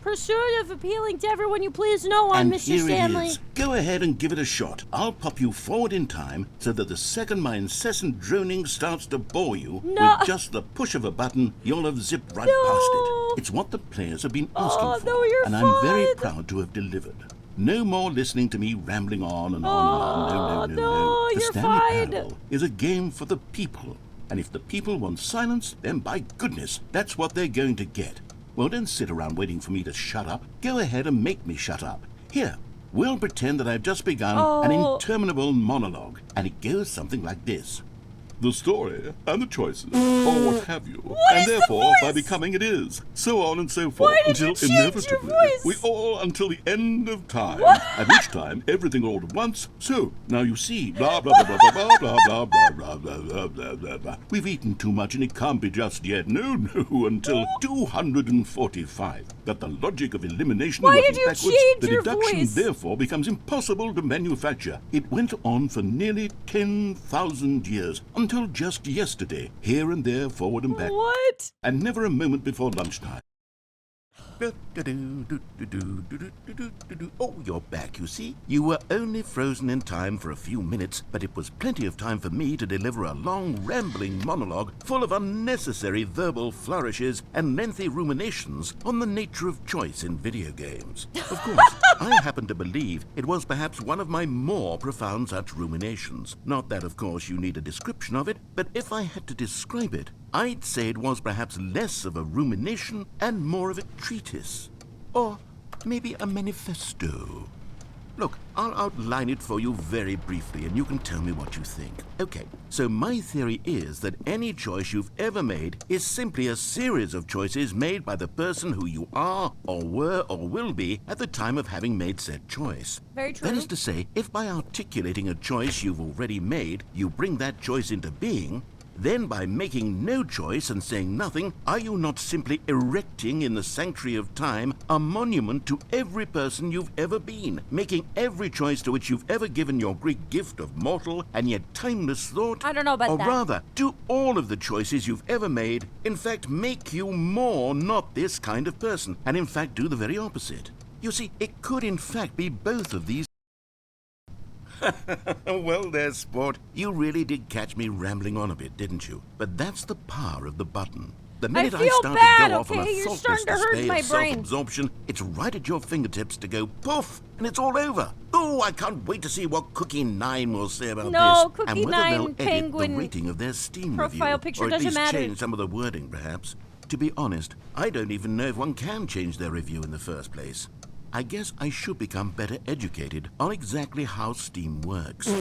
pursuit of appealing to everyone. You please no one, And Mr. here Stanley. it is. Go ahead and give it a shot. I'll pop you forward in time so that the second my incessant droning starts to bore you, No. with just the push of a button, you'll have zipped right No. past it. It's what the players have been asking for, no, you're and I'm very fine. proud to have delivered. No more listening to me rambling on and on and on. No. The you're Stanley fine. Parable is a game for the people. And if the people want silence, then by goodness, that's what they're going to get. Well, don't sit around waiting for me to shut up. Go ahead and make me shut up. Here, we'll pretend that I've just begun an interminable monologue, and it goes something like this. The story and the choices, or what have you, and is the therefore by voice? becoming it is, so on and so forth, Why did you until change your inevitably voice? we all until the end of time, What? at which time everything all at once. So now you see, blah blah blah blah blah blah blah blah blah blah blah blah blah blah. We've eaten too much, and it can't be just yet. No, until 245. That the logic of elimination Why working did you backwards, change the your deduction voice? therefore becomes impossible to manufacture. It went on for nearly 10,000 years, until just yesterday, here and there, forward and back, What? and never a moment before lunchtime. Oh, you're back, you see. You were only frozen in time for a few minutes, but it was plenty of time for me to deliver a long, rambling monologue full of unnecessary verbal flourishes and lengthy ruminations on the nature of choice in video games. Of course, I happen to believe it was perhaps one of my more profound such ruminations. Not that, of course, you need a description of it, but if I had to describe it, I'd say it was perhaps less of a rumination and more of a treatise. Or maybe a manifesto. Look, I'll outline it for you very briefly and you can tell me what you think. Okay, so my theory is that any choice you've ever made is simply a series of choices made by the person who you are, or were, or will be at the time of having made said choice. Very true. That is to say, if by articulating a choice you've already made, you bring that choice into being, then by making no choice and saying nothing, are you not simply erecting in the sanctuary of time a monument to every person you've ever been, making every choice to which you've ever given your great gift of mortal and yet timeless thought? I don't know about or that. Or rather, do all of the choices you've ever made, in fact, make you more not this kind of person, and in fact do the very opposite? You see, it could in fact be both of these. Well, there, sport. You really did catch me rambling on a bit, didn't you? But that's the power of the button. The minute I feel start bad, to go off on a okay? You're thoughtless starting to hurt display my of brain. self-absorption, it's right at your fingertips to go poof, and it's all over. Oh, I can't wait to see what Cookie 9 will say about No, this, Cookie and whether 9 they'll edit penguin the rating of their Steam profile review, picture or at doesn't least matter. change some of the wording, perhaps. To be honest, I don't even know if one can change their review in the first place. I guess I should become better educated on exactly how Steam works.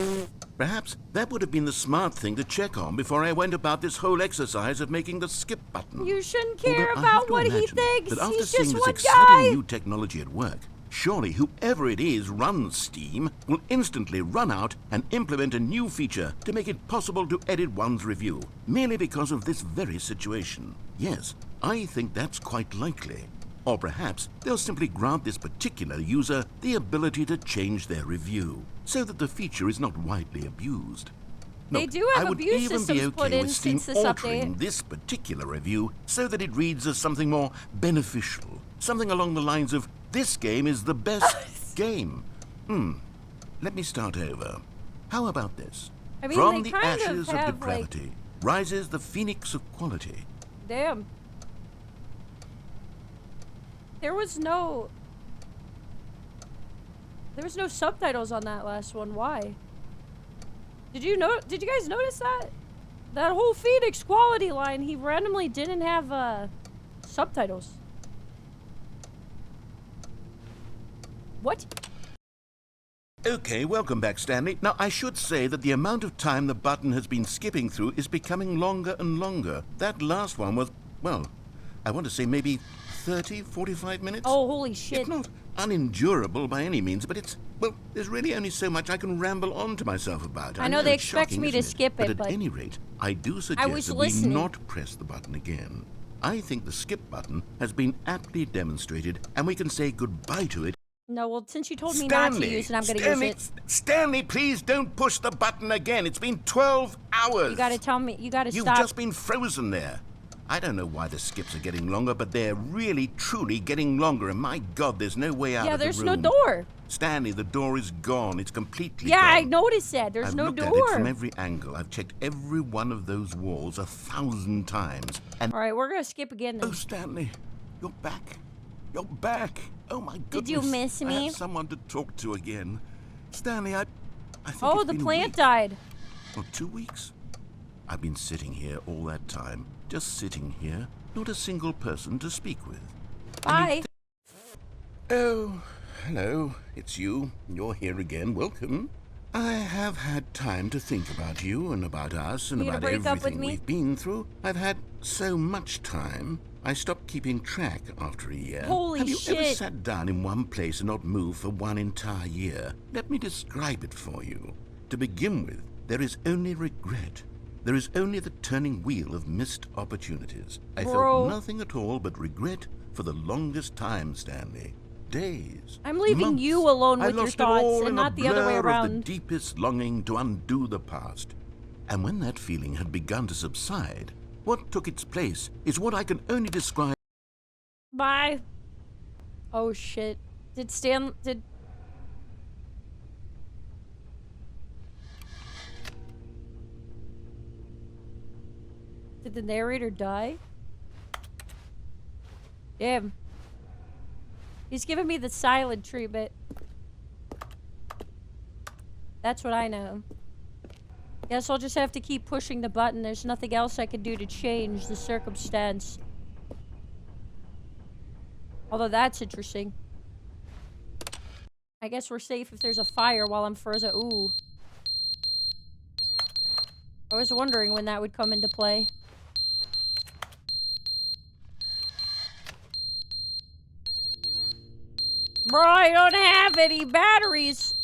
Perhaps that would have been the smart thing to check on before I went about this whole exercise of making the skip button. You shouldn't care Although I have about to what he imagine thinks. that after He's seeing just this one exciting guy. new technology at work, surely whoever it is runs Steam will instantly run out and implement a new feature to make it possible to edit one's review, merely because of this very situation. Yes, I think that's quite likely. Or perhaps they'll simply grant this particular user the ability to change their review, so that the feature is not widely abused. They Look, do have I would abuse even systems be put okay in with Steam since this altering update. this particular review so that it reads as something more beneficial, something along the lines of, "This game is the best game." Let me start over. How about this? I mean, From they the kind of ashes of have, depravity rises the phoenix of quality. Damn. There was no subtitles on that last one. Why? Did you guys notice that? That whole Phoenix quality line, he randomly didn't have subtitles. What? Okay, welcome back, Stanley. Now, I should say that the amount of time the button has been skipping through is becoming longer and longer. That last one was, well, I want to say maybe 30, 45 minutes? Oh, holy shit. It's not unendurable by any means, but it's, well, there's really only so much I can ramble on to myself about. I know they it's expect shocking, me to isn't skip it, but but at any rate, I do suggest was that listening. we not press the button again. I think the skip button has been aptly demonstrated, and we can say goodbye to it. No, well, since you told me not to use it, I'm gonna use it. Stanley, please don't push the button again. It's been 12 hours. You gotta tell me, you gotta You've stop. just been frozen there. I don't know why the skips are getting longer, but they're really, truly getting longer, and my God, there's no way out Yeah, of the there's room. no door. Stanley, the door is gone. It's completely Yeah, gone. I noticed that. There's I've no looked at it from door. every angle. I've checked every one of those walls 1,000 times. And All right, we're gonna skip again then. oh, Stanley, you're back. You're back. Oh my goodness. Did you miss I me? have someone to talk to again. Stanley, I think Oh, it's the been a plant week. died. Or 2 weeks? I've been sitting here all that time, just sitting here, not a single person to speak with. Bye. Oh, hello, it's you. You're here again. Welcome. I have had time to think about you and about us and You gonna about break up with everything me? we've been through. I've had so much time. I stopped keeping track after a year. Holy have you ever shit. sat down in one place and not moved for one entire year? Let me describe it for you. To begin with, there is only regret. There is only the turning wheel of missed opportunities. I Bro. felt nothing at all but regret for the longest time, Stanley. Days. I'm leaving months. you alone I with your lost it all thoughts in and a not the other way blur of around. the deepest longing to undo the past. And when that feeling had begun to subside, what took its place is what I can only describe. Bye. Oh shit. Did the narrator die? Damn. He's giving me the silent treatment. That's what I know. Guess I'll just have to keep pushing the button. There's nothing else I can do to change the circumstance. Although that's interesting. I guess we're safe if there's a fire while I'm frozen. Ooh. I was wondering when that would come into play. Bro, I don't have any batteries.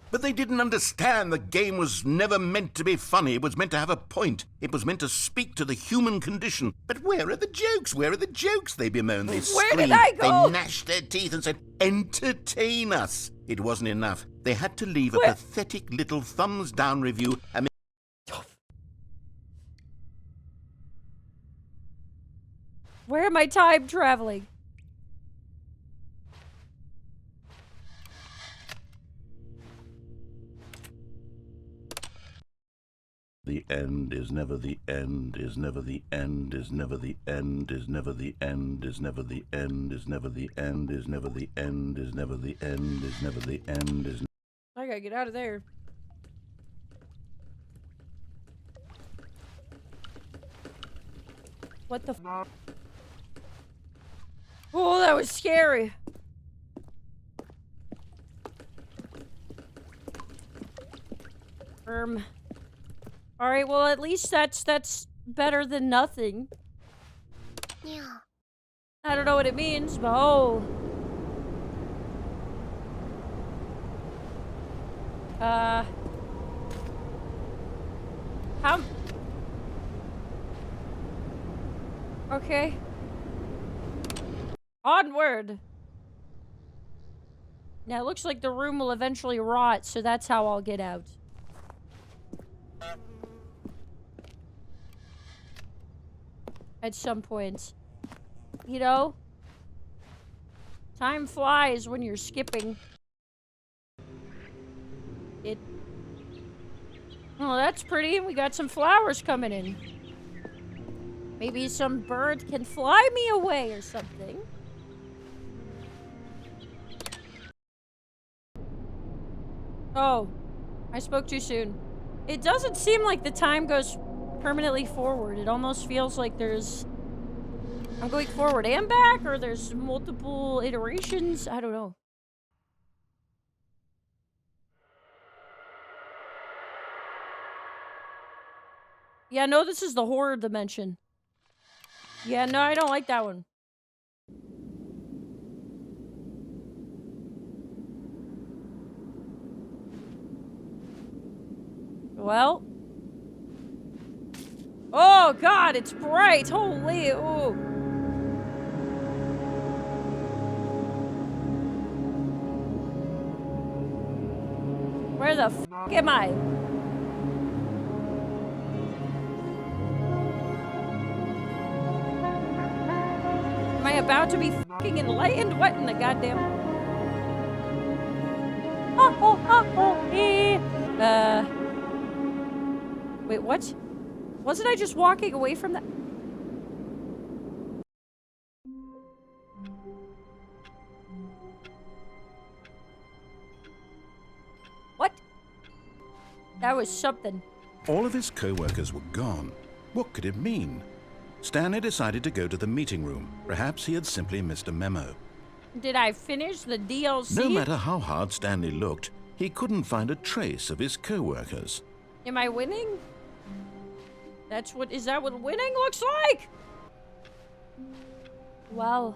But they didn't understand the game was never meant to be funny. It was meant to have a point. It was meant to speak to the human condition. But where are the jokes? Where are the jokes? They bemoaned, they screamed, Where did I go? They gnashed their teeth and said, entertain us. It wasn't enough. They had to leave a Where? pathetic little thumbs down review and Where am I time traveling? the end is never the end, is never the end, is never the end, is never the end, is never the end, is never the end, is never the end, is never the end, is never the end, is I gotta get out of there. What the f- Oh, that was scary. Alright, well at least that's better than nothing. Yeah. I don't know what it means, but oh. How? Okay. Onward. Now it looks like the room will eventually rot, so that's how I'll get out. At some point. You know? Time flies when you're skipping. Oh, that's pretty. We got some flowers coming in. Maybe some bird can fly me away or something. Oh, I spoke too soon. It doesn't seem like the time goes permanently forward. It almost feels like I'm going forward and back, or there's multiple iterations. I don't know. Yeah, no, this is the horror dimension. Yeah, no, I don't like that one. Well. Oh, God, it's bright. Holy, ooh. Where the f*** am I? Am I about to be f***ing enlightened? What in the goddamn... Wait, what? Wasn't I just walking away from that? What? That was something. All of his co-workers were gone. What could it mean? Stanley decided to go to the meeting room. Perhaps he had simply missed a memo. Did I finish the DLC? No matter how hard Stanley looked, he couldn't find a trace of his co-workers. Am I winning? Is that what winning looks like? Wow.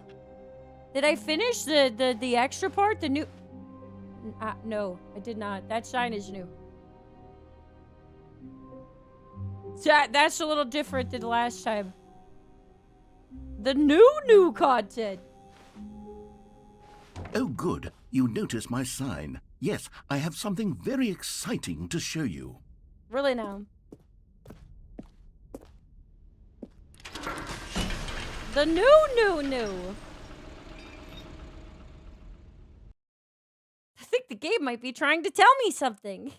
Did I finish the extra part? The new... no, I did not. That sign is new. That's a little different than last time. The new content. Oh, good. You noticed my sign. Yes, I have something very exciting to show you. Really now. The new. I think the game might be trying to tell me something.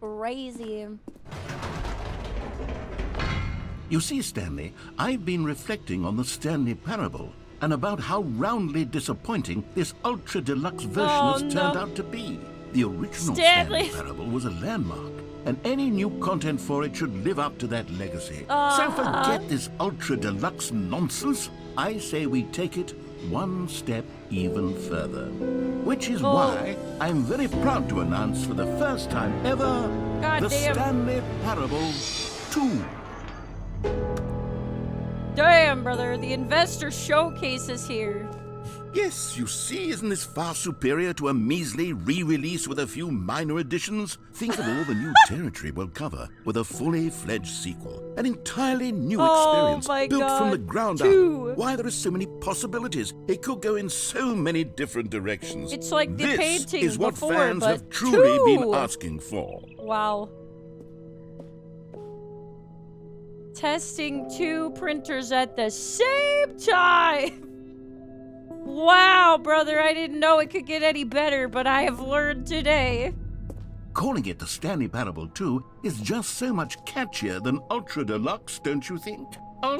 Crazy. You see, Stanley, I've been reflecting on the Stanley parable and about how roundly disappointing this ultra deluxe version has turned out to be. The original Stanley parable was a landmark, and any new content for it should live up to that legacy. So forget this Ultra Deluxe nonsense. I say we take it one step even further. Which is why I'm very proud to announce for the first time ever the Stanley Parable 2. Damn, brother, the investor showcase is here. Yes, you see, isn't this far superior to a measly re-release with a few minor additions? Think of all the new territory we'll cover with a fully fledged sequel. An entirely new experience, built from the ground up. Why, there are so many possibilities. It could go in so many different directions. It's like the painting is what before, fans but have truly been asking for. Wow. Testing 2 printers at the same time. Wow, brother, I didn't know it could get any better, but I have learned today. Calling it the Stanley Parable 2 is just so much catchier than Ultra Deluxe, don't you think?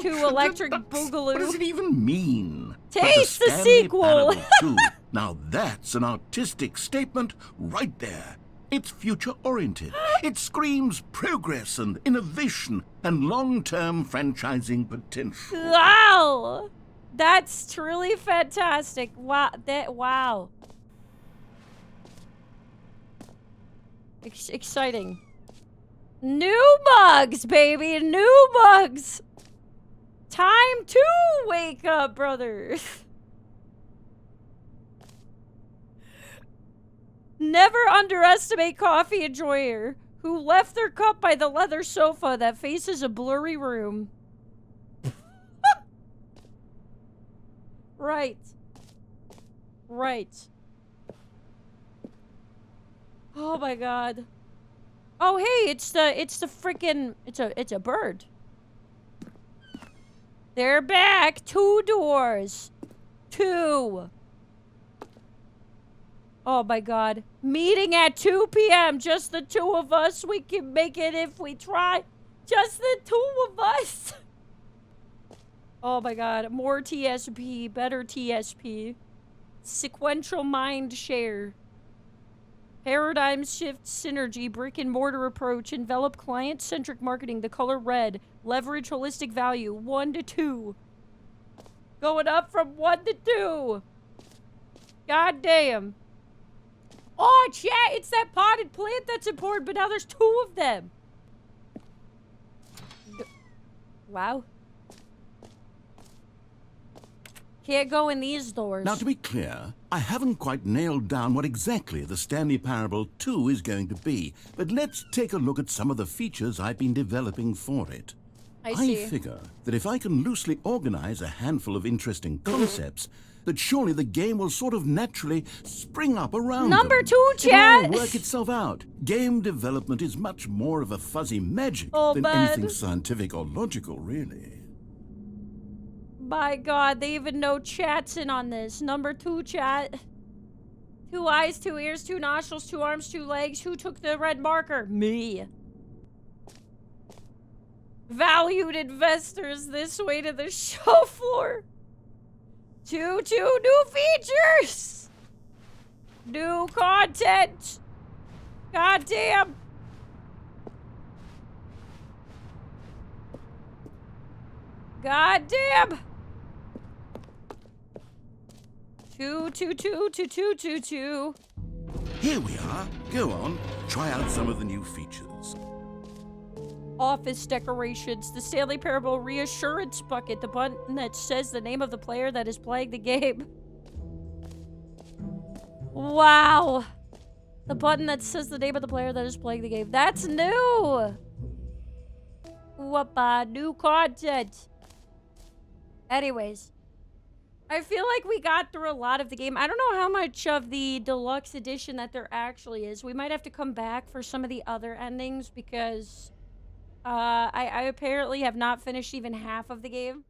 Two Electric Boogaloo. What does it even mean? Taste the Stanley sequel! Parable 2, now that's an artistic statement right there. It's future-oriented. It screams progress and innovation and long-term franchising potential. Wow! That's truly fantastic. Wow. Wow. Exciting. New bugs, baby. New bugs. Time to wake up, brother. Never underestimate coffee enjoyer who left their cup by the leather sofa that faces a blurry room. Right. Right. Oh my god. Oh hey, it's the freaking it's a bird. They're back. 2 doors. 2. Oh my god. Meeting at 2 p.m. Just the 2 of us. We can make it if we try. Just the 2 of us. Oh my god. More TSP. Better TSP. Sequential mind share. Paradigm shift synergy. Brick and mortar approach. Envelop client-centric marketing. The color red. Leverage holistic value. 1 to 2. Going up from 1 to 2. God damn. Oh, chat, it's that potted plant that's important, but now there's 2 of them. Wow. Can't go in these doors. Now, to be clear, I haven't quite nailed down what exactly the Stanley Parable 2 is going to be, but let's take a look at some of the features I've been developing for it. I see. I figure that if I can loosely organize a handful of interesting concepts, that surely the game will sort of naturally spring up around Number them. 2, chat! It'll all work itself out. Game development is much more of a fuzzy magic than anything scientific or logical, really. My god, they even know chat's in on this. Number 2, chat. 2 eyes, 2 ears, 2 nostrils, 2 arms, 2 legs. Who took the red marker? Me. Valued investors, this way to the show floor. 2 new features. New content. God damn. God damn. 2. Here we are. Go on. Try out some of the new features. Office decorations. The Stanley Parable reassurance bucket. The button that says the name of the player that is playing the game. Wow. The button that says the name of the player that is playing the game. That's new. Whoopa. New content. Anyways. I feel like we got through a lot of the game. I don't know how much of the deluxe edition that there actually is. We might have to come back for some of the other endings because I apparently have not finished even half of the game.